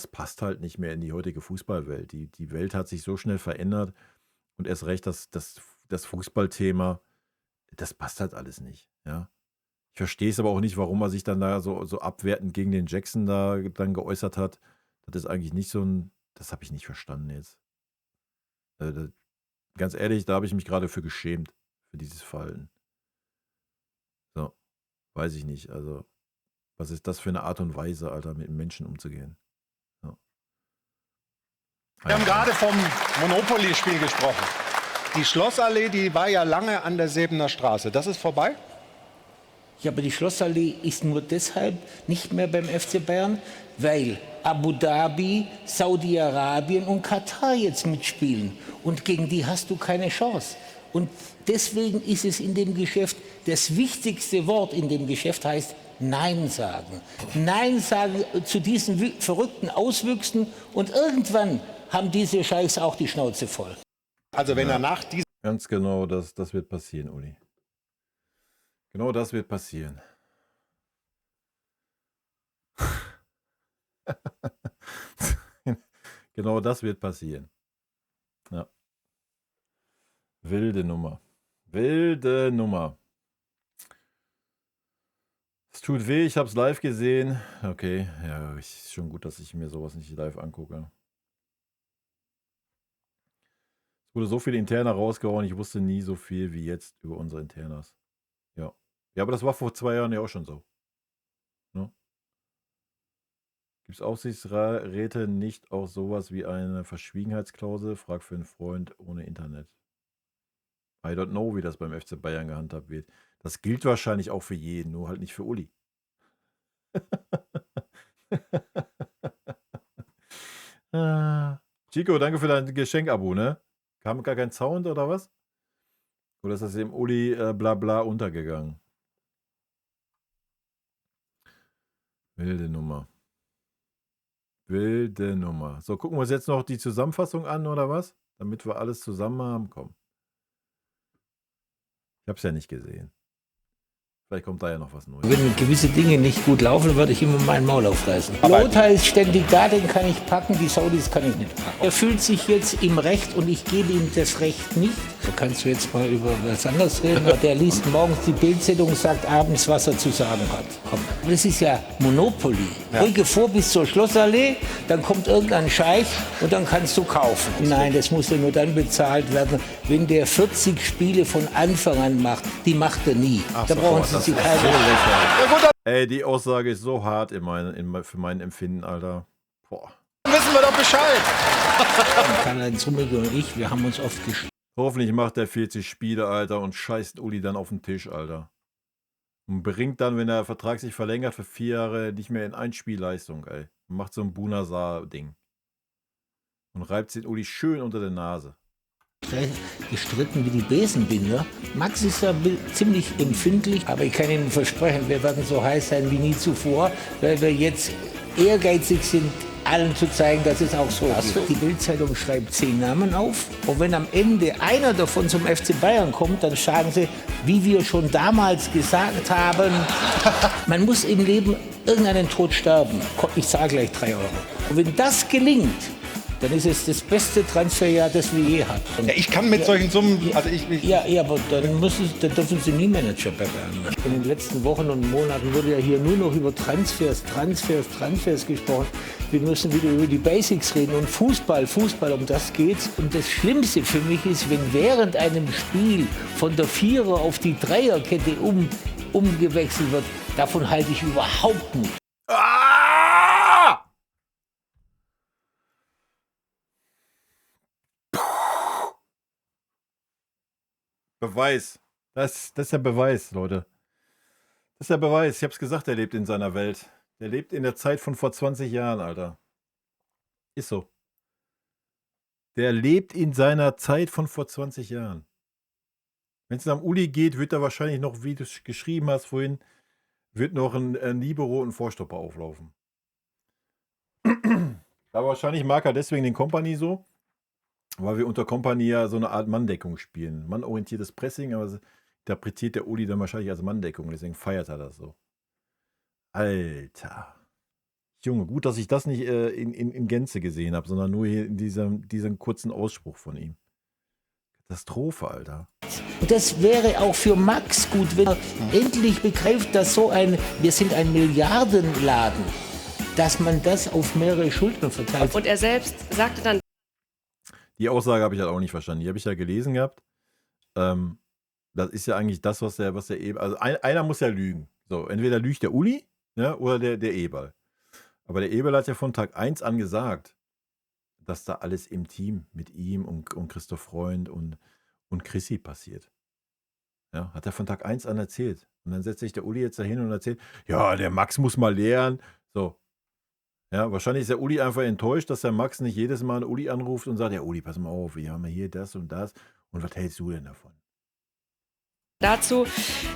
passt halt nicht mehr in die heutige Fußballwelt. Die Welt hat sich so schnell verändert und erst recht das Fußballthema, das passt halt alles nicht. Ja. Ich verstehe es aber auch nicht, warum er sich dann da so abwertend gegen den Jackson da dann geäußert hat. Das ist eigentlich nicht das habe ich nicht verstanden jetzt. Ganz ehrlich, da habe ich mich gerade für geschämt, für dieses Verhalten. So, weiß ich nicht. Also, was ist das für eine Art und Weise, Alter, mit Menschen umzugehen? So. Wir haben gerade vom Monopoly-Spiel gesprochen. Die Schlossallee, die war ja lange an der Sebener Straße. Das ist vorbei? Ja, aber die Schlossallee ist nur deshalb nicht mehr beim FC Bayern, weil Abu Dhabi, Saudi-Arabien und Katar jetzt mitspielen. Und gegen die hast du keine Chance. Und deswegen ist es in dem Geschäft, das wichtigste Wort in dem Geschäft heißt Nein sagen. Nein sagen zu diesen verrückten Auswüchsen und irgendwann haben diese Scheiß auch die Schnauze voll. Also wenn er nach diesem Ganz genau, das wird passieren, Uli. Genau das wird passieren. Genau das wird passieren. Ja. Wilde Nummer. Wilde Nummer. Es tut weh, ich habe es live gesehen. Okay, ja, ist schon gut, dass ich mir sowas nicht live angucke. Es wurde so viel Interna rausgehauen, ich wusste nie so viel wie jetzt über unsere Internas. Ja. Ja, aber das war vor 2 Jahren ja auch schon so. Ne? Gibt es Aufsichtsräte nicht auch sowas wie eine Verschwiegenheitsklausel? Frag für einen Freund ohne Internet. I don't know, wie das beim FC Bayern gehandhabt wird. Das gilt wahrscheinlich auch für jeden, nur halt nicht für Uli. Chico, danke für dein Geschenk-Abo, ne? Kam gar kein Sound oder was? Oder ist das dem Uli Blabla untergegangen? Wilde Nummer. Wilde Nummer. So, gucken wir uns jetzt noch die Zusammenfassung an, oder was? Damit wir alles zusammen haben. Komm. Ich habe es ja nicht gesehen. Vielleicht kommt da ja noch was Neues. Wenn gewisse Dinge nicht gut laufen, würde ich immer mein Maul aufreißen. Lothar ist ständig da, den kann ich packen, die Saudis kann ich nicht packen. Er fühlt sich jetzt im Recht und ich gebe ihm das Recht nicht. Da kannst du jetzt mal über was anderes reden. Der liest morgens die Bildzeitung und sagt abends, was er zu sagen hat. Komm. Das ist ja Monopoly. Rücke vor bis zur Schlossallee, dann kommt irgendein Scheich und dann kannst du kaufen. Nein, das muss ja nur dann bezahlt werden, wenn der 40 Spiele von Anfang an macht. Die macht er nie. Da brauchen Sie sich keine... Ey, die Aussage ist so hart für mein Empfinden, Alter. Boah. Wissen wir doch Bescheid. Karl-Heinz Rummenigge und ich, wir haben uns oft gestritten. Hoffentlich macht er 40 Spiele, Alter, und scheißt Uli dann auf den Tisch, Alter. Und bringt dann, wenn der Vertrag sich verlängert für 4 Jahre, nicht mehr in ein Spiel Leistung, ey. Und macht so ein Bunasar-Ding. Und reibt sich Uli schön unter der Nase. Gestritten wie die Besenbinder. Max ist ja ziemlich empfindlich, aber ich kann Ihnen versprechen, wir werden so heiß sein wie nie zuvor, weil wir jetzt ehrgeizig sind, allen zu zeigen, dass es auch so ist. Die Bild-Zeitung schreibt 10 Namen auf und wenn am Ende einer davon zum FC Bayern kommt, dann sagen sie, wie wir schon damals gesagt haben, man muss im Leben irgendeinen Tod sterben. Ich zahle gleich 3 Euro. Und wenn das gelingt, dann ist es das beste Transferjahr, das wir je hatten. Ja, ich kann mit solchen Summen, also Ja, aber dann dürfen Sie nie Manager bei Bayern werden. In den letzten Wochen und Monaten wurde ja hier nur noch über Transfers gesprochen. Wir müssen wieder über die Basics reden und Fußball, um das geht's. Und das Schlimmste für mich ist, wenn während einem Spiel von der Vierer auf die Dreierkette umgewechselt wird. Davon halte ich überhaupt nicht. Beweis. Das ist der Beweis, Leute. Das ist der Beweis. Ich hab's gesagt, er lebt in seiner Welt. Der lebt in der Zeit von vor 20 Jahren, Alter. Ist so. Der lebt in seiner Zeit von vor 20 Jahren. Wenn es nach Uli geht, wird er wahrscheinlich noch, wie du es geschrieben hast vorhin, wird noch ein Libero und Vorstopper auflaufen. Aber wahrscheinlich mag er deswegen den Kompany so, weil wir unter Kompany ja so eine Art Manndeckung spielen. Mannorientiertes Pressing, aber das interpretiert der Uli dann wahrscheinlich als Manndeckung, deswegen feiert er das so. Alter. Junge, gut, dass ich das nicht in Gänze gesehen habe, sondern nur hier in diesem kurzen Ausspruch von ihm. Katastrophe, Alter. Das wäre auch für Max gut, wenn er endlich begreift, dass wir sind ein Milliardenladen, dass man das auf mehrere Schultern verteilt. Und er selbst sagte dann, die Aussage habe ich halt auch nicht verstanden. Die habe ich ja gelesen gehabt. Das ist ja eigentlich das, was der Eberl. Also einer muss ja lügen. So, entweder lügt der Uli, ja, oder der Eberl. Aber der Eberl hat ja von Tag 1 an gesagt, dass da alles im Team mit ihm und Christoph Freund und Chrissy passiert. Ja, hat er von Tag 1 an erzählt. Und dann setzt sich der Uli jetzt da hin und erzählt, ja, der Max muss mal lernen. So. Ja, wahrscheinlich ist der Uli einfach enttäuscht, dass der Max nicht jedes Mal einen Uli anruft und sagt, ja Uli, pass mal auf, wir haben hier das und das. Und was hältst du denn davon? dazu,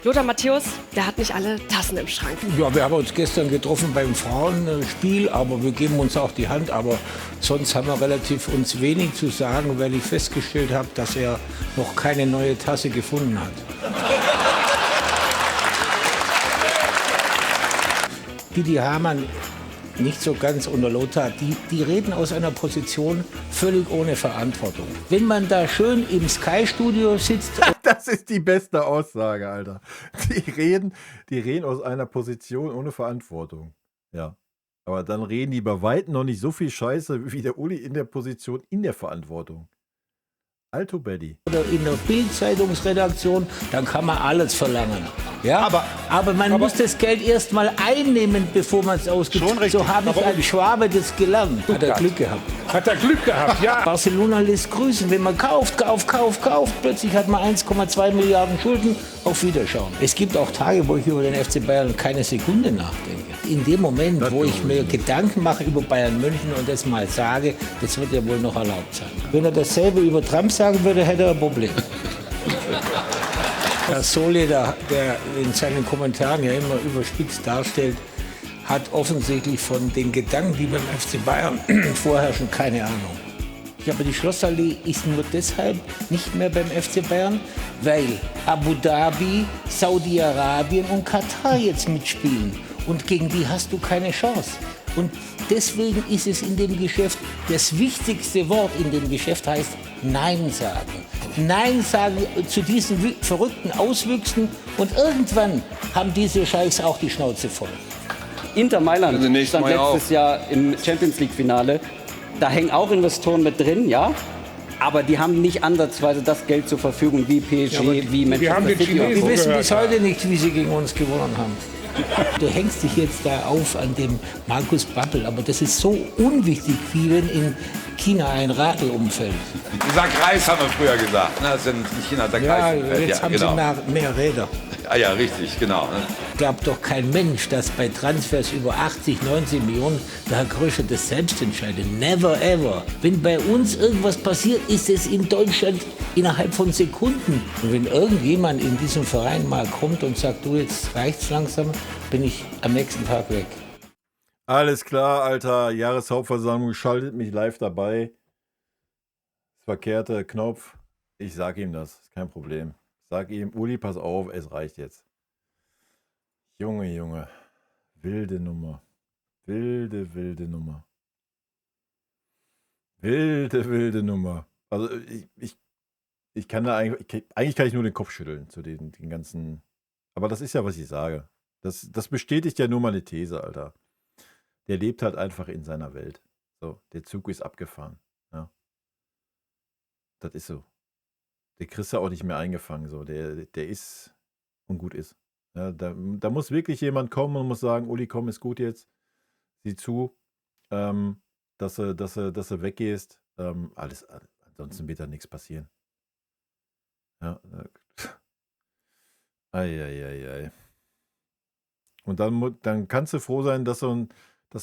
Lothar Matthäus, der hat nicht alle Tassen im Schrank. Ja, wir haben uns gestern getroffen beim Frauenspiel, aber wir geben uns auch die Hand. Aber sonst haben wir relativ uns wenig zu sagen, weil ich festgestellt habe, dass er noch keine neue Tasse gefunden hat. Didi Hamann nicht so ganz unter Lothar, die reden aus einer Position völlig ohne Verantwortung. Wenn man da schön im Sky-Studio sitzt... Das ist die beste Aussage, Alter. Die reden aus einer Position ohne Verantwortung. Ja. Aber dann reden die bei weitem noch nicht so viel Scheiße wie der Uli in der Position in der Verantwortung. Alto Belli. Oder in der Bild-Zeitungsredaktion, dann kann man alles verlangen. Ja? Aber man muss das Geld erst mal einnehmen, bevor man es ausgibt. So habe ich als Schwabe das gelernt. Hat er Glück gehabt. Hat er Glück gehabt, ja. Barcelona lässt grüßen. Wenn man kauft, plötzlich hat man 1,2 Milliarden Schulden. Auf Wiederschauen. Es gibt auch Tage, wo ich über den FC Bayern keine Sekunde nachdenke. In dem Moment, wo ich mir Gedanken mache über Bayern München und das mal sage, das wird ja wohl noch erlaubt sein. Wenn er dasselbe über Trump sagen würde, hätte er ein Problem. Herr Sole, der in seinen Kommentaren ja immer überspitzt darstellt, hat offensichtlich von den Gedanken, die beim FC Bayern vorherrschen, keine Ahnung. Ja, aber die Schlossallee ist nur deshalb nicht mehr beim FC Bayern, weil Abu Dhabi, Saudi-Arabien und Katar jetzt mitspielen. Und gegen die hast du keine Chance. Und deswegen ist es in dem Geschäft, das wichtigste Wort in dem Geschäft heißt Nein sagen. Nein sagen zu diesen verrückten Auswüchsen und irgendwann haben diese Scheichs auch die Schnauze voll. Inter Mailand Also nächstes stand Mal ja letztes Jahr im Champions League Finale. Da hängen auch Investoren mit drin, ja. Aber die haben nicht ansatzweise das Geld zur Verfügung wie PSG, wie Manchester City. Wir wissen bis heute nicht, wie sie gegen uns gewonnen haben. Du hängst dich jetzt da auf an dem Markus Babbel, aber das ist so unwichtig, wie wenn in China ein Radl umfällt. Dieser Kreis haben wir früher gesagt. Ne? Das sind nicht China, der Ja, Kreis. jetzt haben sie mehr Räder. Ah ja, richtig, genau. Ne? Glaubt doch kein Mensch, dass bei Transfers über 80, 90 Millionen der Herr Kröscher das selbst entscheidet. Never ever. Wenn bei uns irgendwas passiert, ist es in Deutschland innerhalb von Sekunden. Und wenn irgendjemand in diesem Verein mal kommt und sagt, du, jetzt reicht's langsam, bin ich am nächsten Tag weg. Alles klar, Alter. Jahreshauptversammlung, schaltet mich live dabei. Das verkehrte Knopf. Ich sag ihm das, ist kein Problem. Sag ihm, Uli, pass auf, es reicht jetzt. Junge. Wilde Nummer. Wilde Nummer. Wilde Nummer. Also ich kann da eigentlich kann ich nur den Kopf schütteln zu den ganzen. Aber das ist ja, was ich sage. Das bestätigt ja nur meine These, Alter. Der lebt halt einfach in seiner Welt. So, der Zug ist abgefahren. Ja. Das ist so. Der kriegst du auch nicht mehr eingefangen. So. Der ist und gut ist. Ja, da muss wirklich jemand kommen und muss sagen, Uli, komm, ist gut jetzt. Sieh zu, dass du weggehst. Ansonsten wird da nichts passieren. Ja. Ei. Und dann kannst du froh sein, dass du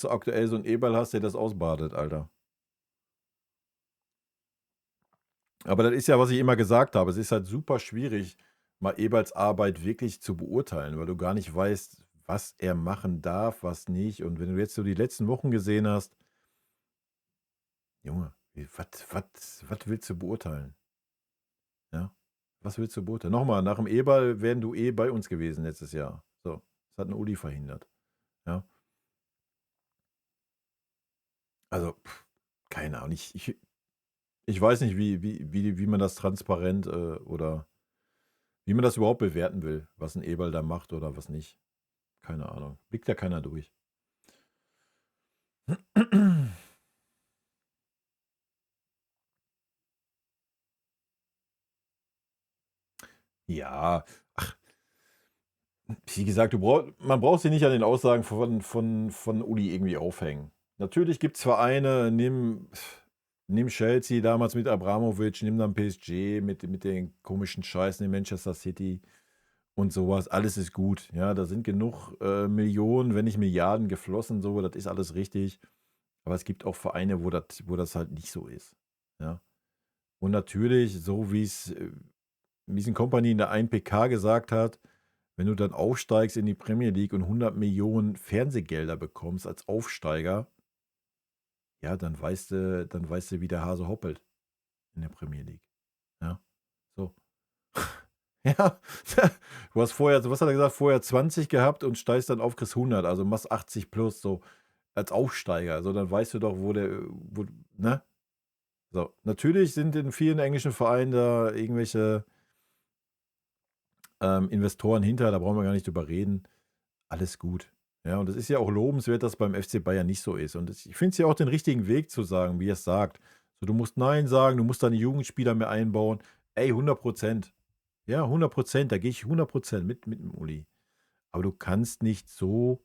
aktuell so einen Eberl hast, der das ausbadet, Alter. Aber das ist ja, was ich immer gesagt habe. Es ist halt super schwierig, mal Eberls Arbeit wirklich zu beurteilen, weil du gar nicht weißt, was er machen darf, was nicht. Und wenn du jetzt so die letzten Wochen gesehen hast, Junge, was willst du beurteilen? Ja, was willst du beurteilen? Nochmal, nach dem Eberl wären du bei uns gewesen letztes Jahr. So, das hat ein Uli verhindert. Ja. Also, keine Ahnung. Ich weiß nicht, wie man das transparent oder wie man das überhaupt bewerten will, was ein Eberl da macht oder was nicht. Keine Ahnung. Blickt ja keiner durch. Ja, ach, wie gesagt, man braucht sich nicht an den Aussagen von Uli irgendwie aufhängen. Natürlich gibt es Vereine, nimm Chelsea damals mit Abramovic, nimm dann PSG mit den komischen Scheißen in Manchester City und sowas. Alles ist gut. Ja, da sind genug Millionen, wenn nicht Milliarden geflossen, so, das ist alles richtig. Aber es gibt auch Vereine, wo das halt nicht so ist. Ja. Und natürlich, so wie es ein Company in der 1PK gesagt hat, wenn du dann aufsteigst in die Premier League und 100 Millionen Fernsehgelder bekommst als Aufsteiger, ja, dann weißt du, wie der Hase hoppelt in der Premier League. Ja, so. Ja, du hast vorher, was hat er gesagt, vorher 20 gehabt und steigst dann auf, kriegst 100, also machst 80 plus, so als Aufsteiger. Also dann weißt du doch, ne? So, natürlich sind in vielen englischen Vereinen da irgendwelche Investoren hinter, da brauchen wir gar nicht drüber reden. Alles gut. Ja, und es ist ja auch lobenswert, dass beim FC Bayern nicht so ist. Und ich finde es ja auch den richtigen Weg zu sagen, wie er es sagt. So, du musst Nein sagen, du musst deine Jugendspieler mehr einbauen. Ey, 100%. Ja, 100%, da gehe ich 100% mit dem Uli. Aber du kannst nicht so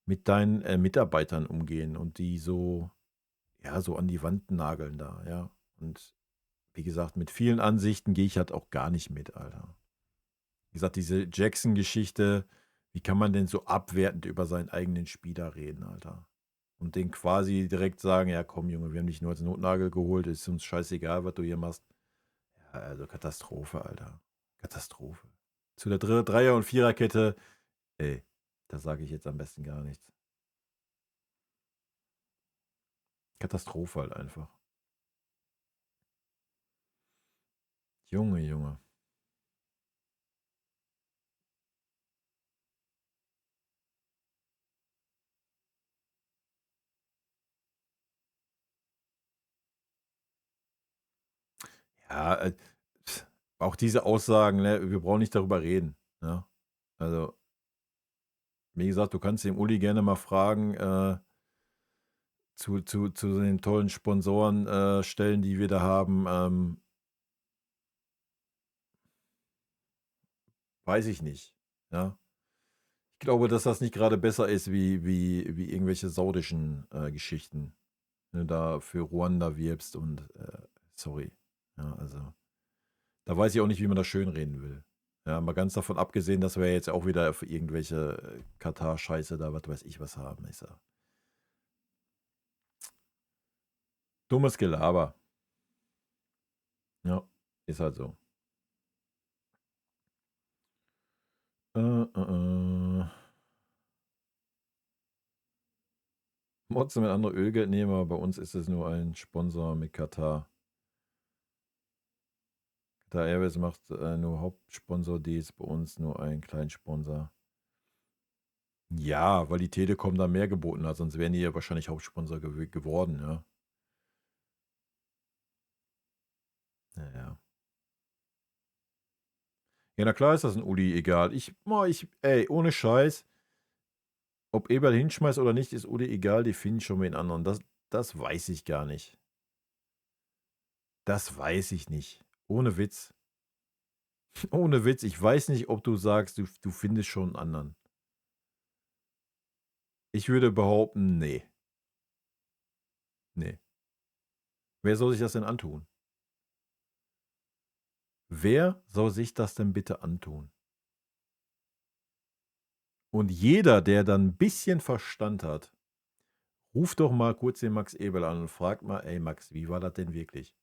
mit deinen Mitarbeitern umgehen und die so an die Wand nageln da, ja. Und wie gesagt, mit vielen Ansichten gehe ich halt auch gar nicht mit, Alter. Wie gesagt, diese Jackson-Geschichte, wie kann man denn so abwertend über seinen eigenen Spieler reden, Alter? Und den quasi direkt sagen, ja komm Junge, wir haben dich nur als Notnagel geholt, ist uns scheißegal, was du hier machst. Ja, also Katastrophe, Alter. Katastrophe. Zu der Dreier- und Viererkette, ey, da sage ich jetzt am besten gar nichts. Katastrophe halt einfach. Junge. Ja, auch diese Aussagen, ne, wir brauchen nicht darüber reden. Ja? Also, wie gesagt, du kannst den Uli gerne mal fragen, zu den tollen Sponsorenstellen, die wir da haben. Weiß ich nicht. Ja? Ich glaube, dass das nicht gerade besser ist wie irgendwelche saudischen Geschichten. Wenn du da für Ruanda wirbst und sorry. Ja, also, da weiß ich auch nicht, wie man das schönreden will. Ja, mal ganz davon abgesehen, dass wir jetzt auch wieder für irgendwelche Katar-Scheiße da, was weiß ich, was haben. Ich sag. Dummes Gelaber. Ja, ist halt so. Motzen, wenn andere Ölgeld nehmen, aber bei uns ist es nur ein Sponsor mit Katar. Qatar Airways macht nur Hauptsponsor-Deals, bei uns nur einen kleinen Sponsor. Ja, weil die Telekom da mehr geboten hat, sonst wären die ja wahrscheinlich Hauptsponsor geworden, ja. Naja. Ja, na klar ist das ein Uli egal. Ey, ohne Scheiß, ob Eberl hinschmeißt oder nicht, ist Uli egal, die finden schon mit den anderen. Das weiß ich gar nicht. Das weiß ich nicht. Ohne Witz. Ohne Witz, ich weiß nicht, ob du sagst, du findest schon einen anderen. Ich würde behaupten, nee. Nee. Wer soll sich das denn antun? Wer soll sich das denn bitte antun? Und jeder, der dann ein bisschen Verstand hat, ruft doch mal kurz den Max Eberl an und fragt mal, ey Max, wie war das denn wirklich?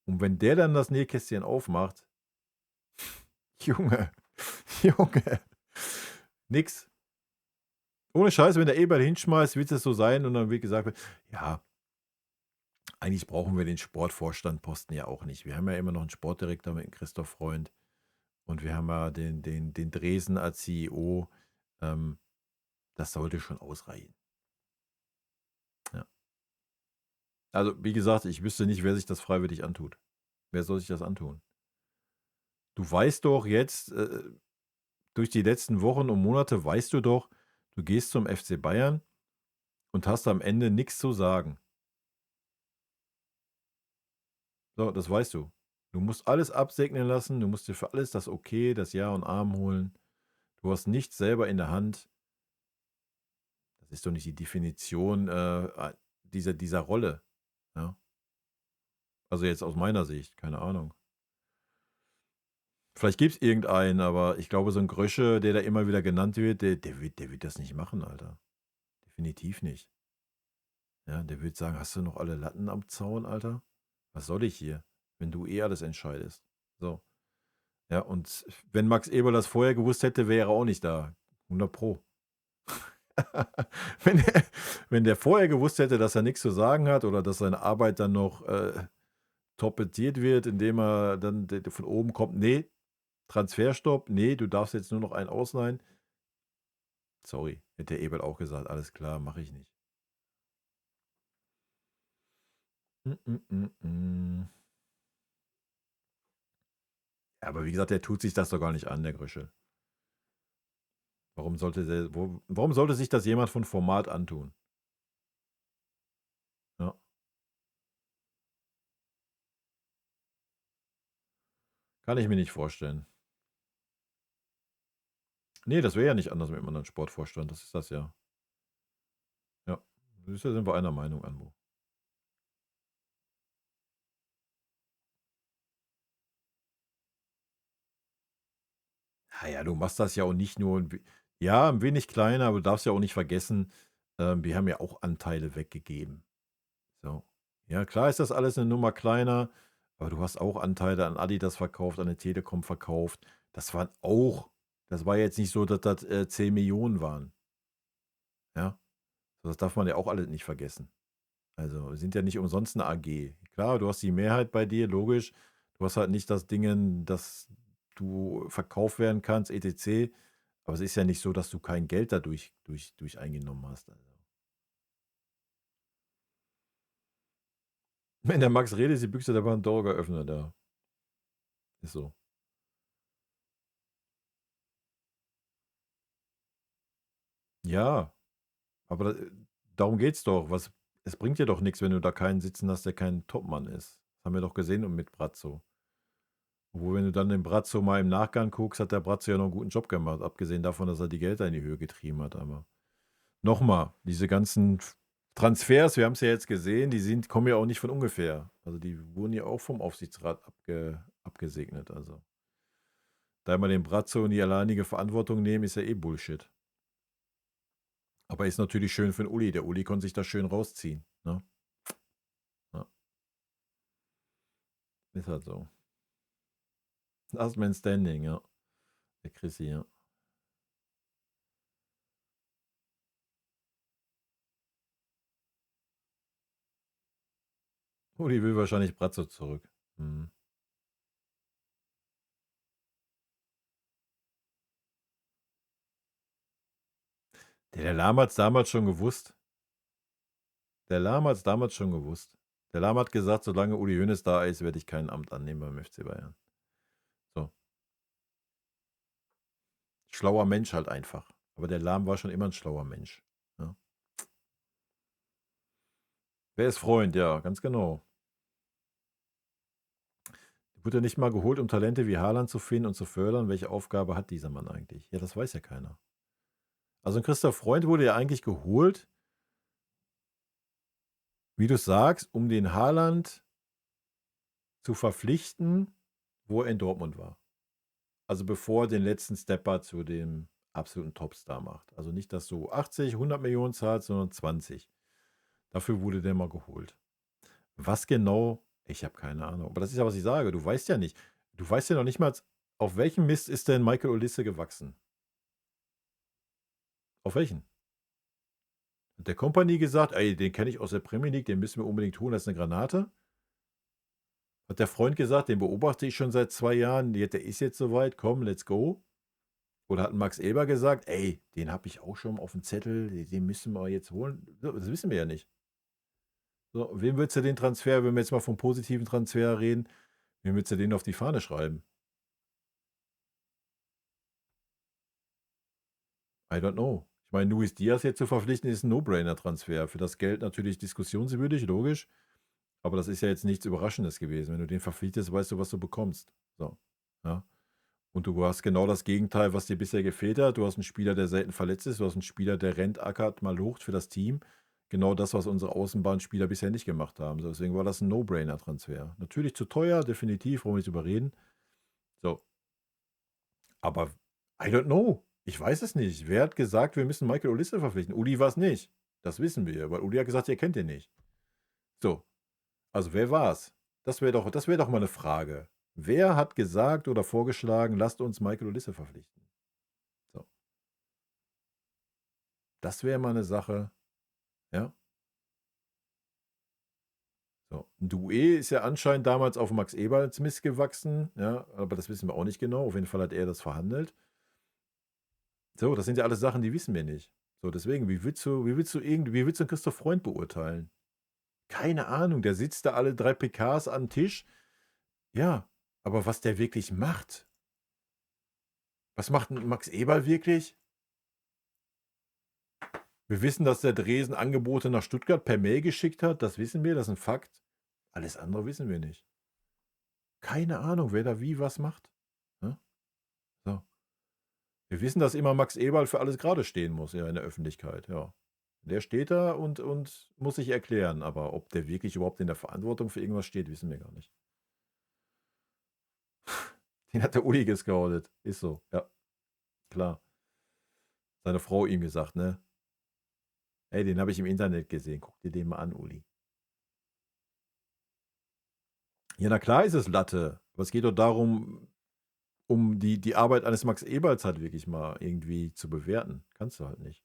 Und wenn der dann das Nähkästchen aufmacht, Junge, nix. Ohne Scheiß, wenn der Eberl hinschmeißt, wird es so sein und dann wird gesagt, ja, eigentlich brauchen wir den Sportvorstandposten ja auch nicht. Wir haben ja immer noch einen Sportdirektor mit dem Christoph Freund und wir haben ja den Dresen als CEO. Das sollte schon ausreichen. Ja. Also, wie gesagt, ich wüsste nicht, wer sich das freiwillig antut. Wer soll sich das antun? Du weißt doch jetzt, durch die letzten Wochen und Monate weißt du doch, du gehst zum FC Bayern und hast am Ende nichts zu sagen. So, das weißt du. Du musst alles absegnen lassen, du musst dir für alles das Okay, das Ja und Amen holen. Du hast nichts selber in der Hand. Das ist doch nicht die Definition dieser Rolle. Ja? Also jetzt aus meiner Sicht, keine Ahnung. Vielleicht gibt es irgendeinen, aber ich glaube, so ein Grösche, der da immer wieder genannt wird, der wird das nicht machen, Alter. Definitiv nicht. Ja, der wird sagen, hast du noch alle Latten am Zaun, Alter? Was soll ich hier, wenn du eh alles entscheidest? So. Ja, und wenn Max Eberl das vorher gewusst hätte, wäre er auch nicht da. 100 Pro. Wenn der vorher gewusst hätte, dass er nichts zu sagen hat oder dass seine Arbeit dann noch torpediert wird, indem er dann von oben kommt, nee, Transferstopp, nee, du darfst jetzt nur noch einen ausleihen. Sorry, hätte der Eberl auch gesagt, alles klar, mache ich nicht. Ja, aber wie gesagt, der tut sich das doch gar nicht an, der Gröschel. Warum sollte sich das jemand von Format antun? Ja. Kann ich mir nicht vorstellen. Nee, das wäre ja nicht anders mit einem anderen Sportvorstand. Das ist das ja. Ja, da sind wir einer Meinung, Anmo. Naja, du machst das ja auch nicht nur, ja, ein wenig kleiner, aber du darfst ja auch nicht vergessen, wir haben ja auch Anteile weggegeben. So. Ja, klar ist das alles eine Nummer kleiner, aber du hast auch Anteile an Adidas verkauft, an der Telekom verkauft. Das war jetzt nicht so, dass das 10 Millionen waren. Ja, das darf man ja auch alles nicht vergessen. Also, wir sind ja nicht umsonst eine AG. Klar, du hast die Mehrheit bei dir, logisch. Du hast halt nicht das Ding, dass du verkauft werden kannst, etc. Aber es ist ja nicht so, dass du kein Geld dadurch durch eingenommen hast. Also. Wenn der Max redet, ist die Büchse der Pandora geöffnet, ja. Ist so. Ja, aber darum geht's doch. Es bringt dir doch nichts, wenn du da keinen sitzen hast, der kein Topmann ist. Das haben wir doch gesehen und mit Brazzo. Obwohl, wenn du dann den Brazzo mal im Nachgang guckst, hat der Brazzo ja noch einen guten Job gemacht, abgesehen davon, dass er die Gelder in die Höhe getrieben hat. Aber nochmal, diese ganzen Transfers, wir haben es ja jetzt gesehen, kommen ja auch nicht von ungefähr. Also die wurden ja auch vom Aufsichtsrat abgesegnet. Also da immer den Brazzo in die alleinige Verantwortung nehmen, ist ja eh Bullshit. Aber ist natürlich schön für den Uli. Der Uli konnte sich da schön rausziehen. Ne? Ja. Ist halt so. Last Man Standing, ja. Der Chrissy, ja. Uli will wahrscheinlich Brazzo zurück. Hm. Der Lahm hat es damals schon gewusst. Der Lahm hat gesagt, solange Uli Hoeneß da ist, werde ich kein Amt annehmen beim FC Bayern. So. Schlauer Mensch halt einfach. Aber der Lahm war schon immer ein schlauer Mensch. Ja. Wer ist Freund? Ja, ganz genau. Wurde er nicht mal geholt, um Talente wie Haaland zu finden und zu fördern? Welche Aufgabe hat dieser Mann eigentlich? Ja, das weiß ja keiner. Also ein Christoph Freund wurde ja eigentlich geholt, wie du sagst, um den Haaland zu verpflichten, wo er in Dortmund war. Also bevor er den letzten Stepper zu dem absoluten Topstar macht. Also nicht, dass du 80, 100 Millionen zahlst, sondern 20. Dafür wurde der mal geholt. Was genau? Ich habe keine Ahnung. Aber das ist ja, was ich sage. Du weißt ja nicht. Du weißt ja noch nicht mal, auf welchem Mist ist denn Michael Olise gewachsen? Auf welchen? Hat der Kompanie gesagt, ey, den kenne ich aus der Premier League, den müssen wir unbedingt holen, das ist eine Granate? Hat der Freund gesagt, den beobachte ich schon seit 2 Jahren, der ist jetzt soweit, komm, let's go? Oder hat Max Eber gesagt, ey, den habe ich auch schon auf dem Zettel, den müssen wir jetzt holen? Das wissen wir ja nicht. So, wem willst du den Transfer, wenn wir jetzt mal vom positiven Transfer reden, wem willst du den auf die Fahne schreiben? I don't know. Ich meine, Luis Diaz jetzt zu verpflichten, ist ein No-Brainer-Transfer. Für das Geld natürlich diskussionswürdig, logisch. Aber das ist ja jetzt nichts Überraschendes gewesen. Wenn du den verpflichtest, weißt du, was du bekommst. So, ja. Und du hast genau das Gegenteil, was dir bisher gefehlt hat. Du hast einen Spieler, der selten verletzt ist. Du hast einen Spieler, der rennt, ackert, mal locht für das Team. Genau das, was unsere Außenbahnspieler bisher nicht gemacht haben. So, deswegen war das ein No-Brainer-Transfer. Natürlich zu teuer, definitiv, brauchen wir nicht drüber reden. So. Aber I don't know. Ich weiß es nicht. Wer hat gesagt, wir müssen Michael Olise verpflichten? Uli war es nicht. Das wissen wir, weil Uli hat gesagt, ihr kennt ihn nicht. So. Also wer war's? Das wäre doch mal eine Frage. Wer hat gesagt oder vorgeschlagen, lasst uns Michael Olise verpflichten? So. Das wäre mal eine Sache. Ja. So. Doué ist ja anscheinend damals auf Max Eberls Mist gewachsen. Ja, aber das wissen wir auch nicht genau. Auf jeden Fall hat er das verhandelt. So, das sind ja alles Sachen, die wissen wir nicht. So, deswegen, wie willst du Christoph Freund beurteilen? Keine Ahnung, der sitzt da alle 3 PKs am Tisch. Ja, aber was der wirklich macht? Was macht ein Max Eberl wirklich? Wir wissen, dass der Dresen Angebote nach Stuttgart per Mail geschickt hat. Das wissen wir, das ist ein Fakt. Alles andere wissen wir nicht. Keine Ahnung, wer da wie was macht. Ja? So. Wir wissen, dass immer Max Eberl für alles gerade stehen muss, ja, in der Öffentlichkeit, ja. Der steht da und muss sich erklären, aber ob der wirklich überhaupt in der Verantwortung für irgendwas steht, wissen wir gar nicht. Den hat der Uli gescoutet. Ist so, ja. Klar. Seine Frau ihm gesagt, ne? Ey, den habe ich im Internet gesehen. Guck dir den mal an, Uli. Ja, na klar ist es Latte. Aber es geht doch darum, um die Arbeit eines Max Eberls halt wirklich mal irgendwie zu bewerten. Kannst du halt nicht.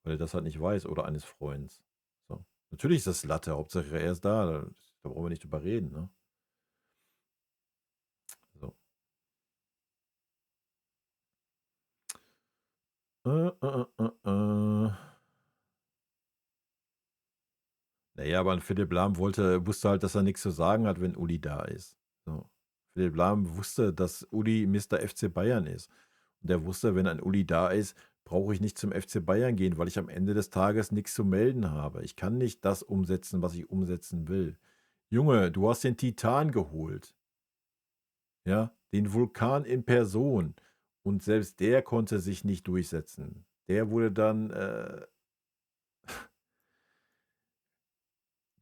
Weil er das halt nicht weiß oder eines Freunds. So. Natürlich ist das Latte, Hauptsache er ist da. Da brauchen wir nicht drüber reden, ne? So. Naja, aber ein Philipp Lahm wusste halt, dass er nichts zu sagen hat, wenn Uli da ist. So. Philipp Lahm wusste, dass Uli Mr. FC Bayern ist. Und er wusste, wenn ein Uli da ist, brauche ich nicht zum FC Bayern gehen, weil ich am Ende des Tages nichts zu melden habe. Ich kann nicht das umsetzen, was ich umsetzen will. Junge, du hast den Titan geholt. Ja, den Vulkan in Person. Und selbst der konnte sich nicht durchsetzen. Der wurde dann,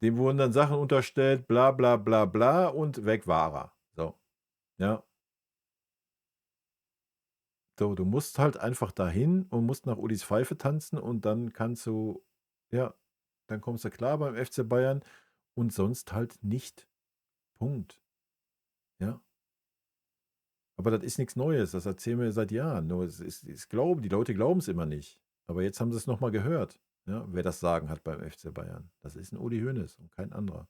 dem wurden dann Sachen unterstellt, bla bla bla bla und weg war er. So, ja. So, du musst halt einfach dahin und musst nach Ulis Pfeife tanzen und dann kannst du, ja, dann kommst du klar beim FC Bayern und sonst halt nicht. Punkt. Ja. Aber das ist nichts Neues, das erzählen wir seit Jahren. Nur die Leute glauben es immer nicht. Aber jetzt haben sie es nochmal gehört, ja, wer das Sagen hat beim FC Bayern. Das ist ein Uli Hoeneß und kein anderer.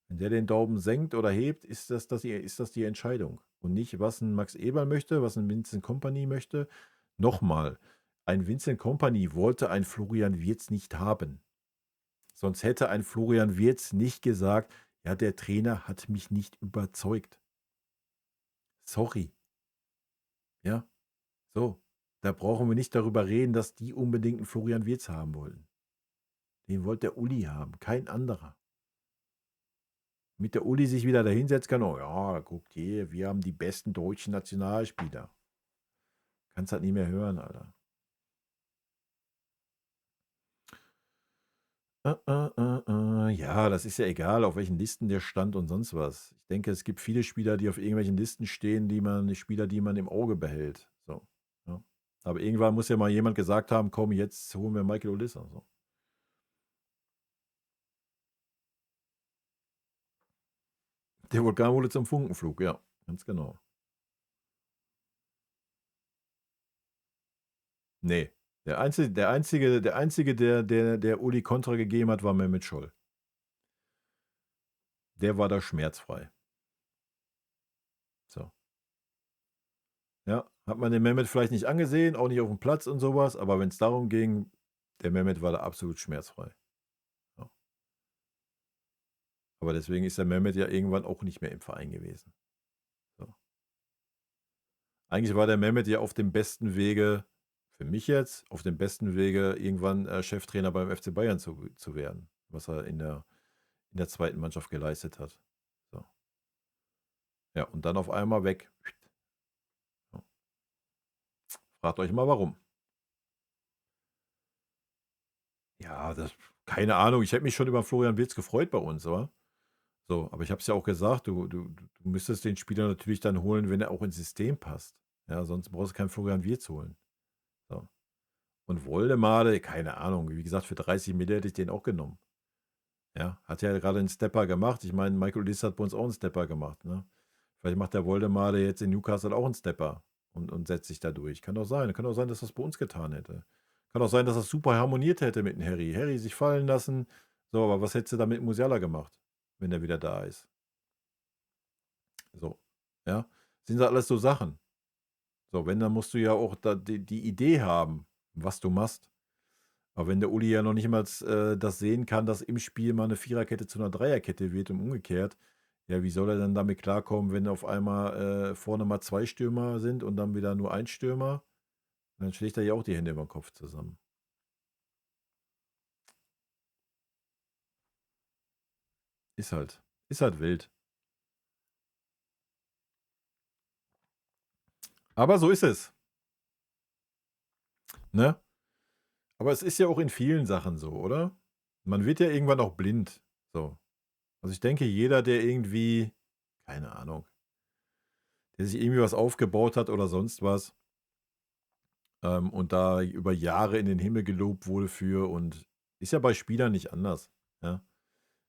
Wenn der den Daumen senkt oder hebt, ist das die Entscheidung. Und nicht, was ein Max Eberl möchte, was ein Vincent Kompany möchte. Nochmal, ein Vincent Kompany wollte ein Florian Wirtz nicht haben. Sonst hätte ein Florian Wirtz nicht gesagt, ja, der Trainer hat mich nicht überzeugt. Sorry. Ja, so. Da brauchen wir nicht darüber reden, dass die unbedingt einen Florian Wirtz haben wollen. Den wollte der Uli haben, kein anderer. Mit der Uli sich wieder dahinsetzt kann, oh ja, guckt hier, wir haben die besten deutschen Nationalspieler. Kannst halt nie mehr hören, Alter. Ja, das ist ja egal, auf welchen Listen der stand und sonst was. Ich denke, es gibt viele Spieler, die auf irgendwelchen Listen stehen, die man im Auge behält. So, ja. Aber irgendwann muss ja mal jemand gesagt haben, komm, jetzt holen wir Michael Olisa. So. Der Vulkan wurde zum Funkenflug, ja, ganz genau. Nee, der Einzige, der Uli Kontra gegeben hat, war Mehmet Scholl. Der war da schmerzfrei. So. Ja, hat man den Mehmet vielleicht nicht angesehen, auch nicht auf dem Platz und sowas, aber wenn es darum ging, der Mehmet war da absolut schmerzfrei. Ja. Aber deswegen ist der Mehmet ja irgendwann auch nicht mehr im Verein gewesen. So. Eigentlich war der Mehmet ja auf dem besten Wege, für mich jetzt, auf dem besten Wege, irgendwann Cheftrainer beim FC Bayern zu werden, was er in der zweiten Mannschaft geleistet hat. So. Ja, und dann auf einmal weg. So. Fragt euch mal, warum. Ja, keine Ahnung. Ich hätte mich schon über Florian Wirtz gefreut bei uns, oder? So, aber ich habe es ja auch gesagt, du müsstest den Spieler natürlich dann holen, wenn er auch ins System passt. Ja, sonst brauchst du keinen Florian Wirtz holen. So. Und Woldemade, keine Ahnung, wie gesagt, für 30 Millionen hätte ich den auch genommen. Ja, hat ja gerade einen Stepper gemacht. Ich meine, Michael Olisa hat bei uns auch einen Stepper gemacht. Ne? Vielleicht macht der Woldemade jetzt in Newcastle auch einen Stepper und setzt sich da durch. Kann doch sein. Kann auch sein, dass das bei uns getan hätte. Kann auch sein, dass das super harmoniert hätte mit dem Harry. Harry sich fallen lassen. So, aber was hättest du da mit Musiala gemacht, wenn er wieder da ist? So, ja. Sind das alles so Sachen. So, wenn, dann musst du ja auch die Idee haben, was du machst. Aber wenn der Uli ja noch nicht mal das sehen kann, dass im Spiel mal eine Viererkette zu einer Dreierkette wird und umgekehrt, ja, wie soll er dann damit klarkommen, wenn auf einmal vorne mal 2 Stürmer sind und dann wieder nur ein Stürmer? Dann schlägt er ja auch die Hände über den Kopf zusammen. Ist halt wild. Aber so ist es. Ne? Aber es ist ja auch in vielen Sachen so, oder? Man wird ja irgendwann auch blind. So. Also ich denke, jeder, der irgendwie, keine Ahnung, der sich irgendwie was aufgebaut hat oder sonst was und da über Jahre in den Himmel gelobt wurde für und ist ja bei Spielern nicht anders. Ja?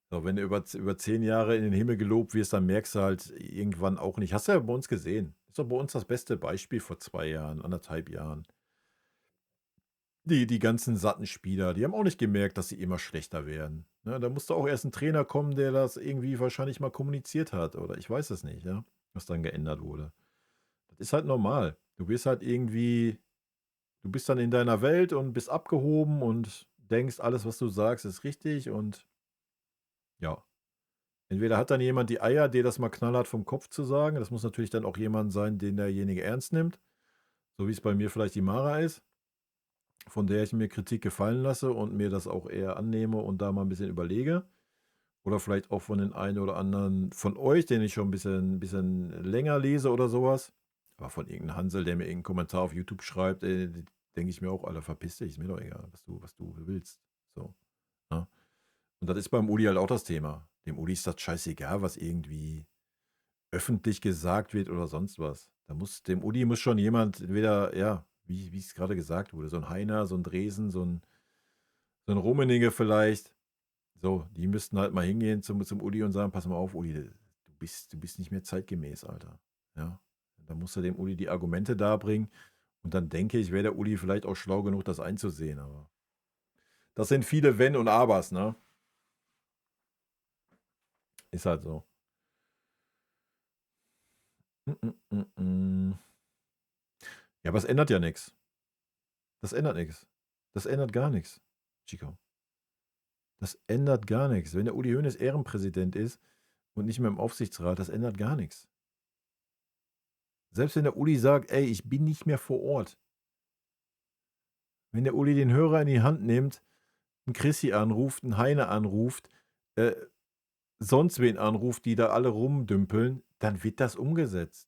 So, wenn du über 10 Jahre in den Himmel gelobt wirst, dann merkst du halt irgendwann auch nicht. Hast du ja bei uns gesehen. Ist doch bei uns das beste Beispiel vor 2 Jahren, 1,5 Jahren. Die ganzen satten Spieler, die haben auch nicht gemerkt, dass sie immer schlechter werden. Ne, da musste auch erst ein Trainer kommen, der das irgendwie wahrscheinlich mal kommuniziert hat. Oder ich weiß es nicht, ja, was dann geändert wurde. Das ist halt normal. Du bist halt irgendwie, du bist dann in deiner Welt und bist abgehoben und denkst, alles, was du sagst, ist richtig und ja. Entweder hat dann jemand die Eier, dir das mal knallhart vom Kopf zu sagen. Das muss natürlich dann auch jemand sein, den derjenige ernst nimmt. So wie es bei mir vielleicht die Mara ist, von der ich mir Kritik gefallen lasse und mir das auch eher annehme und da mal ein bisschen überlege. Oder vielleicht auch von den einen oder anderen von euch, den ich schon ein bisschen länger lese oder sowas. Aber von irgendeinem Hansel, der mir irgendeinen Kommentar auf YouTube schreibt, denke ich mir auch, Alter, verpiss dich, ist mir doch egal, was du willst. So. Ja. Und das ist beim Uli halt auch das Thema. Dem Uli ist das scheißegal, was irgendwie öffentlich gesagt wird oder sonst was. Dem Uli muss schon jemand, entweder, ja, wie es gerade gesagt wurde, so ein Heiner, so ein Dresen, so ein Rummenigge vielleicht. So, die müssten halt mal hingehen zum Uli und sagen, pass mal auf, Uli, du bist nicht mehr zeitgemäß, Alter. Ja, dann musst du dem Uli die Argumente darbringen und dann denke ich, wäre der Uli vielleicht auch schlau genug, das einzusehen, aber das sind viele Wenn und Abers, ne? Ist halt so. Ja, aber es ändert ja nichts. Das ändert nichts. Das ändert gar nichts, Chico. Das ändert gar nichts. Wenn der Uli Hoeneß Ehrenpräsident ist und nicht mehr im Aufsichtsrat, das ändert gar nichts. Selbst wenn der Uli sagt, ey, ich bin nicht mehr vor Ort. Wenn der Uli den Hörer in die Hand nimmt, einen Chrissy anruft, einen Heine anruft, sonst wen anruft, die da alle rumdümpeln, dann wird das umgesetzt.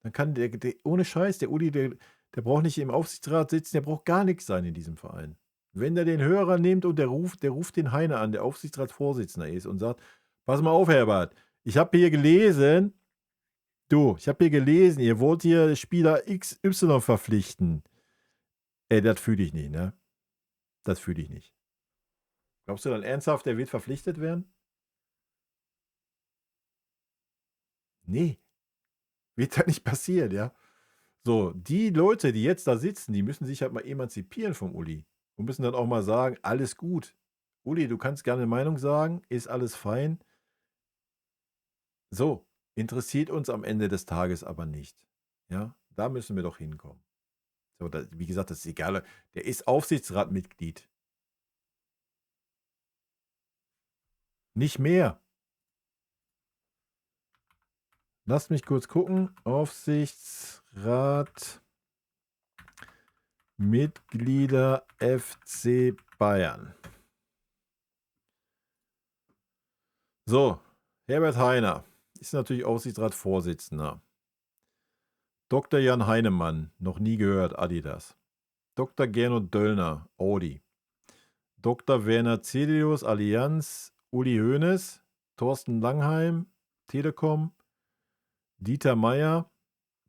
Dann kann der ohne Scheiß, der Uli, der braucht nicht im Aufsichtsrat sitzen, der braucht gar nichts sein in diesem Verein. Wenn der den Hörer nimmt und der ruft den Heine an, der Aufsichtsratsvorsitzender ist und sagt, pass mal auf, Herbert, ich habe hier gelesen, ihr wollt hier Spieler XY verpflichten. Ey, das fühle ich nicht, ne? Das fühle ich nicht. Glaubst du dann ernsthaft, der wird verpflichtet werden? Nee. Wird da nicht passieren, ja? So, die Leute, die jetzt da sitzen, die müssen sich halt mal emanzipieren vom Uli. Und müssen dann auch mal sagen, alles gut. Uli, du kannst gerne eine Meinung sagen, ist alles fein. So, interessiert uns am Ende des Tages aber nicht. Ja, da müssen wir doch hinkommen. So, wie gesagt, das ist egal. Der ist Aufsichtsratmitglied. Nicht mehr. Lasst mich kurz gucken. Aufsichtsrat Mitglieder FC Bayern. So, Herbert Heiner ist natürlich Aufsichtsratsvorsitzender. Dr. Jan Heinemann, noch nie gehört, Adidas. Dr. Gernot Döllner, Audi. Dr. Werner Celius, Allianz. Uli Hoeneß, Thorsten Langheim, Telekom. Dieter Meier,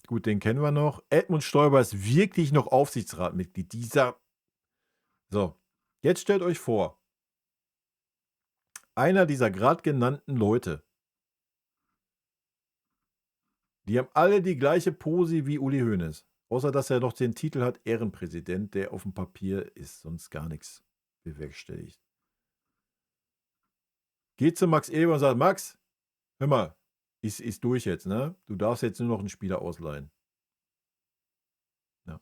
gut, den kennen wir noch. Edmund Stoiber ist wirklich noch Aufsichtsratmitglied. So, jetzt stellt euch vor, einer dieser gerade genannten Leute, die haben alle die gleiche Posi wie Uli Hoeneß. Außer, dass er noch den Titel hat, Ehrenpräsident, der auf dem Papier ist, sonst gar nichts bewerkstelligt. Geht zu Max Eber und sagt, Max, hör mal, ist durch jetzt, ne? Du darfst jetzt nur noch einen Spieler ausleihen. Ja.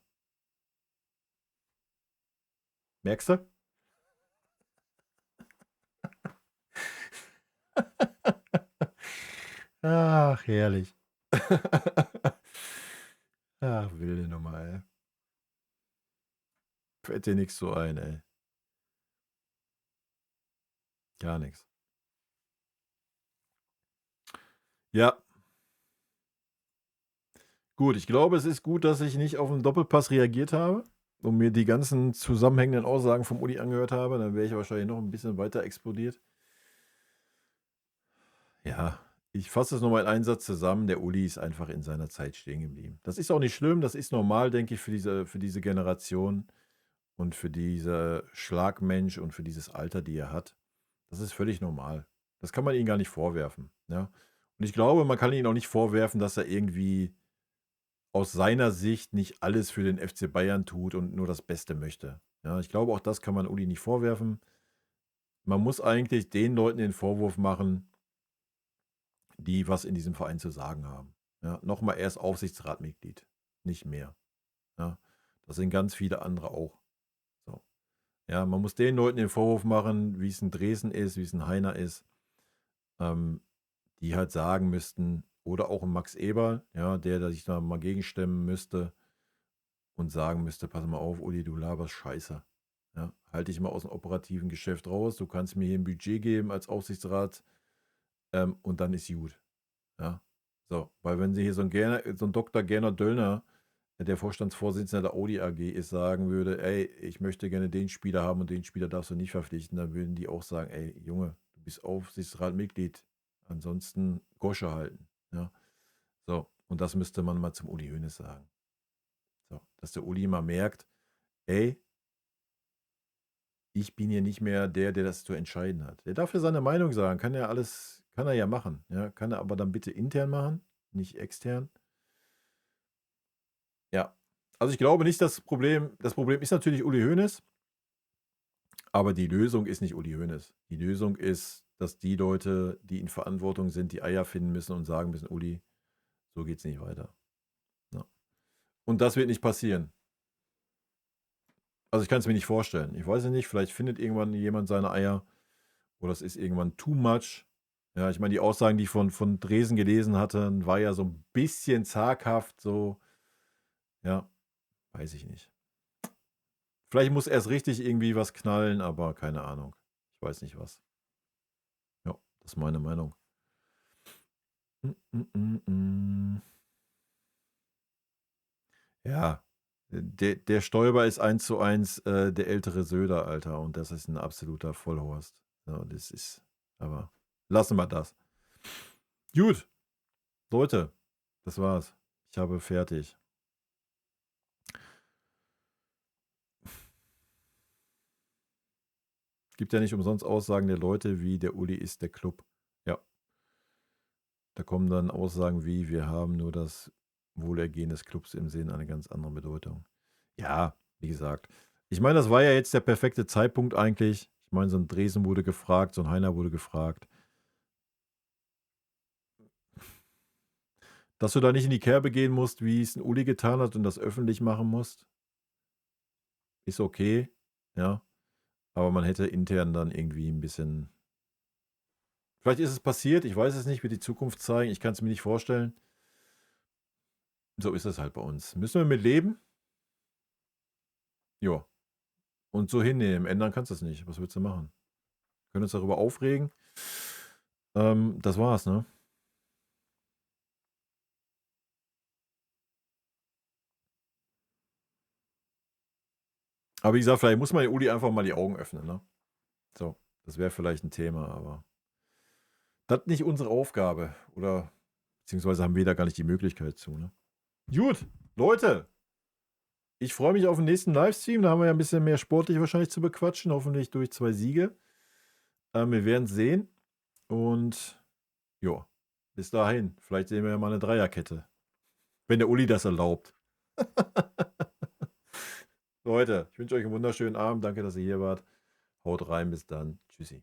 Merkst du? Ach, herrlich. Ach, wilde Nummer, ey. Fällt dir nichts so ein, ey. Gar nichts. Ja. Gut, ich glaube, es ist gut, dass ich nicht auf den Doppelpass reagiert habe und mir die ganzen zusammenhängenden Aussagen vom Uli angehört habe. Dann wäre ich wahrscheinlich noch ein bisschen weiter explodiert. Ja, ich fasse es nochmal in einen Satz zusammen. Der Uli ist einfach in seiner Zeit stehen geblieben. Das ist auch nicht schlimm, das ist normal, denke ich, für diese Generation und für diese Schlagmensch und für dieses Alter, die er hat. Das ist völlig normal. Das kann man ihm gar nicht vorwerfen. Ja? Und ich glaube, man kann ihm auch nicht vorwerfen, dass er irgendwie aus seiner Sicht nicht alles für den FC Bayern tut und nur das Beste möchte. Ja, ich glaube, auch das kann man Uli nicht vorwerfen. Man muss eigentlich den Leuten den Vorwurf machen, die was in diesem Verein zu sagen haben. Ja, nochmal, er ist Aufsichtsratmitglied, nicht mehr. Ja, das sind ganz viele andere auch. So. Ja, man muss den Leuten den Vorwurf machen, wie es in Dresden ist, wie es in Heiner ist. die halt sagen müssten, oder auch ein Max Eberl, ja, der sich da mal gegenstemmen müsste und sagen müsste, pass mal auf, Uli, du laberst Scheiße. Ja, halt dich mal aus dem operativen Geschäft raus, du kannst mir hier ein Budget geben als Aufsichtsrat und dann ist gut. Ja, so, weil wenn sie hier so ein Dr. Gernot Döllner, der Vorstandsvorsitzende der Audi AG ist, sagen würde, ey, ich möchte gerne den Spieler haben und den Spieler darfst du nicht verpflichten, dann würden die auch sagen, ey, Junge, du bist Aufsichtsratmitglied, ansonsten Gosche halten. Ja, so, und das müsste man mal zum Uli Hoeneß sagen. So, dass der Uli mal merkt, ey, ich bin hier nicht mehr der das zu entscheiden hat. Der darf ja seine Meinung sagen, kann er ja machen. Ja, kann er aber dann bitte intern machen, nicht extern. Ja, also ich glaube nicht, das Problem ist natürlich Uli Hoeneß, aber die Lösung ist nicht Uli Hoeneß. Die Lösung ist, dass die Leute, die in Verantwortung sind, die Eier finden müssen und sagen müssen, Uli, so geht's nicht weiter. Ja. Und das wird nicht passieren. Also ich kann es mir nicht vorstellen. Ich weiß es nicht, vielleicht findet irgendwann jemand seine Eier oder es ist irgendwann too much. Ja, ich meine, die Aussagen, die ich von Dresen gelesen hatte, war ja so ein bisschen zaghaft, so, ja, weiß ich nicht. Vielleicht muss erst richtig irgendwie was knallen, aber keine Ahnung. Ich weiß nicht was. Ja, das ist meine Meinung. Ja, der Stoiber ist 1:1 der ältere Söder, Alter. Und das ist ein absoluter Vollhorst. Ja, das ist, aber lassen wir das. Gut, Leute, das war's. Ich habe fertig. Gibt ja nicht umsonst Aussagen der Leute wie der Uli ist der Club. Ja. Da kommen dann Aussagen wie, wir haben nur das Wohlergehen des Clubs im Sinn, eine ganz andere Bedeutung. Ja, wie gesagt. Ich meine, das war ja jetzt der perfekte Zeitpunkt eigentlich. Ich meine, so ein Dresen wurde gefragt, so ein Heiner wurde gefragt. Dass du da nicht in die Kerbe gehen musst, wie es ein Uli getan hat und das öffentlich machen musst, ist okay, ja. Aber man hätte intern dann irgendwie ein bisschen. Vielleicht ist es passiert, ich weiß es nicht, wird die Zukunft zeigen, ich kann es mir nicht vorstellen. So ist es halt bei uns. Müssen wir mit leben? Ja. Und so hinnehmen. Ändern kannst du es nicht. Was willst du machen? Wir können uns darüber aufregen. Das war's, ne? Aber wie gesagt, vielleicht muss man den Uli einfach mal die Augen öffnen, ne? So, das wäre vielleicht ein Thema, aber das ist nicht unsere Aufgabe. Oder beziehungsweise haben wir da gar nicht die Möglichkeit zu, ne? Gut, Leute. Ich freue mich auf den nächsten Livestream. Da haben wir ja ein bisschen mehr sportlich wahrscheinlich zu bequatschen. Hoffentlich durch 2 Siege. Wir werden es sehen. Und ja, bis dahin. Vielleicht sehen wir ja mal eine Dreierkette. Wenn der Uli das erlaubt. Leute, ich wünsche euch einen wunderschönen Abend. Danke, dass ihr hier wart. Haut rein. Bis dann. Tschüssi.